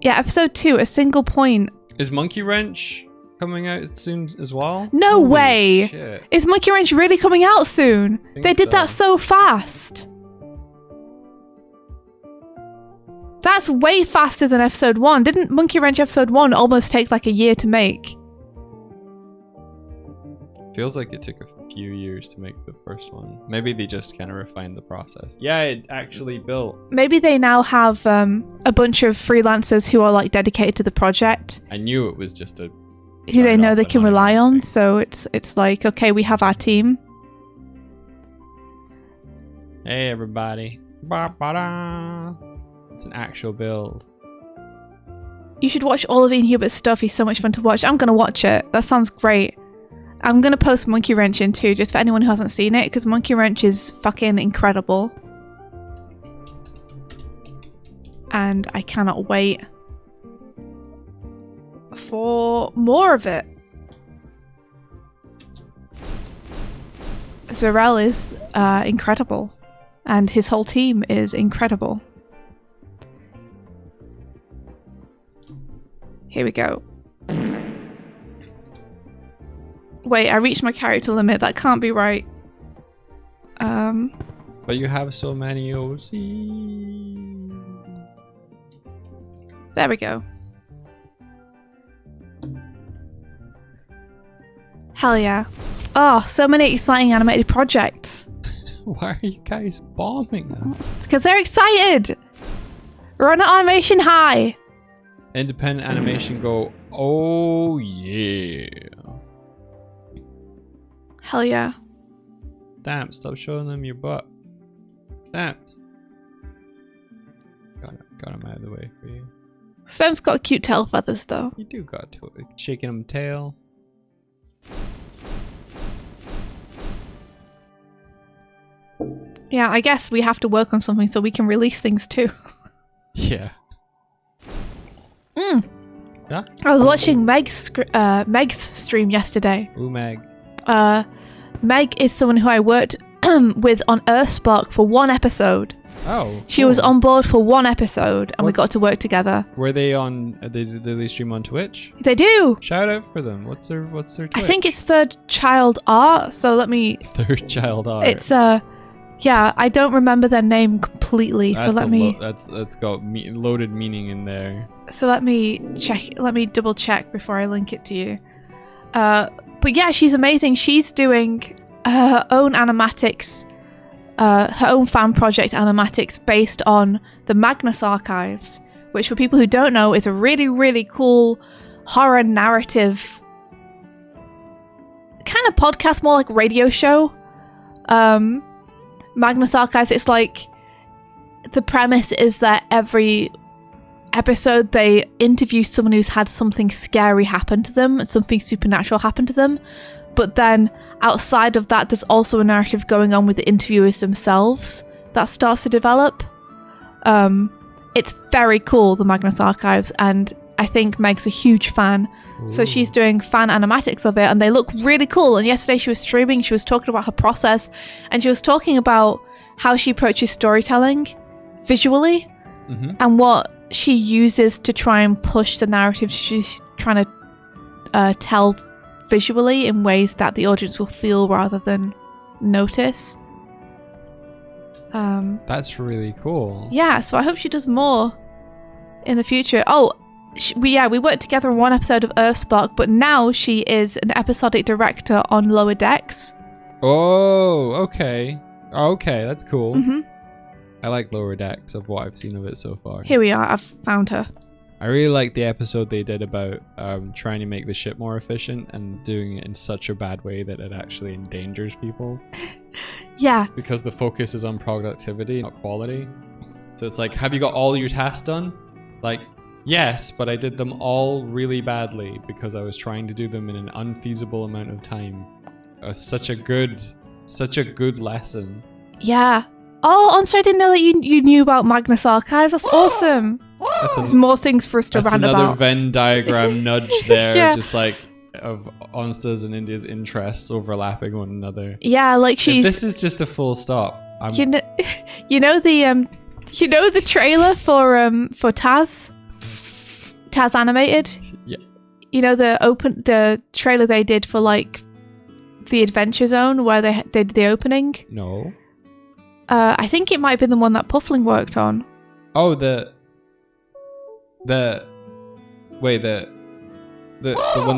[SPEAKER 4] Yeah, episode 2, a single point.
[SPEAKER 5] Is Monkey Wrench coming out soon as well?
[SPEAKER 4] No
[SPEAKER 5] Holy
[SPEAKER 4] way.
[SPEAKER 5] shit.
[SPEAKER 4] Is Monkey Wrench really coming out soon?
[SPEAKER 5] think
[SPEAKER 4] They did that so fast. That's way faster than episode 1. Didn't Monkey Wrench episode 1 almost take like a year to make?
[SPEAKER 5] Feels like it took a few years to make the first one. Maybe they just kind of refined the process. Yeah, it actually built.
[SPEAKER 4] Maybe they now have a bunch of freelancers who are like dedicated to the project,
[SPEAKER 5] I knew it was just a...
[SPEAKER 4] who they
[SPEAKER 5] turn
[SPEAKER 4] know
[SPEAKER 5] off
[SPEAKER 4] they
[SPEAKER 5] and
[SPEAKER 4] can
[SPEAKER 5] not
[SPEAKER 4] rely
[SPEAKER 5] even
[SPEAKER 4] on.
[SPEAKER 5] think.
[SPEAKER 4] So it's like, okay, we have our team.
[SPEAKER 5] Hey everybody. Ba-ba-da. It's an actual build.
[SPEAKER 4] You should watch all of Ian Hubert's stuff. He's so much fun to watch. I'm gonna watch it. That sounds great. I'm gonna post Monkey Wrench in too, just for anyone who hasn't seen it, because Monkey Wrench is fucking incredible. And I cannot wait for more of it. Zarel is incredible, and his whole team is incredible. Here we go. Wait, I reached my character limit. That can't be right.
[SPEAKER 5] But you have so many OC.
[SPEAKER 4] There we go. Hell yeah. Oh, so many exciting animated projects.
[SPEAKER 5] Why are you guys bombing them?
[SPEAKER 4] Because they're excited! Run at animation high!
[SPEAKER 5] Independent animation go, oh yeah.
[SPEAKER 4] Hell yeah.
[SPEAKER 2] Stamps, stop showing them your butt. Stamps. Got him out of the way for you.
[SPEAKER 4] Stamps got cute tail feathers though.
[SPEAKER 2] You do got to it. Shaking him tail.
[SPEAKER 4] Yeah, I guess we have to work on something so we can release things too.
[SPEAKER 2] Yeah.
[SPEAKER 4] Mm.
[SPEAKER 2] Yeah?
[SPEAKER 4] I was watching Meg's stream yesterday.
[SPEAKER 2] Ooh, Meg.
[SPEAKER 4] Meg is someone who I worked with on Earthspark for one episode.
[SPEAKER 2] Oh.
[SPEAKER 4] She was
[SPEAKER 2] cool.
[SPEAKER 4] on board for one episode and we
[SPEAKER 2] What's-
[SPEAKER 4] got to work together.
[SPEAKER 2] Were they on? Did they stream on Twitch?
[SPEAKER 4] They do!
[SPEAKER 2] Shout out for them. What's their Twitch?
[SPEAKER 4] I think it's Third Child Art, so let me...
[SPEAKER 2] Third Child Art.
[SPEAKER 4] It's, yeah, I don't remember their name completely, so let me...
[SPEAKER 2] that's got loaded meaning in there.
[SPEAKER 4] So let me check. Let me double check before I link it to you. But yeah, she's amazing. She's doing her own animatics, her own fan project animatics based on the Magnus archives, which for people who don't know is a really, really cool horror narrative kind of podcast, more like radio show. Magnus archives, it's like the premise is that every episode they interview someone who's had something scary happen to them and something supernatural happen to them, but then outside of that there's also a narrative going on with the interviewers themselves that starts to develop. It's very cool, the Magnus archives, and I think Meg's a huge fan. So she's doing fan animatics of it and they look really cool. And yesterday she was streaming, she was talking about her process and she was talking about how she approaches storytelling visually and what she uses to try and push the narrative she's trying to tell visually in ways that the audience will feel rather than notice.
[SPEAKER 2] That's really cool.
[SPEAKER 4] Yeah, so I hope she does more in the future. Oh, we worked together on one episode of Earthspark, but now she is an episodic director on Lower Decks.
[SPEAKER 2] Oh, okay. Okay, that's cool.
[SPEAKER 4] Mm-hmm.
[SPEAKER 2] I like Lower Decks of what I've seen of it so far.
[SPEAKER 4] Here we are, I've found her.
[SPEAKER 2] I really like the episode they did about trying to make the ship more efficient and doing it in such a bad way that it actually endangers people.
[SPEAKER 4] Yeah.
[SPEAKER 2] Because the focus is on productivity, not quality. So it's like, have you got all your tasks done? Like, yes, but I did them all really badly because I was trying to do them in an unfeasible amount of time. It was such a good lesson.
[SPEAKER 4] Yeah. Oh, honestly, I didn't know that you knew about Magnus Archives. That's awesome. There's more things for us to
[SPEAKER 2] That's
[SPEAKER 4] rant
[SPEAKER 2] another
[SPEAKER 4] about.
[SPEAKER 2] Venn diagram nudge there,
[SPEAKER 4] Yeah.
[SPEAKER 2] just like of Onsta's and India's interests overlapping one another.
[SPEAKER 4] Yeah, like
[SPEAKER 2] If
[SPEAKER 4] she's...
[SPEAKER 2] this is just a full stop.
[SPEAKER 4] You know the trailer for Taz Animated?
[SPEAKER 2] Yeah.
[SPEAKER 4] You know the trailer they did for like the Adventure Zone where they did the opening?
[SPEAKER 2] No.
[SPEAKER 4] I think it might have been the one that Puffling worked on.
[SPEAKER 2] Oh, the one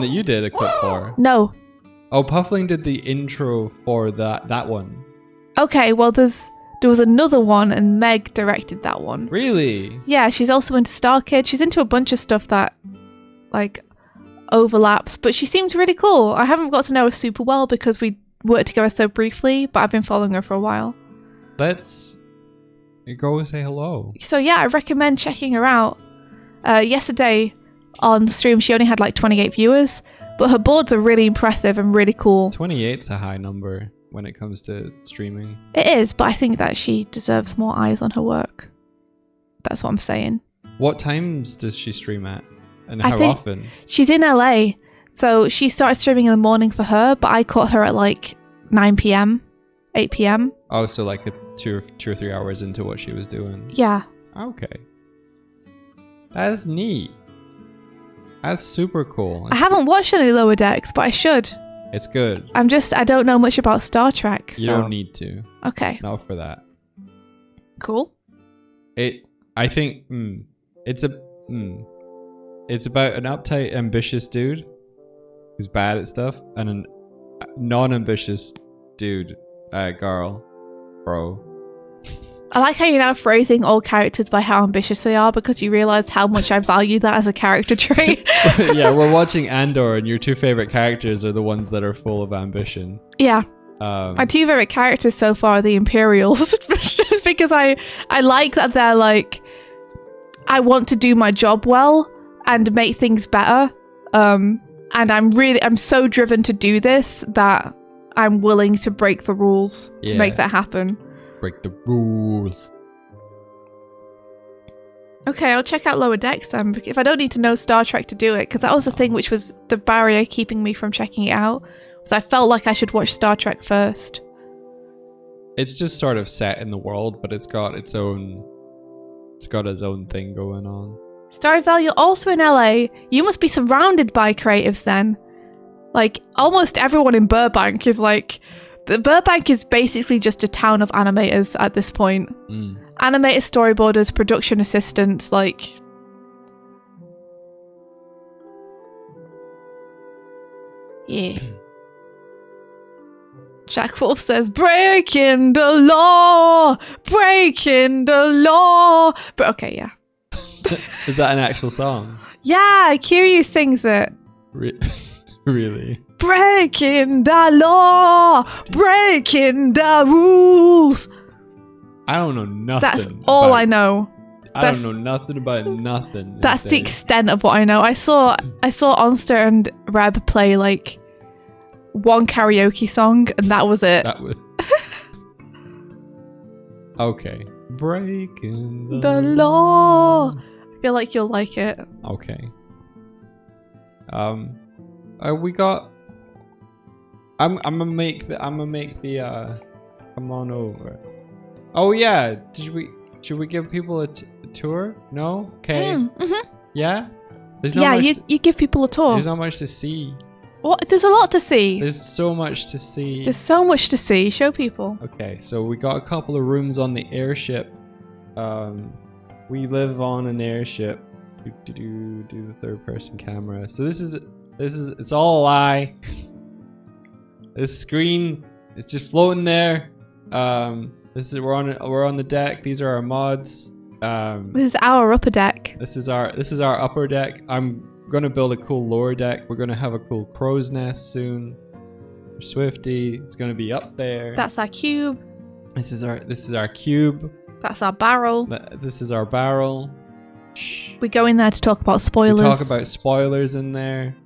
[SPEAKER 2] that you did a clip for.
[SPEAKER 4] No.
[SPEAKER 2] Oh, Puffling did the intro for that one.
[SPEAKER 4] Okay, well there was another one and Meg directed that one.
[SPEAKER 2] Really?
[SPEAKER 4] Yeah, she's also into Star Kid. She's into a bunch of stuff that like overlaps, but she seems really cool. I haven't got to know her super well because we worked together so briefly, but I've been following her for a while.
[SPEAKER 2] Let's go say hello.
[SPEAKER 4] So yeah, I recommend checking her out. Yesterday on stream she only had like 28 viewers, but her boards are really impressive and really cool.
[SPEAKER 2] 28's a high number when it comes to streaming.
[SPEAKER 4] It is, but I think that she deserves more eyes on her work. That's what I'm saying.
[SPEAKER 2] What times does she stream at? And
[SPEAKER 4] I
[SPEAKER 2] how
[SPEAKER 4] think
[SPEAKER 2] often?
[SPEAKER 4] She's in LA, so she started streaming in the morning for her, but I caught her at like 9 p.m, 8 p.m.
[SPEAKER 2] Oh, so like two or 3 hours into what she was doing.
[SPEAKER 4] Yeah.
[SPEAKER 2] Okay. That's neat. That's super cool.
[SPEAKER 4] I haven't watched any Lower Decks, but I should.
[SPEAKER 2] It's good.
[SPEAKER 4] I don't know much about Star Trek.
[SPEAKER 2] You
[SPEAKER 4] so.
[SPEAKER 2] don't need to.
[SPEAKER 4] Okay.
[SPEAKER 2] Not for that.
[SPEAKER 4] Cool.
[SPEAKER 2] I think it's about an uptight, ambitious dude who's bad at stuff, and a non-ambitious dude, bro.
[SPEAKER 4] I like how you're now phrasing all characters by how ambitious they are because you realise how much I value that as a character trait.
[SPEAKER 2] Yeah, we're watching Andor, and your two favorite characters are the ones that are full of ambition.
[SPEAKER 4] Yeah.
[SPEAKER 1] My two favorite characters so far are the Imperials, just because I like that they're like, I want to do my job well and make things better. And I'm so driven to do this that I'm willing to break the rules to make that happen.
[SPEAKER 2] Break the rules.
[SPEAKER 1] Okay, I'll check out Lower Decks then, if I don't need to know Star Trek to do it, because that was the thing which was the barrier keeping me from checking it out, was I felt like I should watch Star Trek first.
[SPEAKER 2] It's just sort of set in the world, but it's got its own thing going on.
[SPEAKER 1] Starvel, you're also in LA. You must be surrounded by creatives then. Like, almost everyone in Burbank is like... Burbank is basically just a town of animators at this point. Animators, storyboarders, production assistants, like... Yeah. Jack Wolf says, breaking the law! Breaking the law! But okay, yeah.
[SPEAKER 2] Is that an actual song?
[SPEAKER 1] Yeah, Kiryu sings it.
[SPEAKER 2] Really?
[SPEAKER 1] Breaking the law! Breaking the rules!
[SPEAKER 2] I don't know nothing.
[SPEAKER 1] That's all I know.
[SPEAKER 2] I don't know nothing about nothing.
[SPEAKER 1] That's the extent of what I know. I saw Onster and Reb play like one karaoke song, and that was it.
[SPEAKER 2] That was... Okay. Breaking
[SPEAKER 1] the law. I feel like you'll like it.
[SPEAKER 2] Okay. We got. I'm gonna make the. Come on over. Oh yeah. Should we give people a tour? No. Okay.
[SPEAKER 1] Mm-hmm.
[SPEAKER 2] Yeah. There's
[SPEAKER 1] you give people a tour.
[SPEAKER 2] There's not much to see.
[SPEAKER 1] What? There's a lot to see.
[SPEAKER 2] There's so much to see.
[SPEAKER 1] There's so much to see. Show people.
[SPEAKER 2] Okay, so we got a couple of rooms on the airship. We live on an airship. Do the third person camera. So this is it's all a lie. This screen is just floating there. We're on the deck. These are our mods.
[SPEAKER 1] This is our upper deck.
[SPEAKER 2] This is our upper deck. I'm gonna build a cool lower deck. We're gonna have a cool crow's nest soon. For Swifty, it's gonna be up there.
[SPEAKER 1] That's our cube.
[SPEAKER 2] This is our cube.
[SPEAKER 1] That's our barrel.
[SPEAKER 2] This is our barrel. Shh.
[SPEAKER 1] We go in there to talk about spoilers.
[SPEAKER 2] We talk about spoilers in there.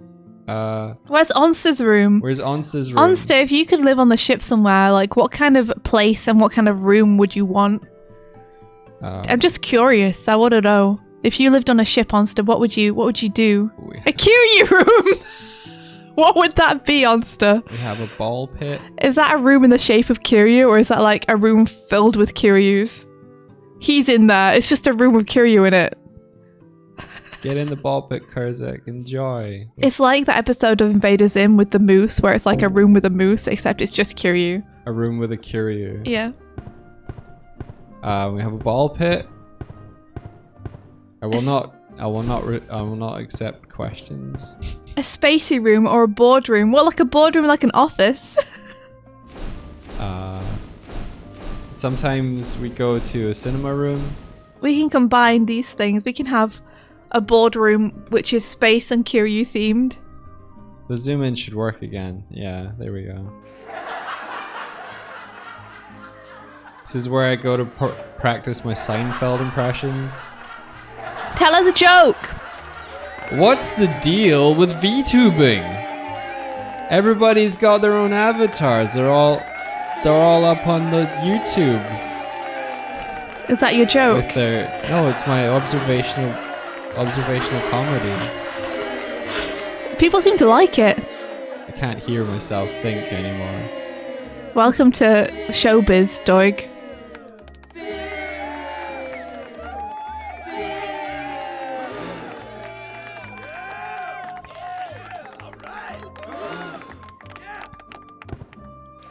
[SPEAKER 1] Where's Onster's room?
[SPEAKER 2] Where's Onster's room?
[SPEAKER 1] Onster, if you could live on the ship somewhere, like what kind of place and what kind of room would you want? I'm just curious. I want to know. If you lived on a ship, Onster, what would you do? A Kiryu room! What would that be, Onster?
[SPEAKER 2] We have a ball pit.
[SPEAKER 1] Is that a room in the shape of Kiryu, or is that like a room filled with Kiryus? He's in there. It's just a room with Kiryu in it.
[SPEAKER 2] Get in the ball pit, Kurzak. Enjoy.
[SPEAKER 1] It's like that episode of Invader Zim with the moose, where it's like a room with a moose, except it's just Kiryu.
[SPEAKER 2] A room with a Kiryu.
[SPEAKER 1] Yeah.
[SPEAKER 2] We have a ball pit. I will not accept questions.
[SPEAKER 1] A spacey room or a boardroom? What, like a boardroom, like an office?
[SPEAKER 2] Sometimes we go to a cinema room.
[SPEAKER 1] We can combine these things. We can have a boardroom which is space and Kiryu themed.
[SPEAKER 2] The zoom in should work again. Yeah, there we go. This is where I go to practice my Seinfeld impressions.
[SPEAKER 1] Tell us a joke!
[SPEAKER 2] What's the deal with VTubing? Everybody's got their own avatars. They're all up on the YouTubes.
[SPEAKER 1] Is that your joke?
[SPEAKER 2] No, it's my observational comedy.
[SPEAKER 1] People seem to like it.
[SPEAKER 2] I can't hear myself think anymore.
[SPEAKER 1] Welcome to showbiz, Doig.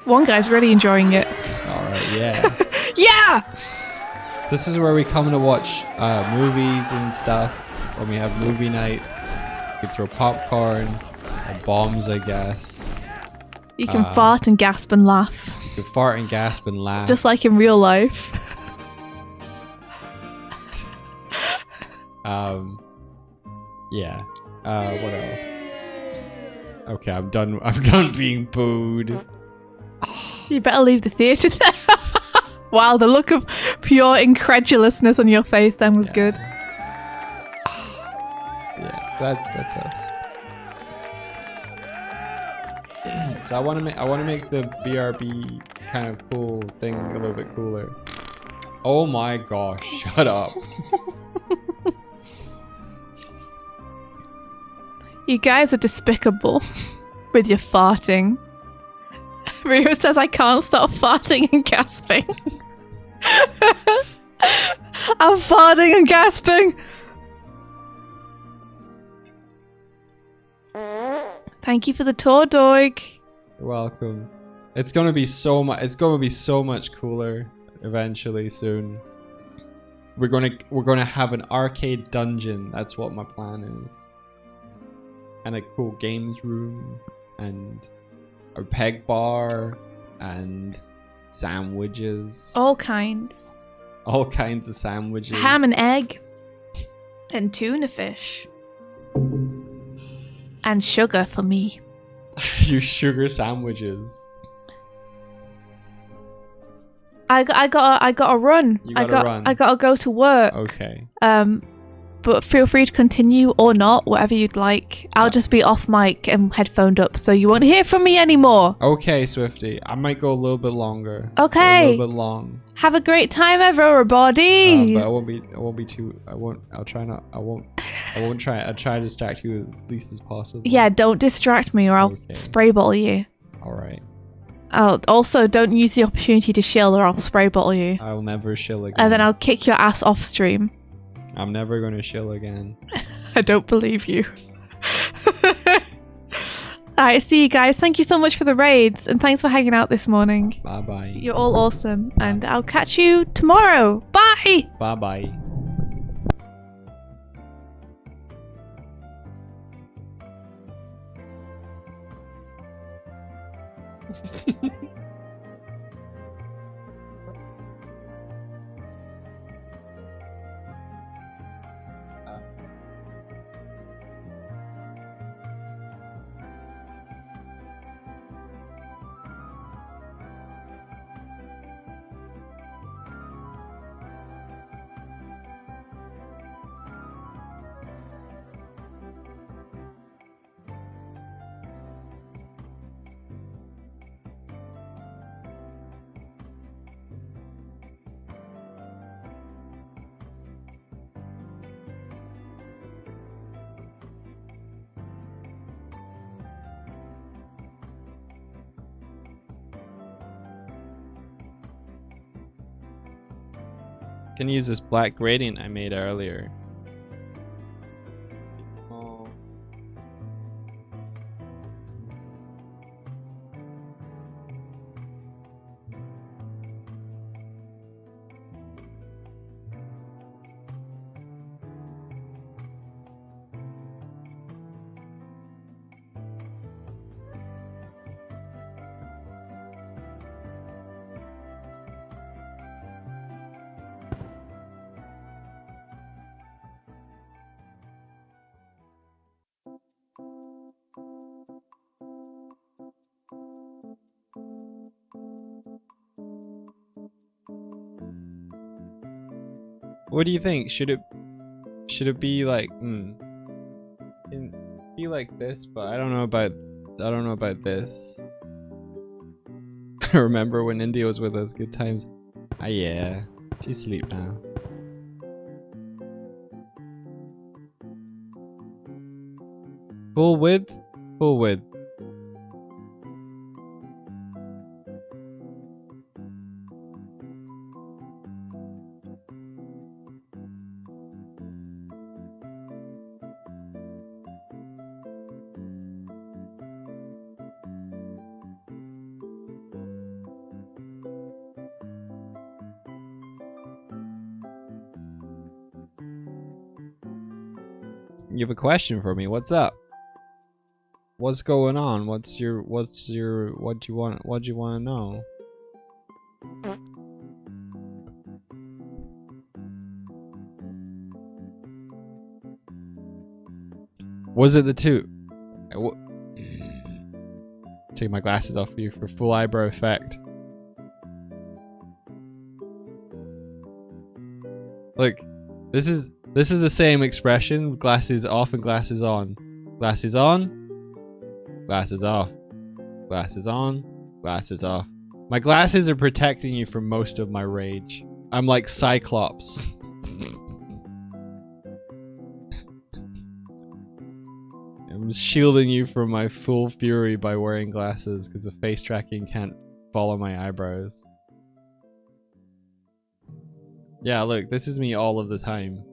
[SPEAKER 1] One guy's really enjoying it.
[SPEAKER 2] Alright, yeah.
[SPEAKER 1] Yeah!
[SPEAKER 2] So this is where we come to watch movies and stuff. When we have movie nights. We throw popcorn. Or bombs, I guess.
[SPEAKER 1] You can fart and gasp and laugh.
[SPEAKER 2] You can fart and gasp and laugh.
[SPEAKER 1] Just like in real life.
[SPEAKER 2] Yeah. What else? Okay, I'm done being booed.
[SPEAKER 4] You better leave the theatre there. Wow, the look of pure incredulousness on your face then was good.
[SPEAKER 2] Yeah, that's us. So I want to make the BRB kind of cool thing a little bit cooler. Oh my gosh! Shut up.
[SPEAKER 4] You guys are despicable with your farting. Rio says I can't stop farting and gasping. I'm farting and gasping. Thank you for the tour, Doig.
[SPEAKER 2] You're welcome. It's gonna be so much. It's gonna be so much cooler eventually soon. We're gonna have an arcade dungeon. That's what my plan is. And a cool games room and a peg bar and sandwiches.
[SPEAKER 4] All kinds.
[SPEAKER 2] All kinds of sandwiches.
[SPEAKER 4] Ham and egg. And tuna fish. And sugar for me.
[SPEAKER 2] You sugar sandwiches.
[SPEAKER 4] I gotta run.
[SPEAKER 2] You gotta run.
[SPEAKER 4] I gotta go to work.
[SPEAKER 2] Okay.
[SPEAKER 4] But feel free to continue or not, whatever you'd like. I'll just be off mic and headphoned up, so you won't hear from me anymore.
[SPEAKER 2] Okay, Swifty. I might go a little bit longer.
[SPEAKER 4] Okay.
[SPEAKER 2] A little bit long.
[SPEAKER 4] Have a great time, everybody.
[SPEAKER 2] But I won't be too. I'll try not. I won't try. I'll try to distract you as least as possible.
[SPEAKER 4] Yeah, don't distract me or I'll spray bottle you.
[SPEAKER 2] All right.
[SPEAKER 4] Oh, also, don't use the opportunity to shill or I'll spray bottle you.
[SPEAKER 2] I'll never shill again.
[SPEAKER 4] And then I'll kick your ass off stream.
[SPEAKER 2] I'm never gonna shill again.
[SPEAKER 4] I don't believe you. Alright, see you guys. Thank you so much for the raids and thanks for hanging out this morning.
[SPEAKER 2] Bye bye.
[SPEAKER 4] You're all awesome and I'll catch you tomorrow. Bye!
[SPEAKER 2] Bye bye. Can use this black gradient I made earlier. Oh. What do you think? Should it be like be like this, but I don't know about this. Remember when India was with us? Good times. Ah yeah. She's asleep now. Full width? Full width. You have a question for me? What's up? What's going on? What do you want to know? Was it the two? Take my glasses off for you for full eyebrow effect. Look, this is the same expression. Glasses off and glasses on. Glasses on, glasses off. Glasses on, glasses off. My glasses are protecting you from most of my rage. I'm like Cyclops. I'm shielding you from my full fury by wearing glasses because the face tracking can't follow my eyebrows. Yeah, look, this is me all of the time.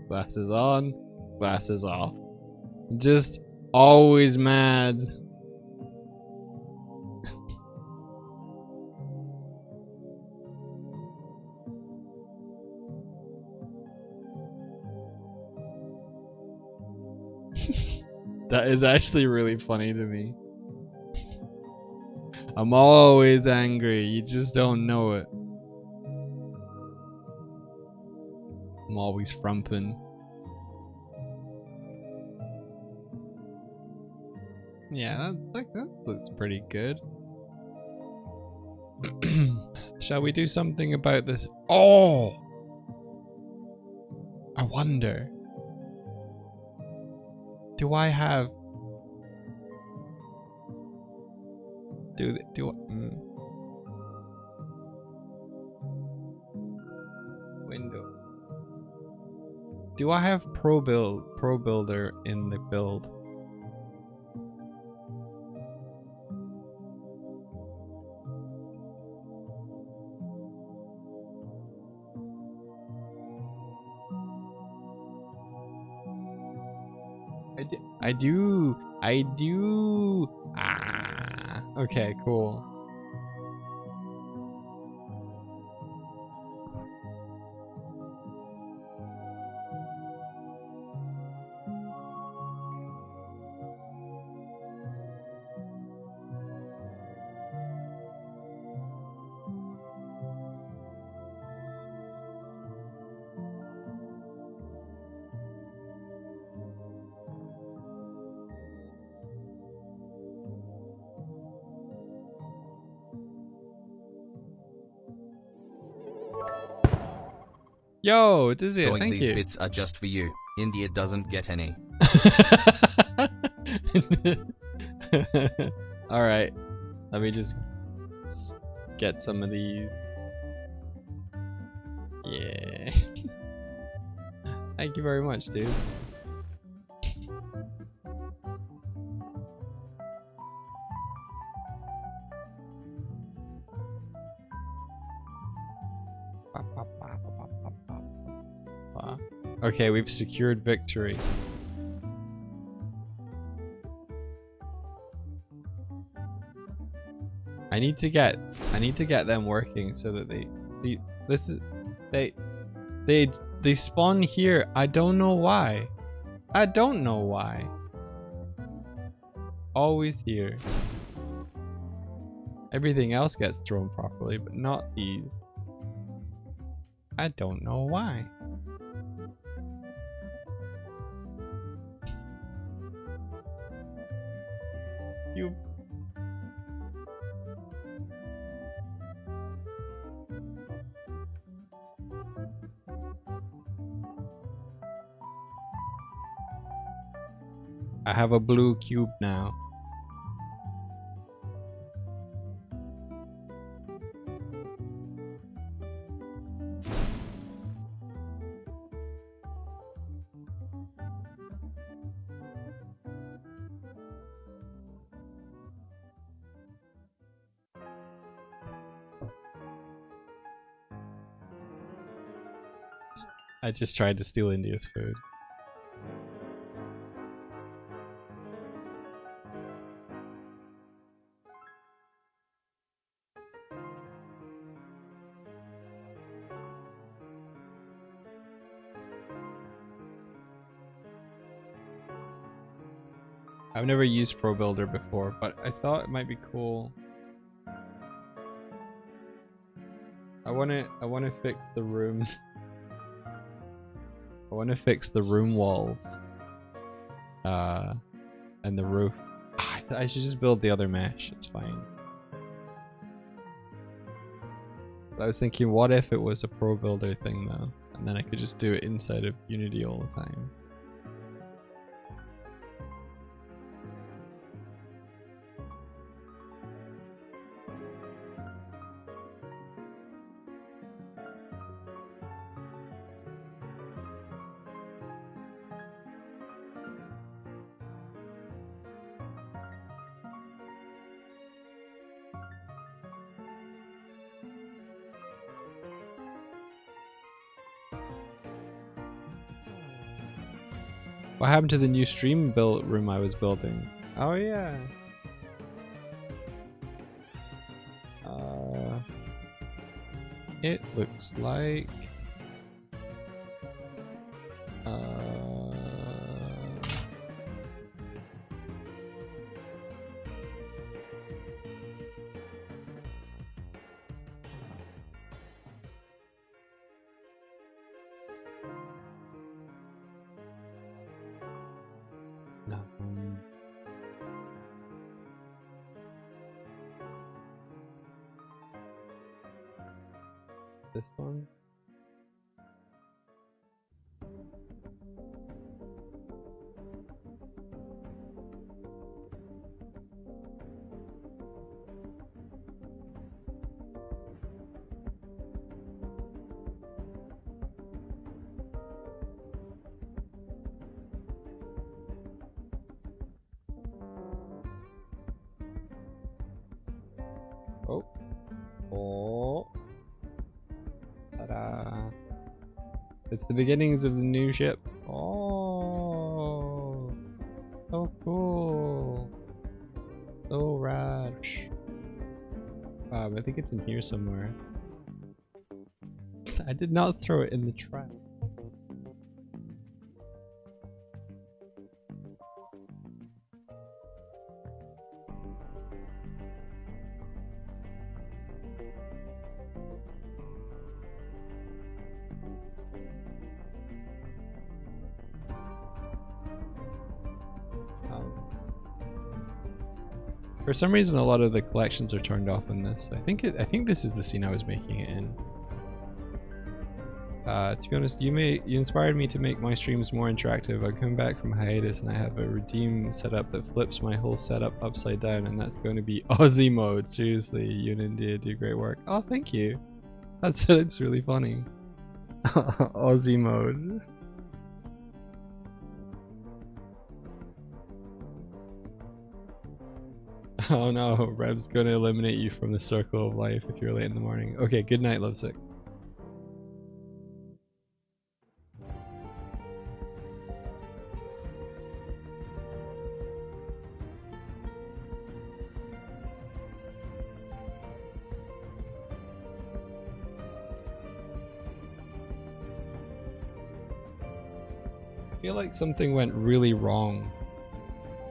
[SPEAKER 2] Glasses on, glasses off. Just always mad. That is actually really funny to me. I'm always angry, you just don't know it. I'm always frumping. Yeah, that looks pretty good. Shall we do something about this? Oh! I wonder. Do I have... Window. Do I have Pro Builder in the build? I do. Ah, okay, cool. Yo, it is it.
[SPEAKER 6] Doig,
[SPEAKER 2] Thank
[SPEAKER 6] these
[SPEAKER 2] you.
[SPEAKER 6] bits are just for you. India doesn't get any.
[SPEAKER 2] Alright. Let me just get some of these. Yeah. Thank you very much, dude. Okay, we've secured victory. I need to get them working so that they spawn here. I don't know why. Always here. Everything else gets thrown properly, but not these. I don't know why. You. I have a blue cube now. I just tried to steal India's food. I've never used Pro Builder before, but I thought it might be cool. I wanna fix the room. I want to fix the room walls. And the roof. I should just build the other mesh. It's fine. I was thinking, what if it was a pro builder thing though? And then I could just do it inside of Unity all the time. What happened to the new stream build room I was building? Oh yeah. It looks like no. This one. Oh. Oh. Ta-da. It's the beginnings of the new ship. Oh. So cool. So rad. I think it's in here somewhere. I did not throw it in the trap. For some reason, a lot of the collections are turned off in this. I think this is the scene I was making it in. To be honest, you inspired me to make my streams more interactive. I come back from hiatus and I have a redeem setup that flips my whole setup upside down, and that's going to be Aussie mode. Seriously, you and India do great work. Oh, thank you. That's really funny. Aussie mode. Oh no, Reb's gonna eliminate you from the circle of life if you're late in the morning. Okay, good night, Lovesick. I feel like something went really wrong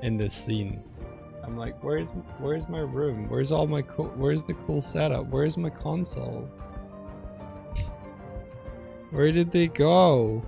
[SPEAKER 2] in this scene. I'm like, where's my room? Where's all my where's the cool setup? Where's my consoles? Where did they go?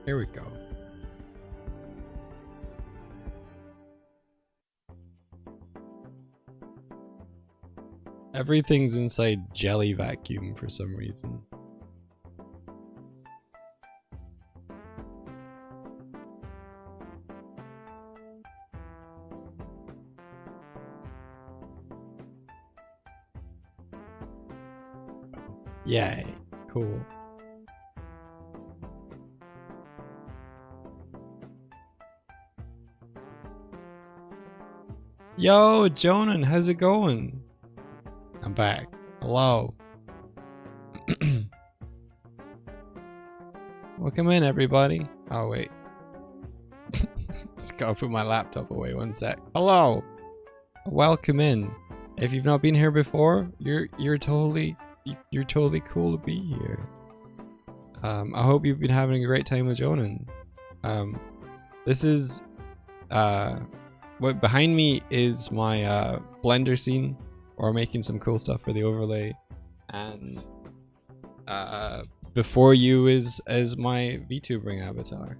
[SPEAKER 2] There we go. Everything's inside jelly vacuum for some reason. Yay, cool. Yo, Jonan, how's it going? I'm back. Hello. Welcome in, everybody. Oh, wait. Just gotta put my laptop away one sec. Hello. Welcome in. If you've not been here before, you're totally cool to be here. I hope you've been having a great time with Jonan. This is what behind me is my Blender scene, or making some cool stuff for the overlay, and before you is my VTubering avatar.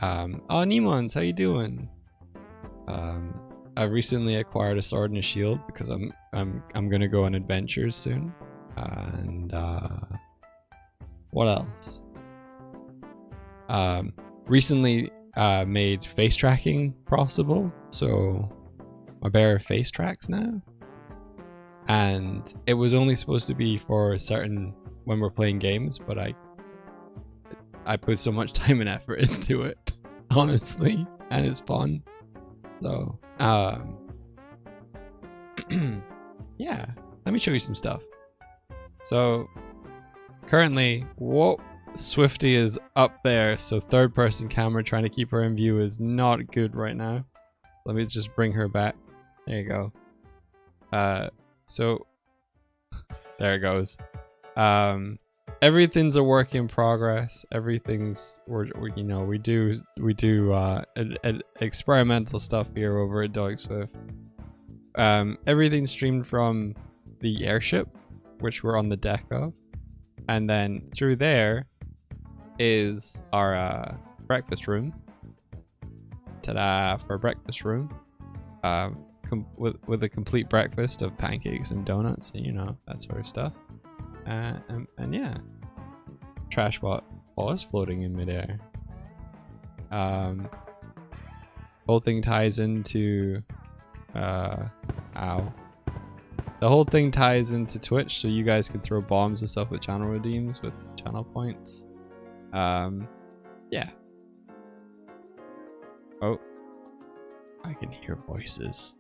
[SPEAKER 2] Oh, Nemons, how you doing? I recently acquired a sword and a shield because I'm gonna go on adventures soon, and what else? Recently made face tracking possible, so my bear face tracks now, and it was only supposed to be for certain when we're playing games, but I put so much time and effort into it, honestly, and it's fun. So yeah, let me show you some stuff. So currently, what Swifty is up there, so third person camera trying to keep her in view is not good right now. Let me just bring her back. There you go. So there it goes. Everything's a work in progress. Everything's we do experimental stuff here over at Doig and Swift. Everything's streamed from the airship, which we're on the deck of, and then through there is our breakfast room. Ta-da for breakfast room. With a complete breakfast of pancakes and donuts and that sort of stuff. And yeah, trash bot is floating in midair. Whole thing ties into ow. The whole thing ties into Twitch, so you guys can throw bombs and stuff with channel redeems with channel points. Yeah. Oh, I can hear voices.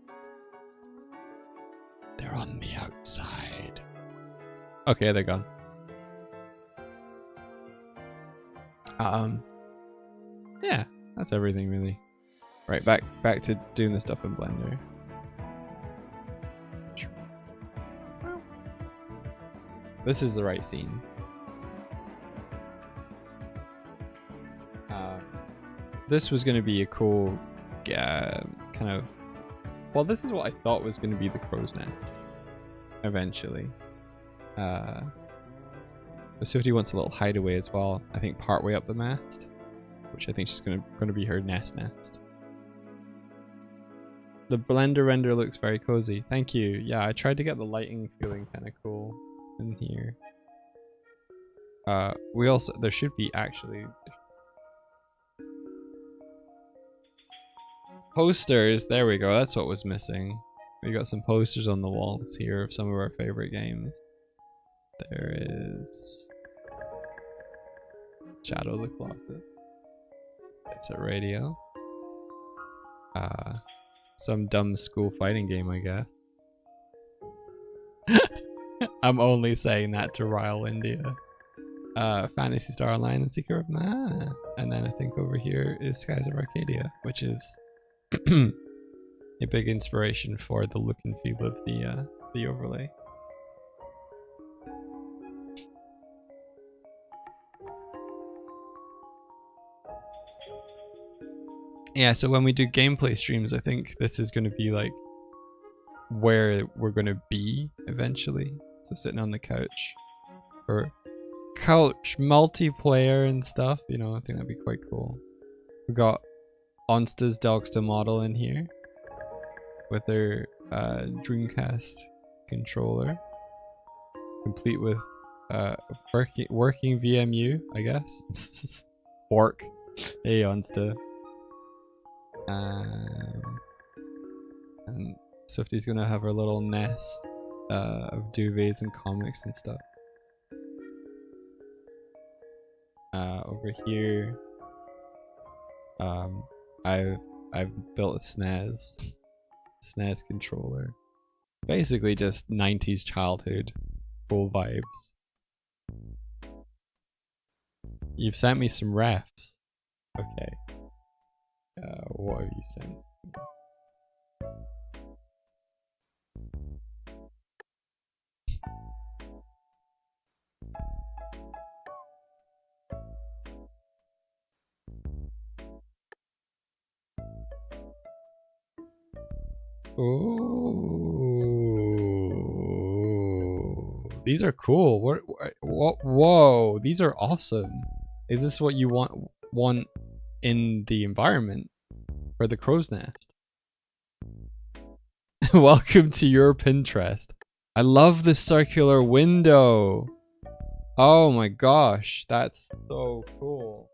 [SPEAKER 2] They're on the outside. Okay, they're gone. Yeah, that's everything really. Right, back to doing the stuff in Blender. This is the right scene. This was going to be a cool kind of... Well, this is what I thought was going to be the crow's nest. Eventually. Swifty wants a little hideaway as well. I think partway up the mast. Which I think she's going to be her nest. The Blender render looks very cozy. Thank you. Yeah, I tried to get the lighting feeling kind of cool in here. We also... There should be actually... Posters, there we go, that's what was missing. We got some posters on the walls here of some of our favorite games. There is Shadow of the Colossus. It's a radio. Some dumb school fighting game, I guess. I'm only saying that to rile India. Phantasy Star Online and Seeker of Mana. And then I think over here is Skies of Arcadia, which is a big inspiration for the look and feel of the overlay. Yeah, so when we do gameplay streams, I think this is going to be like where we're going to be eventually. So sitting on the couch or couch multiplayer and stuff, I think that'd be quite cool. We got Onsta's Dogsta model in here with their Dreamcast controller, complete with working VMU, I guess. Fork. Hey, Onsta. And Swifty's gonna have her little nest of duvets and comics and stuff. Over here, I've built a SNES controller. Basically just 90s childhood, full vibes. You've sent me some refs. Okay. What have you sent? Ooh. These are cool. What? Whoa. These are awesome. Is this what you want in the environment for the crow's nest? Welcome to your Pinterest. I love the circular window. Oh my gosh, that's so cool.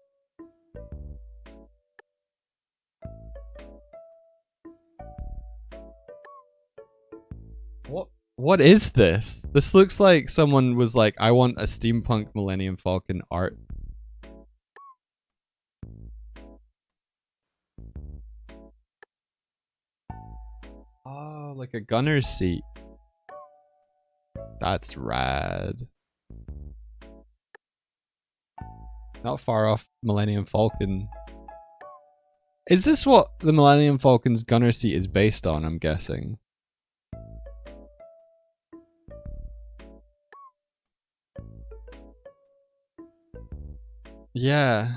[SPEAKER 2] What is this? This looks like someone was like, I want a steampunk Millennium Falcon art. Oh, like a gunner's seat. That's rad. Not far off Millennium Falcon. Is this what the Millennium Falcon's gunner seat is based on, I'm guessing? Yeah.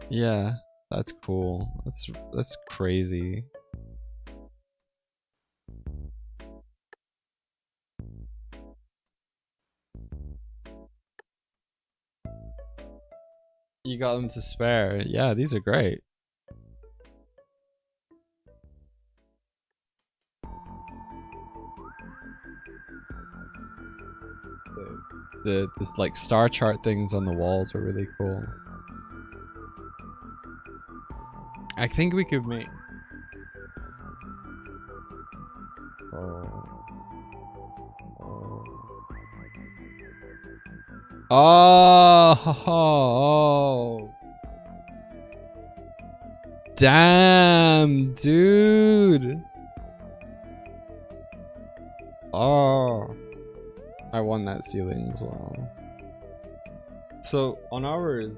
[SPEAKER 2] Yeah, that's cool. That's crazy. You got them to spare. Yeah, these are great. This like star chart things on the walls are really cool. I think we could make. Oh. Damn, dude. Oh. I won that ceiling as well. So on ours,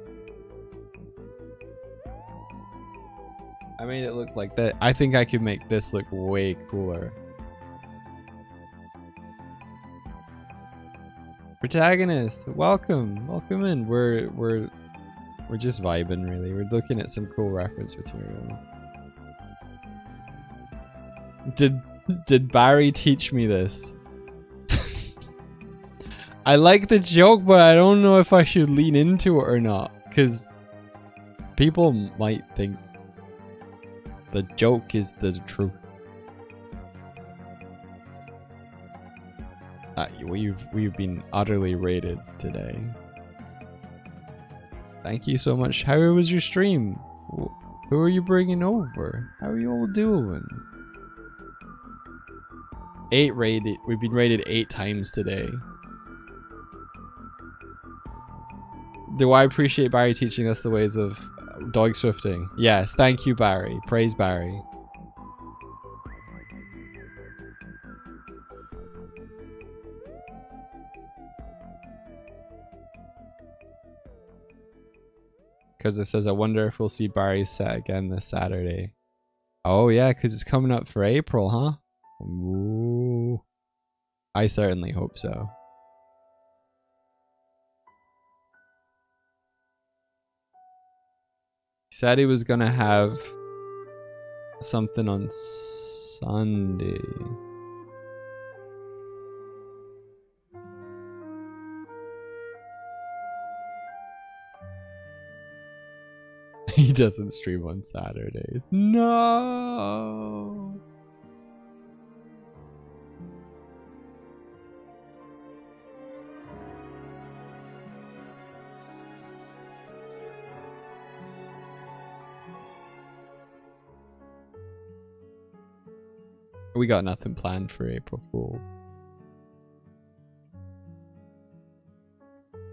[SPEAKER 2] I made it look like that. I think I could make this look way cooler. Protagonist, welcome in. We're just vibing, really. We're looking at some cool reference material. Did Barry teach me this? I like the joke, but I don't know if I should lean into it or not, because people might think the joke is the truth. We've been utterly rated today. Thank you so much. How was your stream? Who are you bringing over? How are you all doing? 8 rated. We've been rated 8 times today. Do I appreciate Barry teaching us the ways of Doig Swifting? Yes, thank you, Barry. Praise Barry. Because it says, I wonder if we'll see Barry's set again this Saturday. Oh yeah, because it's coming up for April, huh? Ooh. I certainly hope so. He said he was gonna have something on Sunday. He doesn't stream on Saturdays. No. We got nothing planned for April Fool's.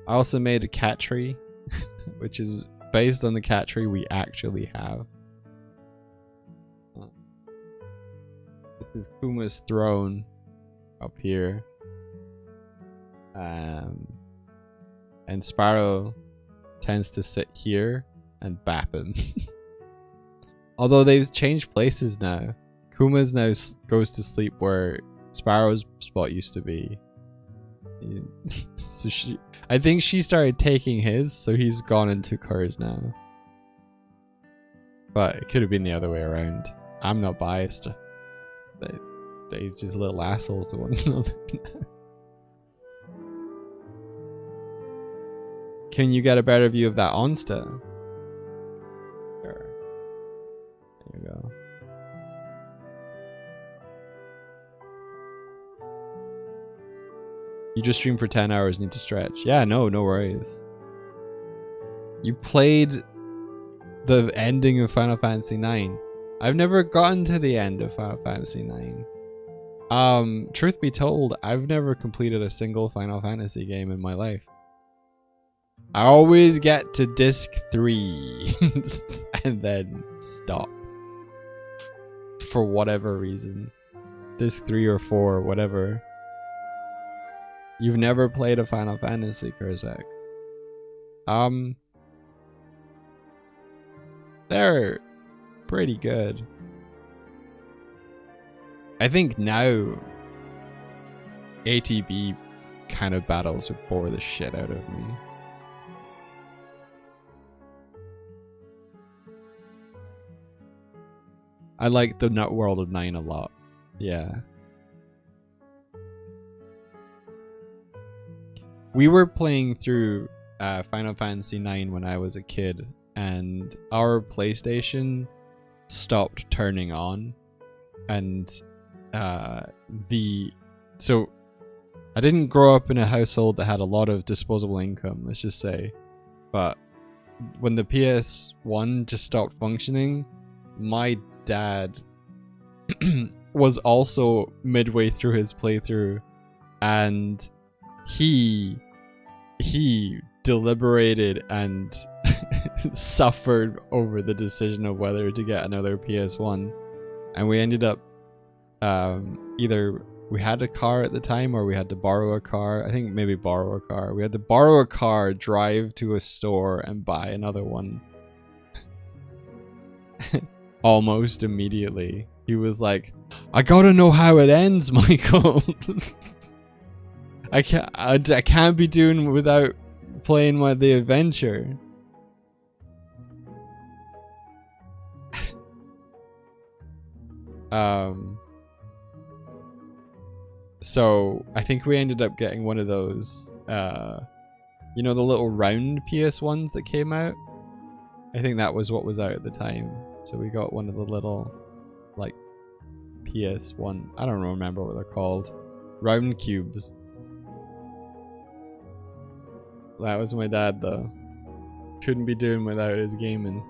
[SPEAKER 2] I also made a cat tree, which is based on the cat tree we actually have. This is Kuma's throne up here. And Sparrow tends to sit here and bap him. Although they've changed places now. Kuma's now goes to sleep where Sparrow's spot used to be. So I think she started taking his, so he's gone and took hers now. But it could have been the other way around. I'm not biased. They're just little assholes to one another. Can you get a better view of that Onsta? Sure. There you go. You just stream for 10 hours, need to stretch. Yeah, no worries. You played the ending of Final Fantasy IX. I've never gotten to the end of Final Fantasy IX. Truth be told, I've never completed a single Final Fantasy game in my life. I always get to disc 3 and then stop. For whatever reason. Disc 3 or 4, whatever. You've never played a Final Fantasy, Kurzak. They're pretty good. I think now ATB kind of battles would bore the shit out of me. I like the nut world of 9 a lot. Yeah. We were playing through Final Fantasy IX when I was a kid, and our PlayStation stopped turning on, and so I didn't grow up in a household that had a lot of disposable income, let's just say, but when the PS1 just stopped functioning, my dad was also midway through his playthrough, and he deliberated and suffered over the decision of whether to get another PS1, and we ended up either we had a car at the time or we had to borrow a car. I think maybe borrow a car. We had to borrow a car, drive to a store, and buy another one. Almost immediately. He was like, I gotta know how it ends, Michael. I can't be doing without playing the adventure. So I think we ended up getting one of those, you know, the little round PS1s that came out. I think that was what was out at the time. So we got one of the little, like, PS1. I don't remember what they're called. Round cubes. That was my dad, though. Couldn't be doing without his gaming.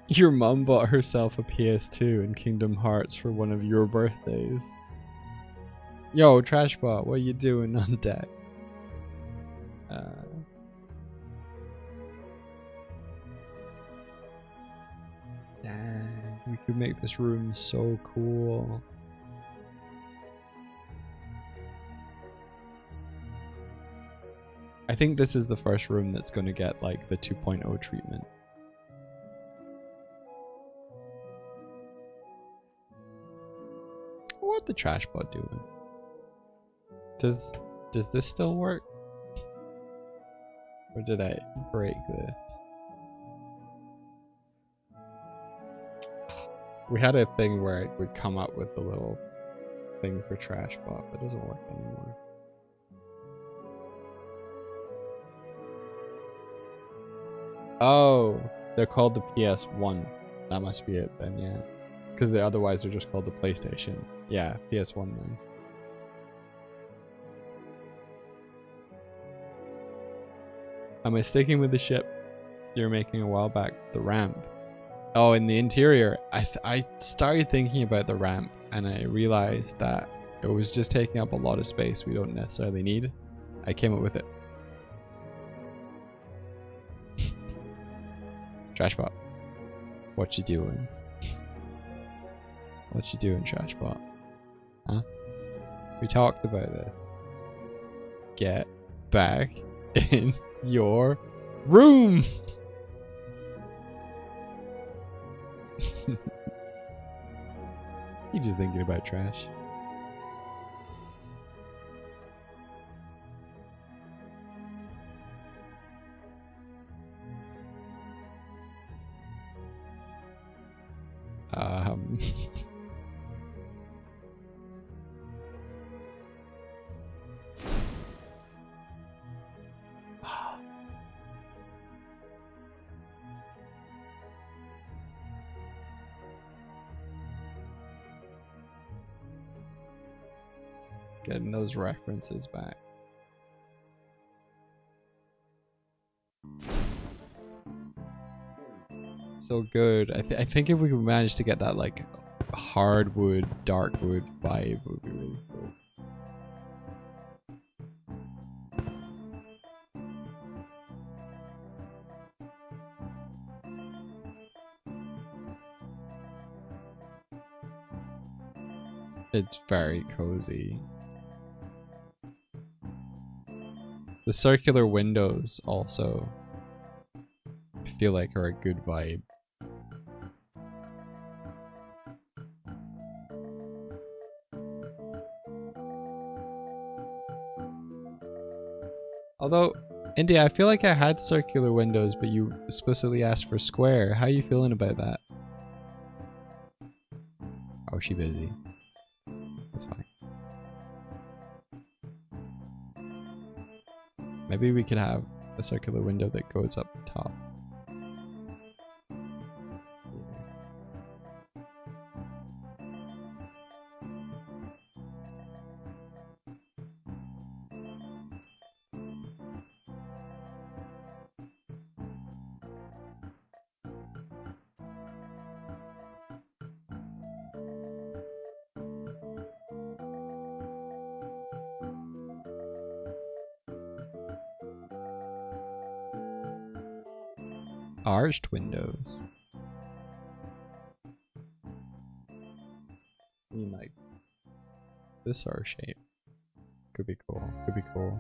[SPEAKER 2] Your mum bought herself a PS2 and Kingdom Hearts for one of your birthdays. Yo, Trashbot, what are you doing on deck? Dang, we could make this room so cool. I think this is the first room that's going to get like the 2.0 treatment. What the Trashbot doing? Does this still work? Or did I break this? We had a thing where it would come up with the little thing for Trashbot, but it doesn't work anymore. Oh, they're called the PS1. That must be it then, yeah. Because otherwise they're just called the PlayStation. Yeah, PS1 then. Am I sticking with the ship you're making a while back? The ramp. Oh, in the interior. I started thinking about the ramp and I realized that it was just taking up a lot of space we don't necessarily need. I came up with it. Trashbot. What you doing? What you doing, Trashbot? Huh? We talked about this. Get back in your room! He's just thinking about trash. Getting those references back. So good. I think if we could manage to get that like hardwood, darkwood vibe, it would be really cool. It's very cozy. The circular windows also, I feel like, are a good vibe. Although, India, I feel like I had circular windows, but you explicitly asked for square. How are you feeling about that? Oh, she busy. That's fine. Maybe we could have a circular window that goes up top. Arched windows. I mean, like this R shape. Could be cool. Could be cool.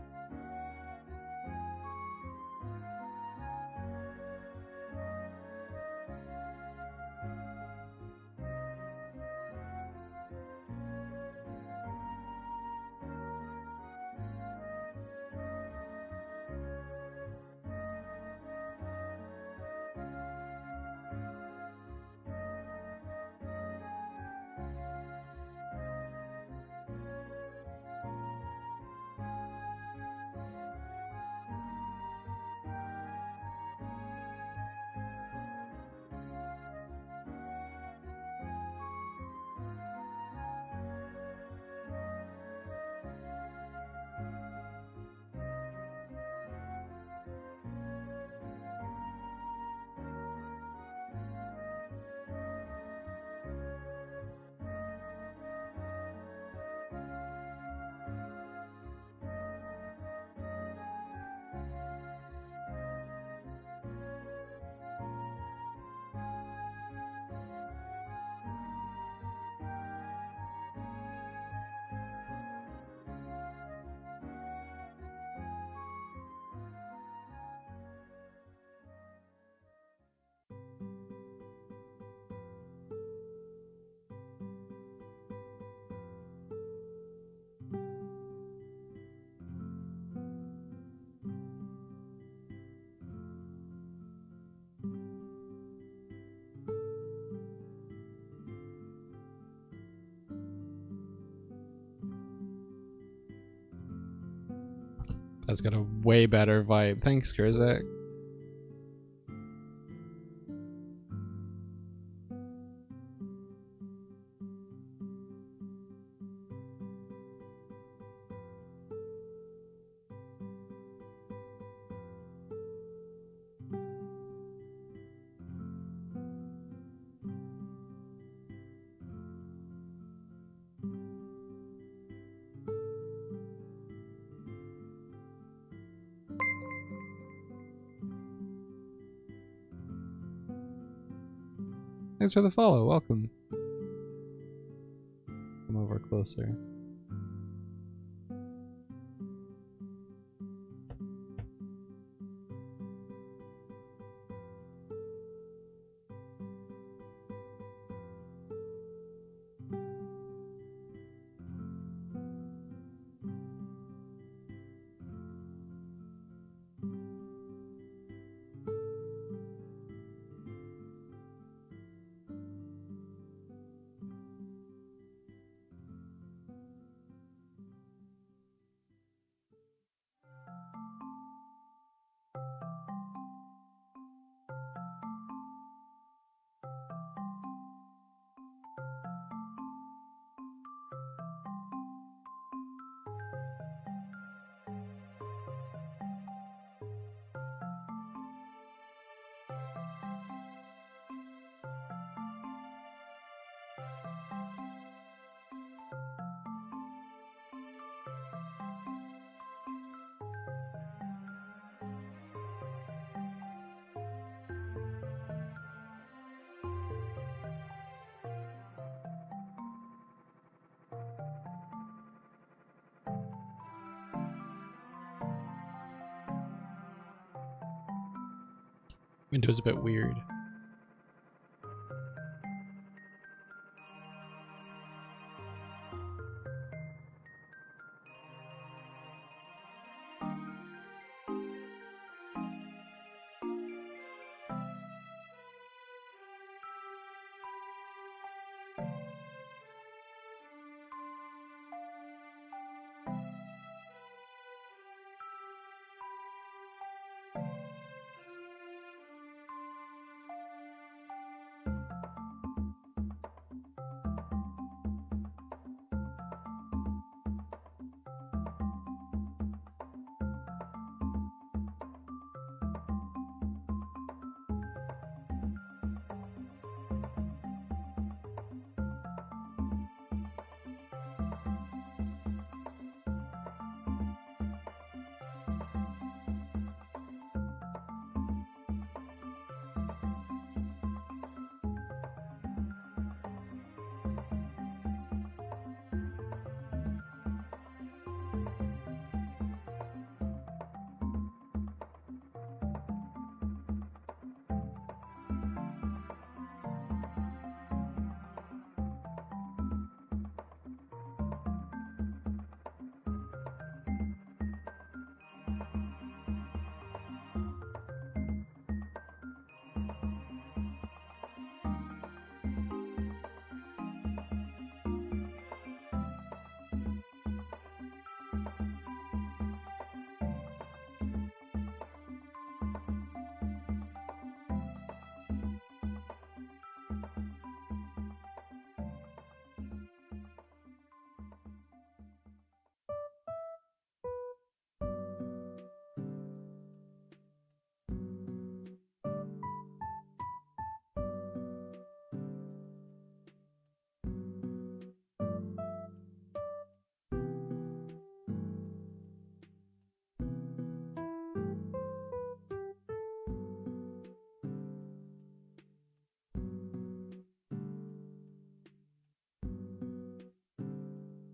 [SPEAKER 2] That's got a way better vibe. Thanks, Grzek. Thanks for the follow. Welcome. Come over closer.
[SPEAKER 5] Window's a bit weird.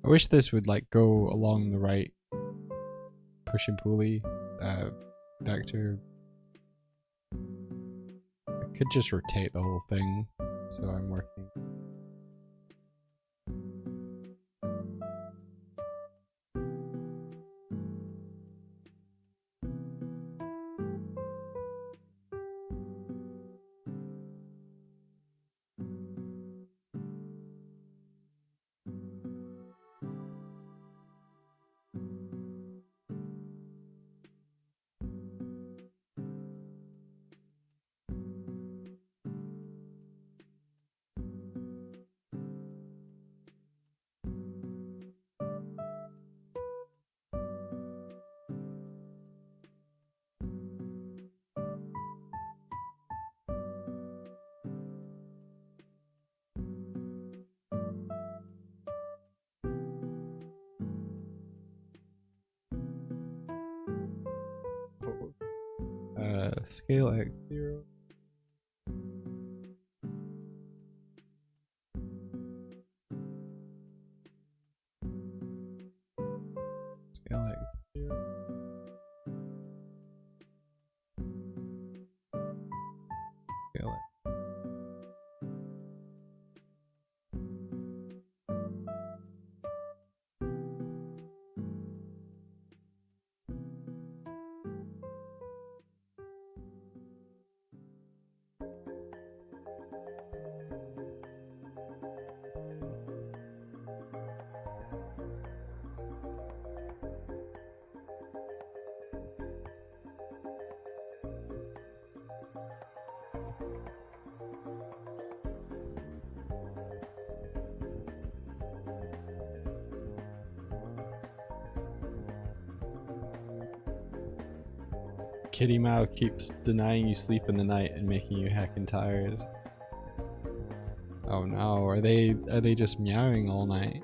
[SPEAKER 5] I wish this would like go along the right push and pulley vector. I could just rotate the whole thing, so I'm working. Scale X0. Scale X0. Scale X. Kitty Mao keeps denying you sleep in the night and making you heckin' tired. Oh no, are they just meowing all night?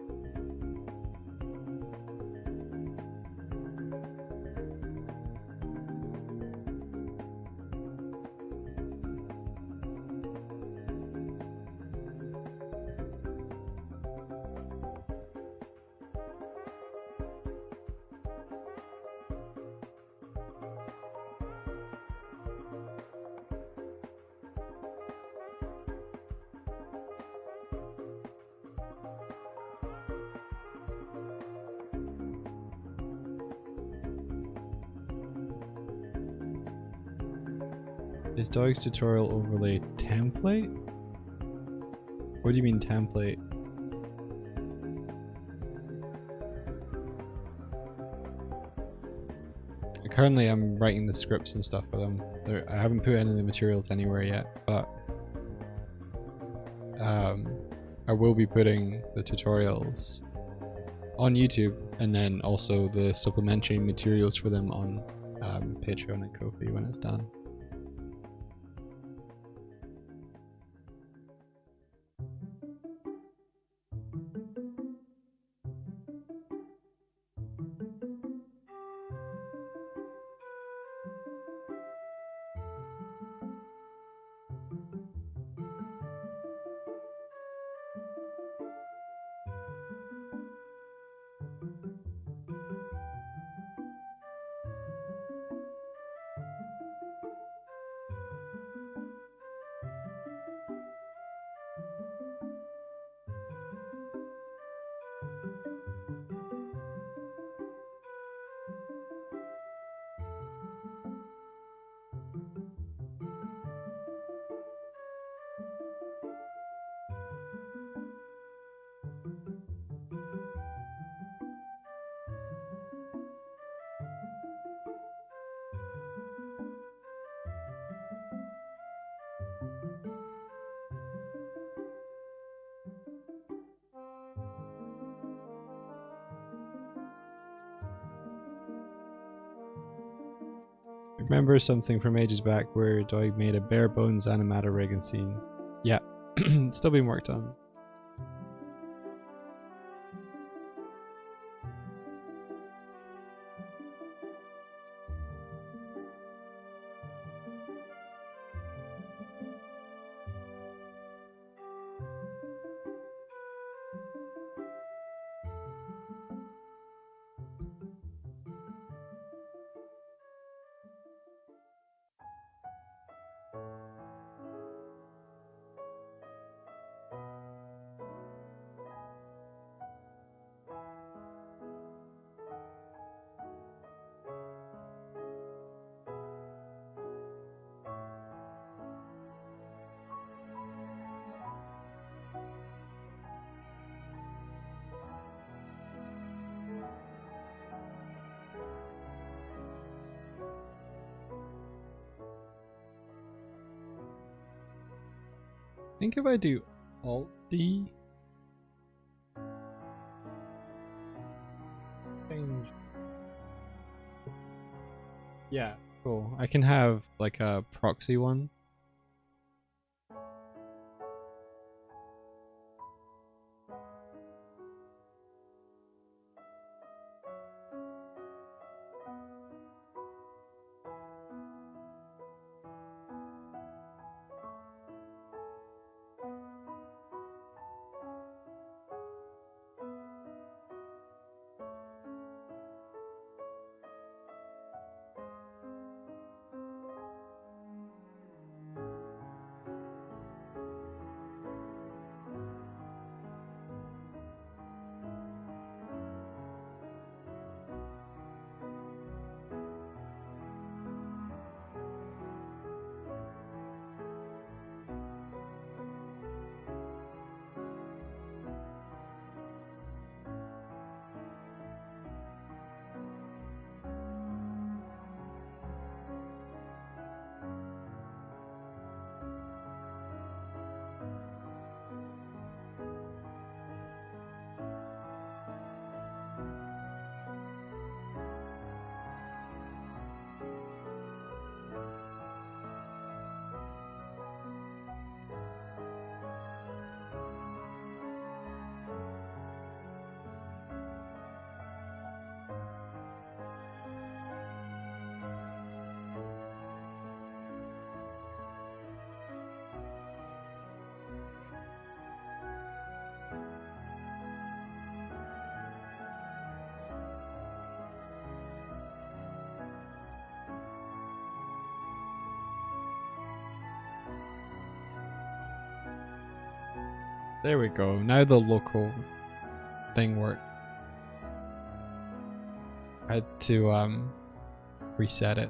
[SPEAKER 5] Is Doig's tutorial overlay template? What do you mean template? Currently I'm writing the scripts and stuff for them. I haven't put any of the materials anywhere yet, but I will be putting the tutorials on YouTube and then also the supplementary materials for them on Patreon and Ko-fi when it's done. Remember something from ages back where Doig made a bare bones animata rig and scene. Yeah, it's still being worked on. I think if I do Alt D, change. Yeah, cool. I can have like a proxy one. There we go. Now the local thing worked. I had to reset it.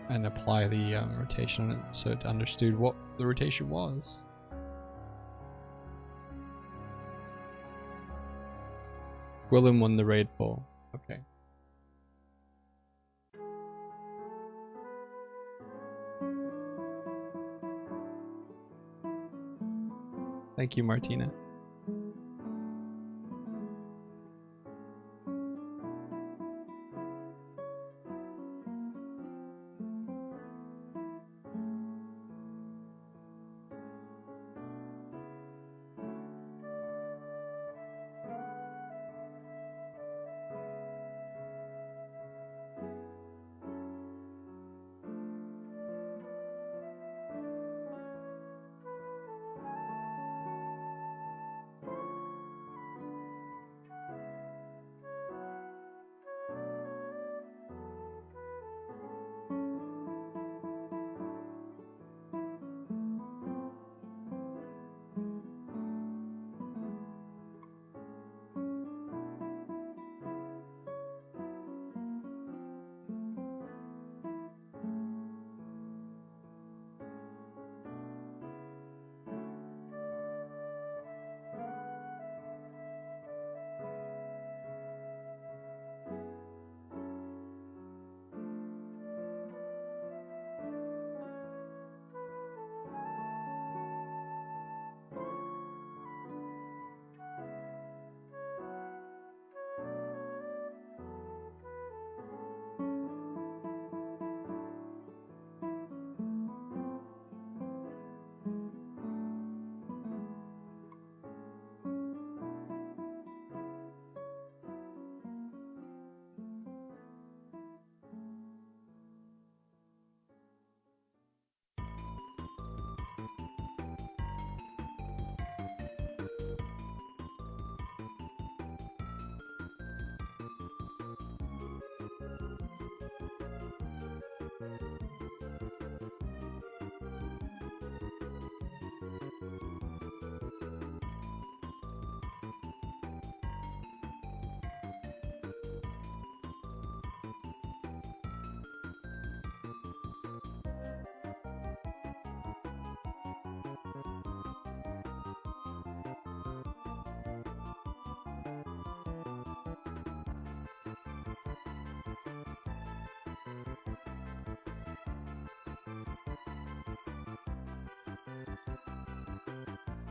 [SPEAKER 5] and apply the rotation on it so it understood what the rotation was. Gwillem won the raid poll. Okay. Thank you, Martina.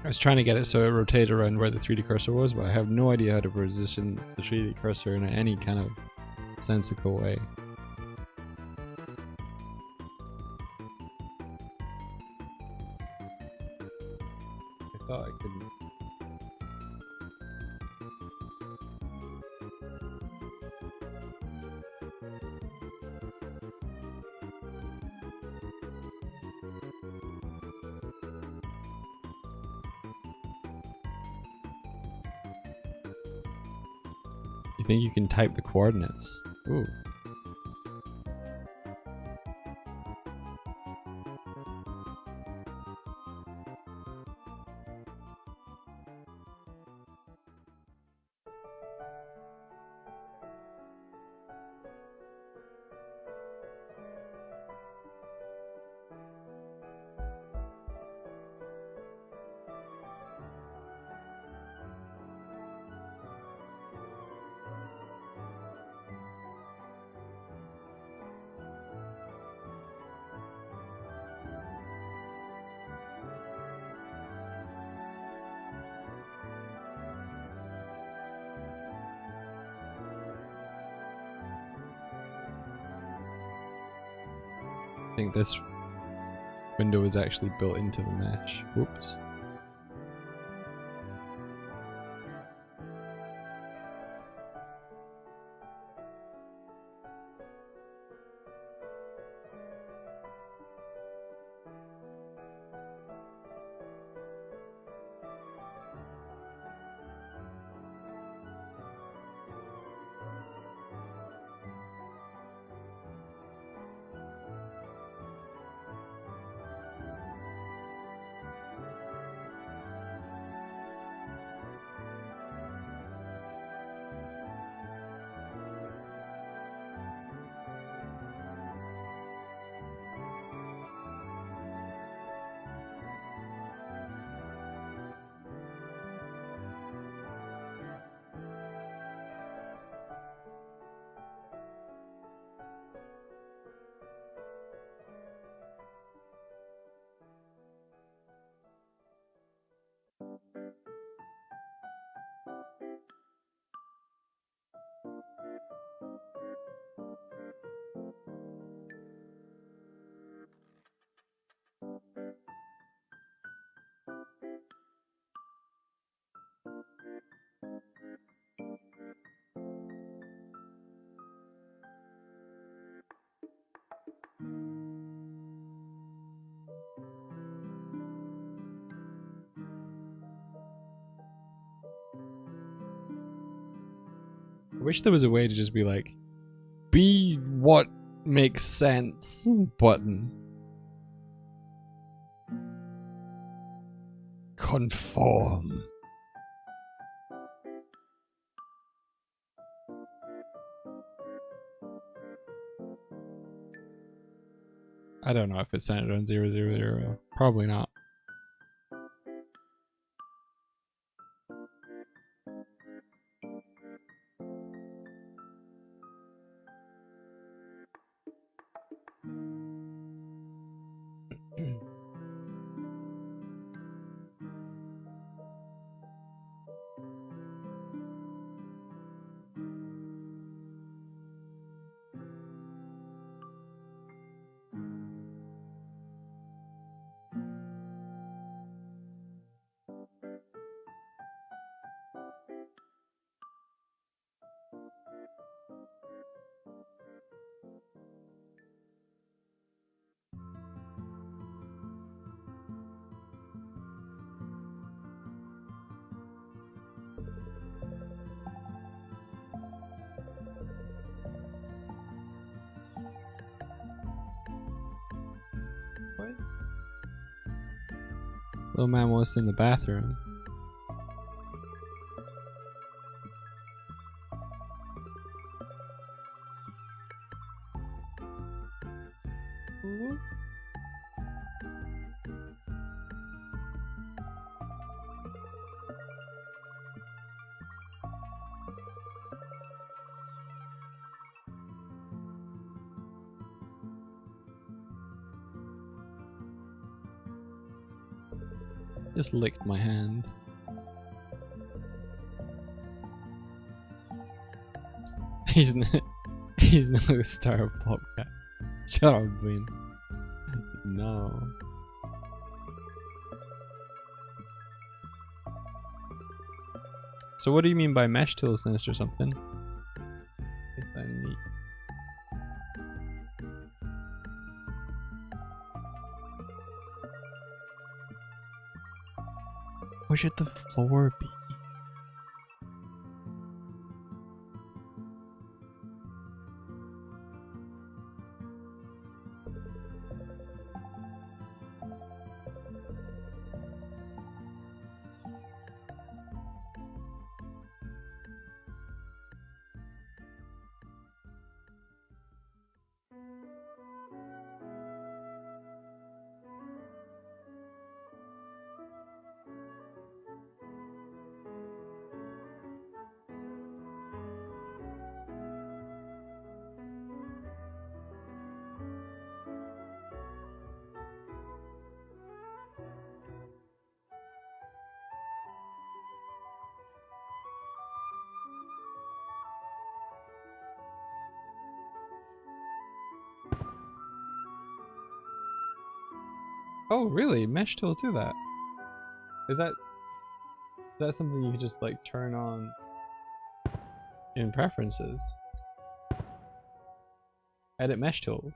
[SPEAKER 5] I was trying to get it so it rotated around where the 3D cursor was, but I have no idea how to position the 3D cursor in any kind of sensible way. I thought I could. You think you can type the coordinates? Ooh. I think this window is actually built into the mesh. Whoops. I wish there was a way to just be like, be what makes sense button. Conform. I don't know if it's centered on 000. Probably not. What? Little man was in the bathroom. Just licked my hand. He's not a star of Popcat. Shut up, Bean. No. So what do you mean by mesh tools, then, or something? Is that neat? What should the floor be? Oh, really? Mesh tools do that? Is that something you could just like turn on in preferences? Edit mesh tools.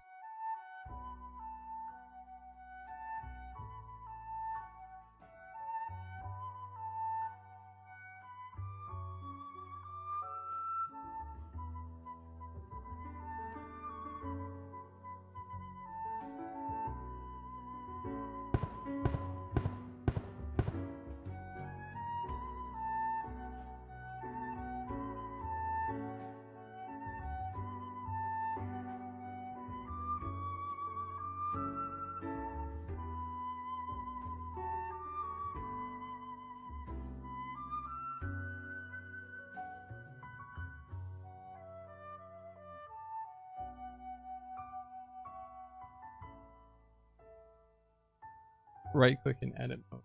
[SPEAKER 5] Right click and edit mode.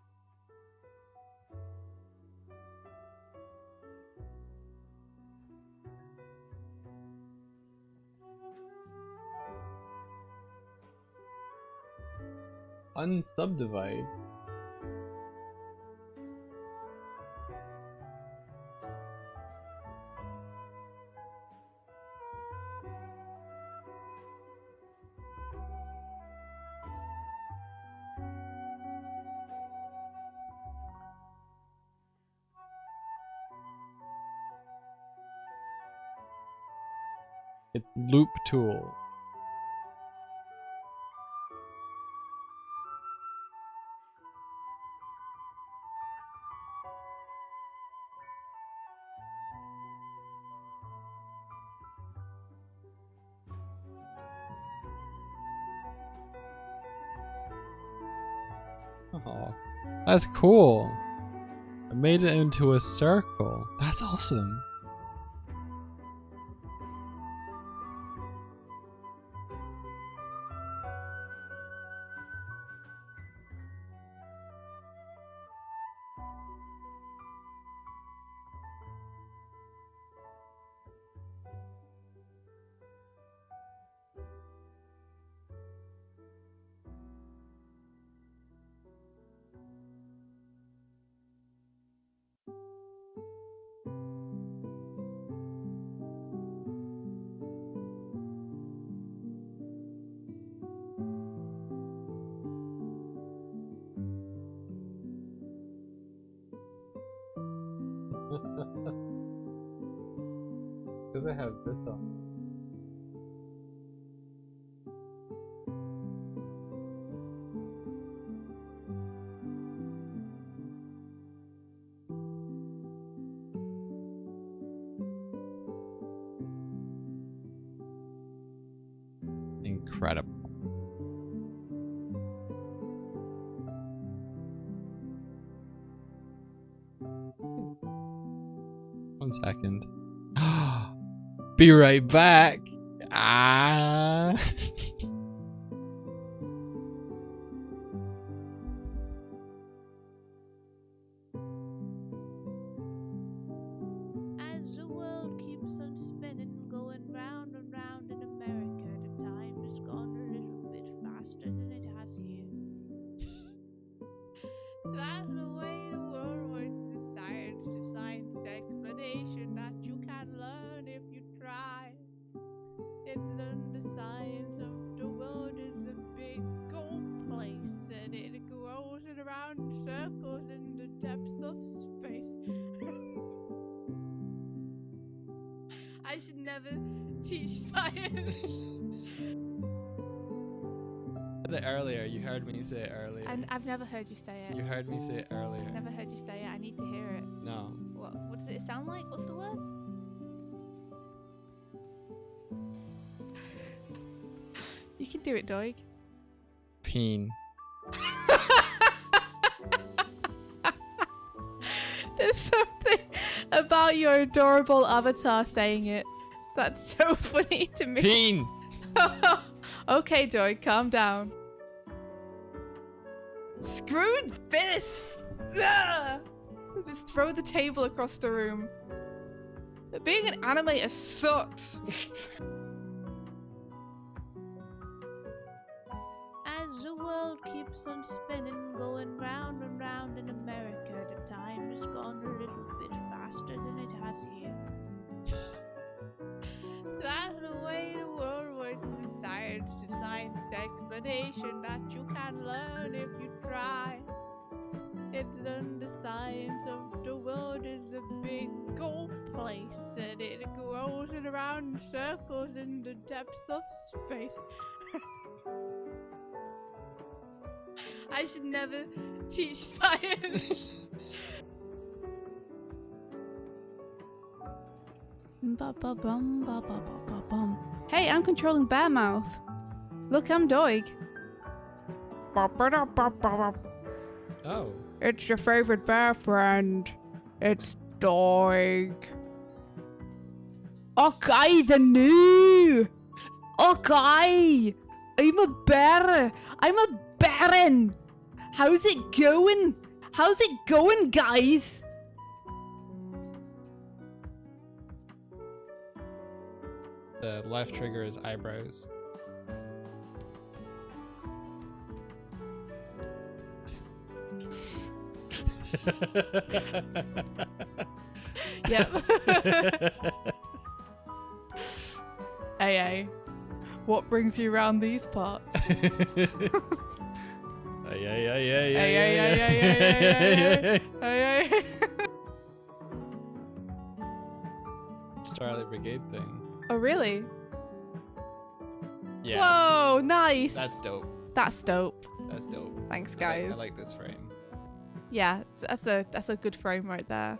[SPEAKER 5] Unsubdivide. It's loop tool. Oh, that's cool. I made it into a circle. That's awesome. Because I have this on. Incredible. One second. Be right back. Ah.
[SPEAKER 4] As the world keeps on spinning, going round and round in America, the time has gone a little bit faster than it has here. That's the way the world works. It's science, the explanation that you can learn if you try. It's learn the science of the world is a big old place, and it goes around in circles in the depths of space. I should never teach science.
[SPEAKER 2] Said it earlier. You heard me say it earlier.
[SPEAKER 3] And I've never heard you say it.
[SPEAKER 2] You heard me say it earlier.
[SPEAKER 3] Never heard you say it. I need to hear it.
[SPEAKER 2] No.
[SPEAKER 3] What does it sound like? What's the word? You can do it, Doig.
[SPEAKER 2] Peen.
[SPEAKER 3] There's something about your adorable avatar saying it that's so funny to me.
[SPEAKER 2] Peen.
[SPEAKER 3] Okay, Doig, calm down. Screw this! Ugh! Just throw the table across the room. Being an animator sucks.
[SPEAKER 4] As the world keeps on spinning, going round and round in America, the time has gone a little bit faster than it has here.
[SPEAKER 3] That's the way the world works. It's science, the explanation that you can learn if you try. It's learn the science of the world is a big old place, and it goes around in circles in the depths of space. I should never teach science.
[SPEAKER 1] Hey, I'm controlling Bear Mouth. Look, I'm Doig.
[SPEAKER 5] Oh.
[SPEAKER 1] It's your favorite bear friend. It's Doig. Okay, the new. Okay. I'm a bear. I'm a baron. How's it going? How's it going, guys?
[SPEAKER 5] The left trigger is eyebrows.
[SPEAKER 3] Yep. Hey, what brings you around these parts? Hey.
[SPEAKER 5] Starlight Brigade thing.
[SPEAKER 3] Oh, really?
[SPEAKER 2] Yeah.
[SPEAKER 1] Whoa, nice.
[SPEAKER 2] That's dope.
[SPEAKER 1] That's dope.
[SPEAKER 2] That's dope.
[SPEAKER 1] Thanks,
[SPEAKER 2] I
[SPEAKER 1] guys.
[SPEAKER 2] like this frame.
[SPEAKER 1] Yeah, that's a good frame right there.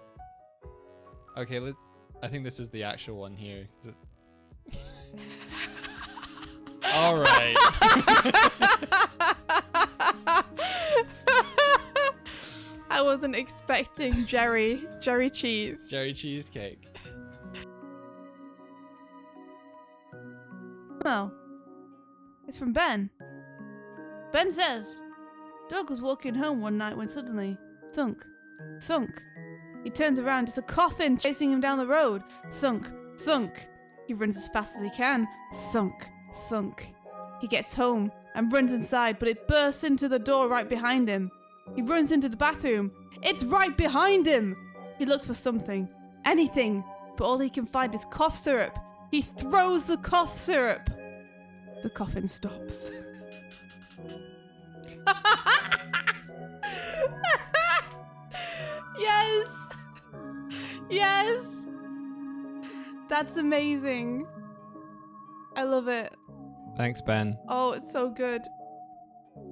[SPEAKER 2] Okay, I think this is the actual one here. All right.
[SPEAKER 1] I wasn't expecting Jerry cheese.
[SPEAKER 2] Jerry cheesecake.
[SPEAKER 4] Well, it's from Ben. Ben says, Doug was walking home one night when suddenly, thunk, thunk. He turns around, it's a coffin chasing him down the road. Thunk, thunk. He runs as fast as he can. Thunk, thunk. He gets home and runs inside, but it bursts into the door right behind him. He runs into the bathroom. It's right behind him! He looks for something, anything, but all he can find is cough syrup. He throws the cough syrup. The coffin stops.
[SPEAKER 1] Yes! Yes! That's amazing. I love it.
[SPEAKER 2] Thanks, Ben.
[SPEAKER 1] Oh, it's so good.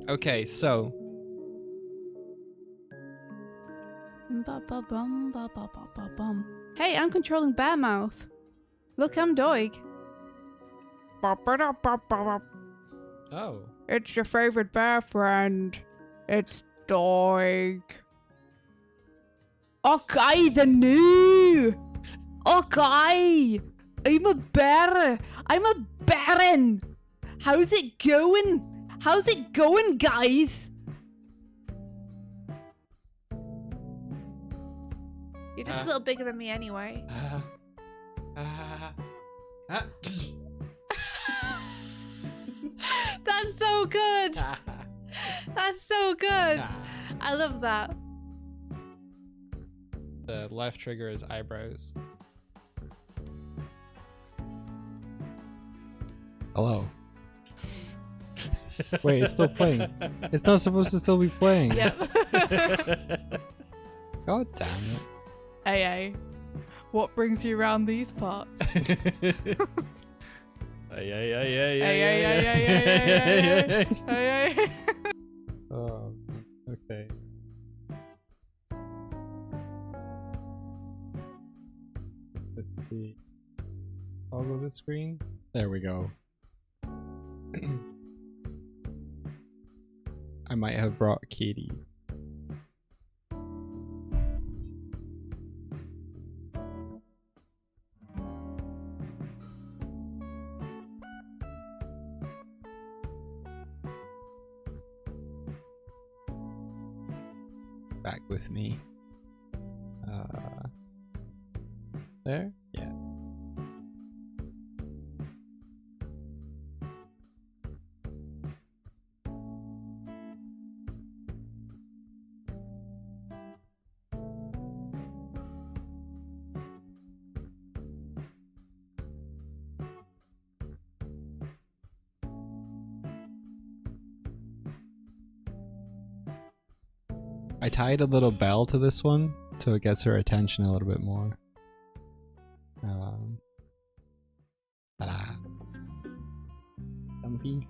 [SPEAKER 2] Okay, so
[SPEAKER 4] Hey, I'm controlling Bear Mouth. Look, I'm Doig.
[SPEAKER 2] oh,
[SPEAKER 1] It's your favorite bear friend. It's Doig. Okay, the new. Okay, I'm a bear. I'm a baron. How's it going? How's it going, guys?
[SPEAKER 4] You're just a little bigger than me anyway.
[SPEAKER 1] That's so good. That's so good. I love that.
[SPEAKER 2] The left trigger is eyebrows.
[SPEAKER 5] Hello. Wait, it's still playing. It's not supposed to still be playing.
[SPEAKER 1] Yep.
[SPEAKER 5] God damn it.
[SPEAKER 1] Hey. What brings you around these parts? Hey.
[SPEAKER 5] Oh, okay. Let's see. Toggle the screen. There we go. I might have brought Katie. Back with me. There? Yeah. I tied a little bell to this one so it gets her attention a little bit more. Ta-da. Dumpy.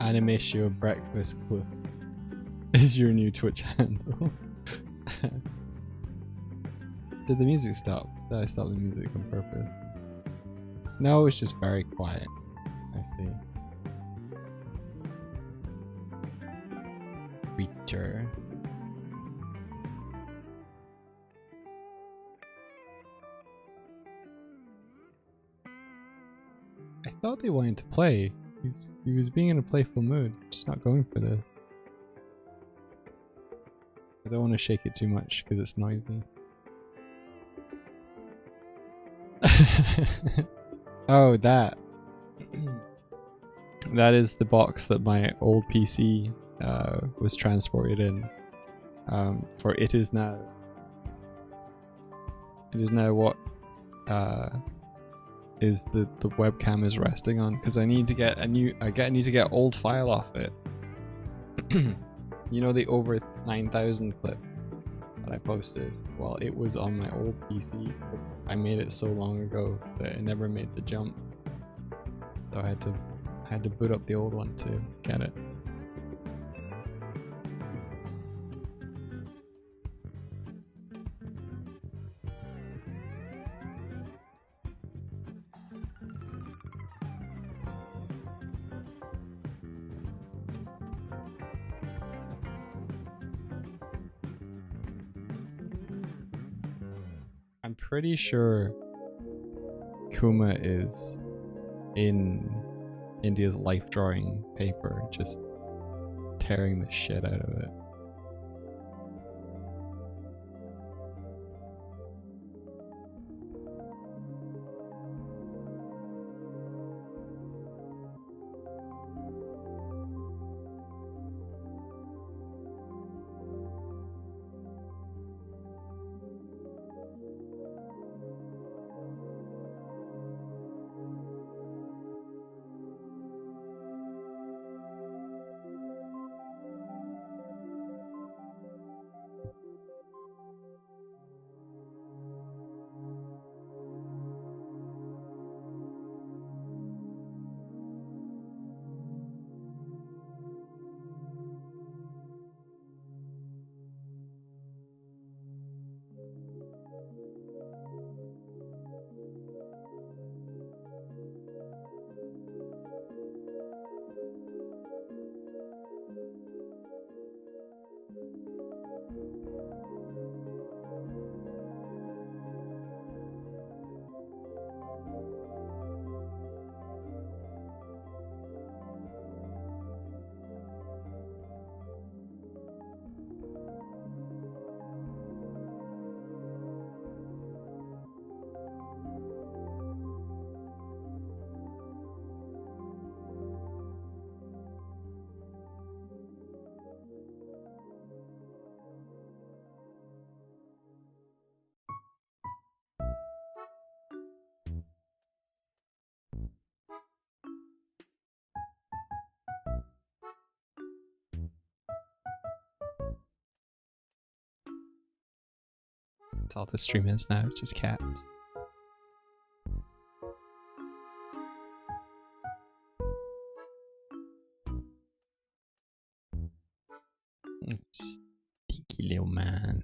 [SPEAKER 5] Animation Breakfast Club is your new Twitch handle. Did the music stop? Did I stop the music on purpose? No, it's just very quiet. I see. Creature. I thought they wanted to play. He was being in a playful mood, just not going for this. I don't want to shake it too much because it's noisy. Oh, that. That is the box that my old PC was transported in. For it is now. It is now what is the webcam is resting on, because I need to get need to get old file off it. You know, the over 9,000 clip that I posted? Well, it was on my old PC. I made it so long ago that it never made the jump. So I had to boot up the old one to get it. I'm pretty sure Kuma is in India's life drawing paper, just tearing the shit out of it. That's all the stream is now, it's just cats. It's Tiki little man.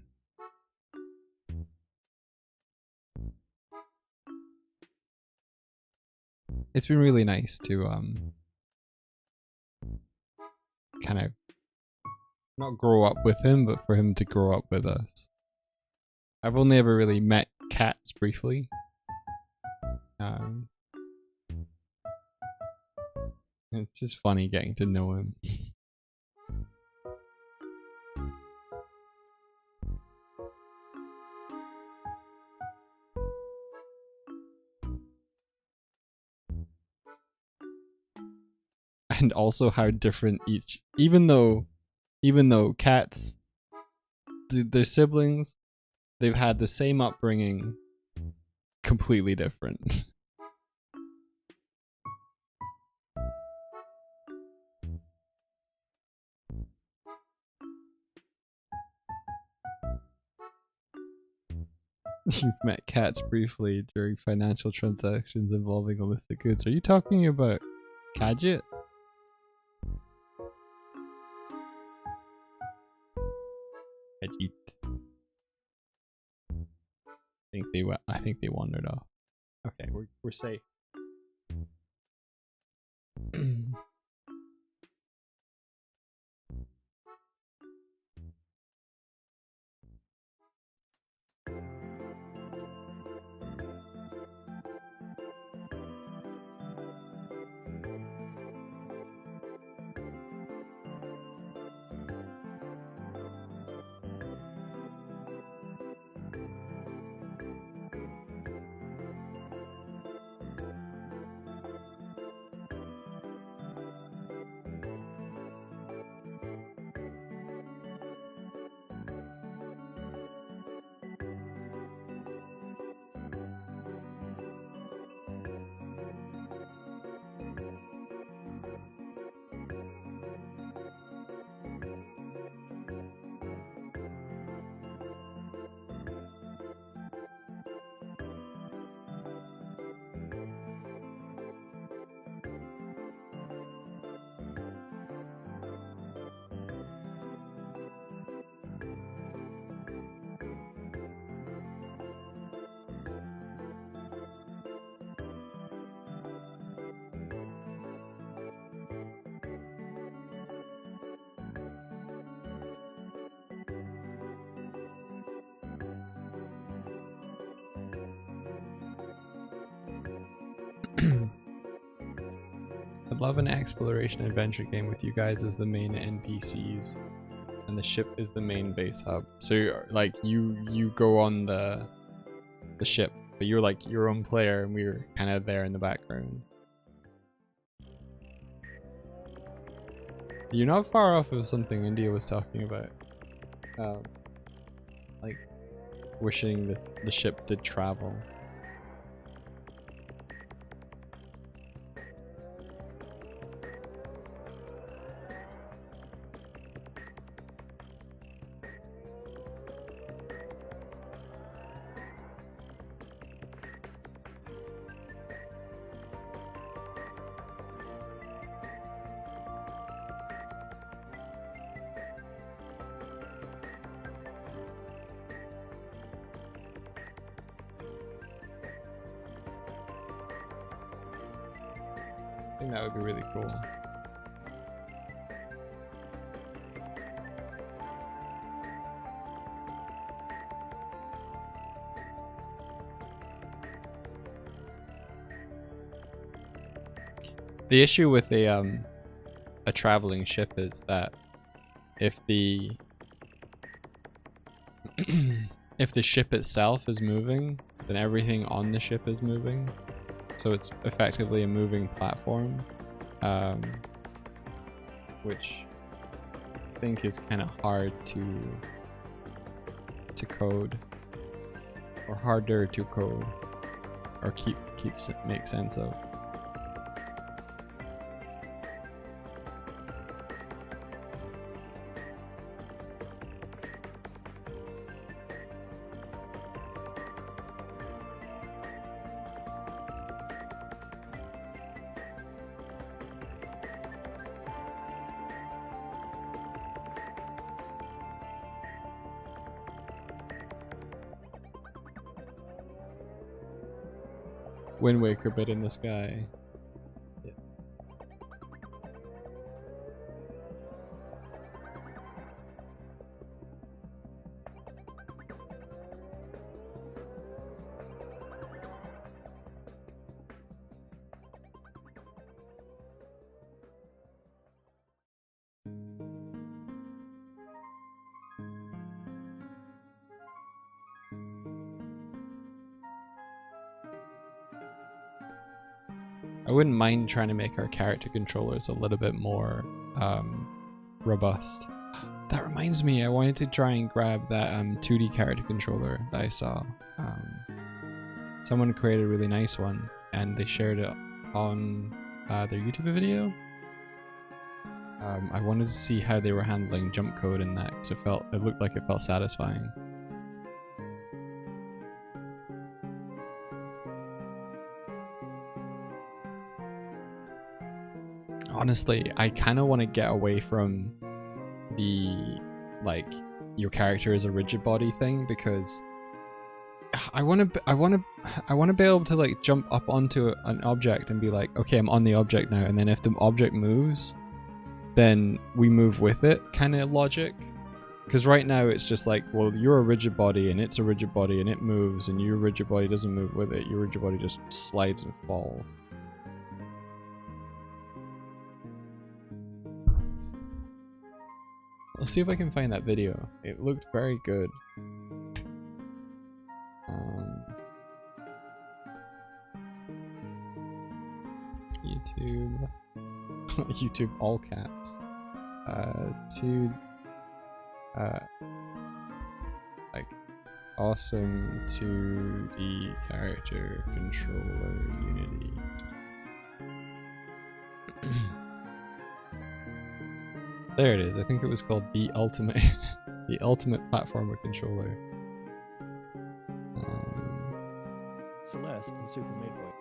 [SPEAKER 5] It's been really nice to kind of not grow up with him, but for him to grow up with us. I've only ever really met cats briefly. It's just funny getting to know him. And also how different each, even though cats, their siblings, they've had the same upbringing, completely different. You've met cats briefly during financial transactions involving illicit goods. Are you talking about Kajit? Kajit. I think they wandered off. Okay, we're safe. love an exploration adventure game with you guys as the main NPCs, and the ship is the main base hub. So you're, like you go on the ship, but you're like your own player, and we're kind of there in the background. You're not far off of something India was talking about, like wishing the ship did travel. I think that would be really cool. The issue with a traveling ship is that if the if the ship itself is moving, then everything on the ship is moving. So it's effectively a moving platform, which I think is kind of hard to code, or harder to code, or make sense of. Wind Waker bit in the sky. Yeah. I wouldn't mind trying to make our character controllers a little bit more robust. That reminds me, I wanted to try and grab that 2D character controller that I saw. Someone created a really nice one, and they shared it on their YouTube video. I wanted to see how they were handling jump code in that, because it looked like it felt satisfying. Honestly, I kind of want to get away from the, like, your character is a rigid body thing, because I want to be able to, like, jump up onto an object and be like, okay, I'm on the object now, and then if the object moves, then we move with it kind of logic. Because right now it's just like, well, you're a rigid body and it's a rigid body and it moves, and your rigid body doesn't move with it. Your rigid body just slides and falls. Let's see if I can find that video. It looked very good. YouTube. YouTube all caps. Like awesome 2D character controller Unity. There it is. I think it was called the ultimate the ultimate platformer controller.
[SPEAKER 7] Celeste and Super Meat Boy.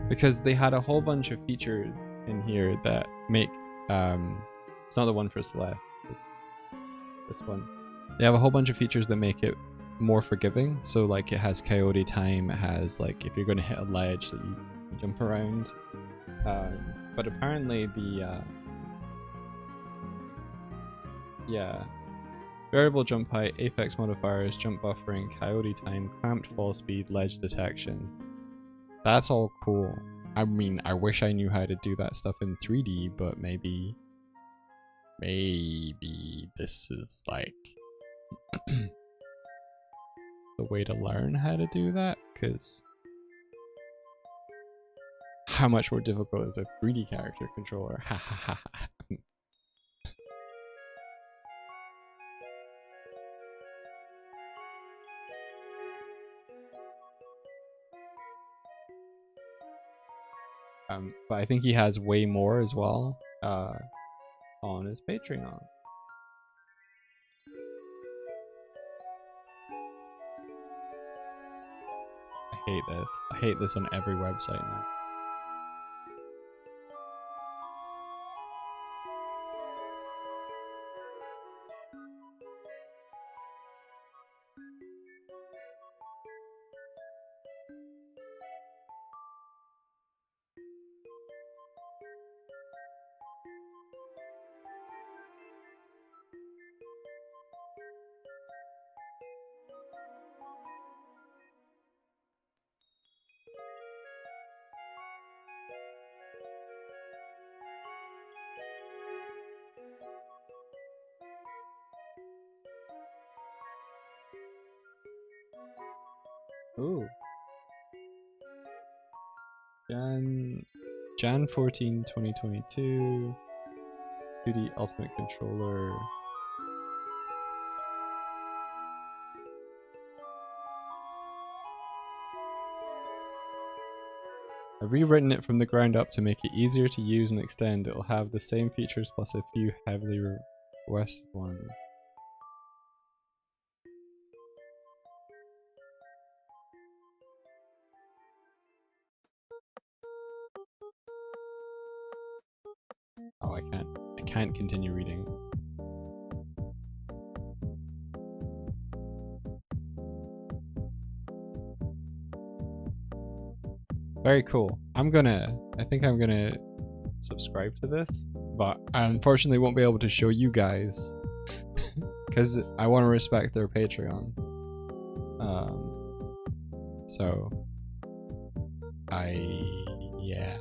[SPEAKER 5] Because they had a whole bunch of features in here that make it's not the one for Celeste, it's this one. They have a whole bunch of features that make it more forgiving. So like it has coyote time, it has like if you're going to hit a ledge that you jump around. But apparently the Variable jump height, apex modifiers, jump buffering, coyote time, clamped fall speed, ledge detection. That's all cool. I mean, I wish I knew how to do that stuff in 3D, but maybe this is like the way to learn how to do that, because how much more difficult is a 3D character controller? Ha ha ha ha. But I think he has way more as well on his Patreon. I hate this. I hate this on every website now. Ooh. Jan 14, 2022. 2D Ultimate Controller. I've rewritten it from the ground up to make it easier to use and extend. It'll have the same features plus a few heavily requested ones. Oh, I can't continue reading. Very cool. I think I'm gonna subscribe to this, but I unfortunately won't be able to show you guys because I want to respect their Patreon. So yeah.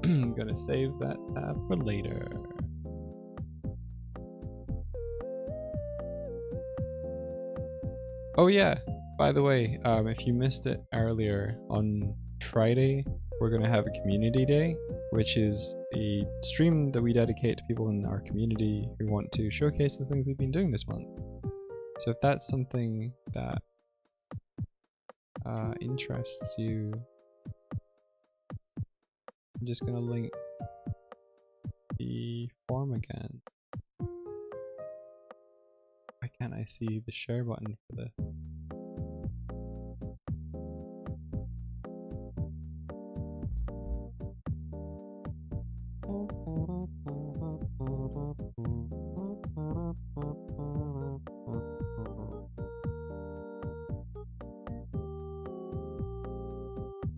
[SPEAKER 5] I'm gonna save that tab for later. Oh yeah, by the way, if you missed it earlier, on Friday we're gonna have a community day, which is a stream that we dedicate to people in our community who want to showcase the things we've been doing this month. So if that's something that interests you, I'm just gonna link the form again. Why can't I see the share button for this?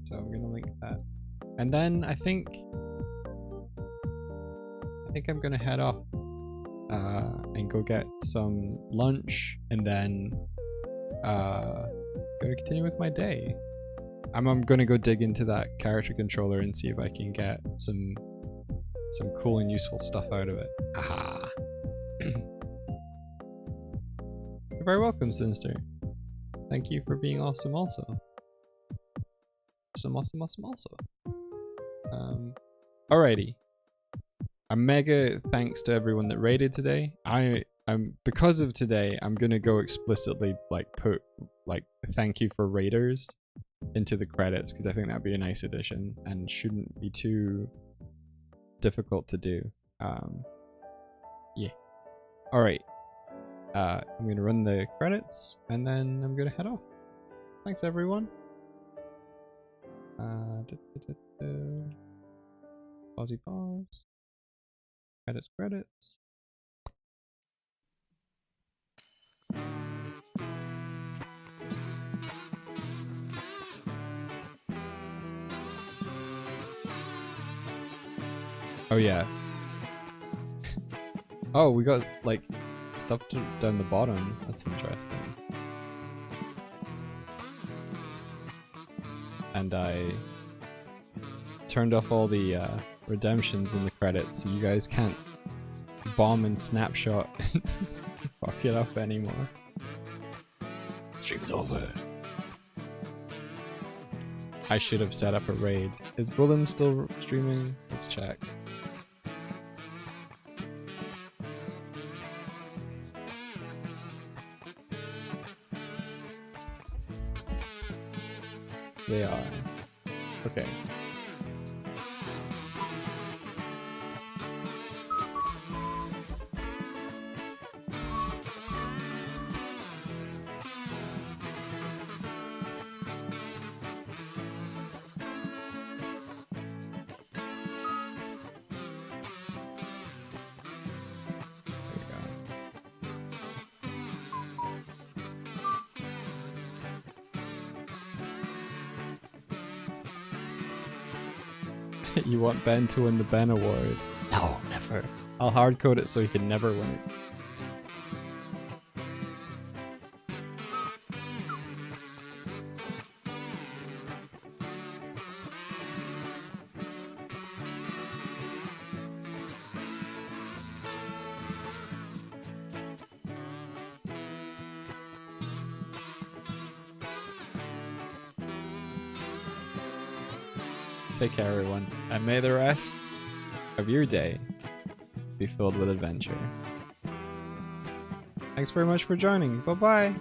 [SPEAKER 5] So I'm gonna link that. And then I think I'm gonna head off and go get some lunch, and then gonna continue with my day. I'm gonna go dig into that character controller and see if I can get some cool and useful stuff out of it. Haha. You're very welcome, Sinister. Thank you for being awesome also. Awesome also. Alrighty. A mega thanks to everyone that raided today. Because of today, I'm gonna go explicitly put thank you for raiders into the credits, because I think that'd be a nice addition and shouldn't be too difficult to do. Yeah. Alright. I'm gonna run the credits and then I'm gonna head off. Thanks everyone. Pausey pause. Credits. Oh yeah. Oh, we got stuff down the bottom. That's interesting. And I turned off all the redemptions in the credits, so you guys can't bomb and snapshot and fuck it up anymore. Stream's over. I should have set up a raid. Is Willem still streaming? Let's check. They are. Okay. You want Ben to win the Ben Award? No, never. I'll hardcode it so he can never win it. Take care, everyone, and may the rest of your day be filled with adventure. Thanks very much for joining. Bye-bye.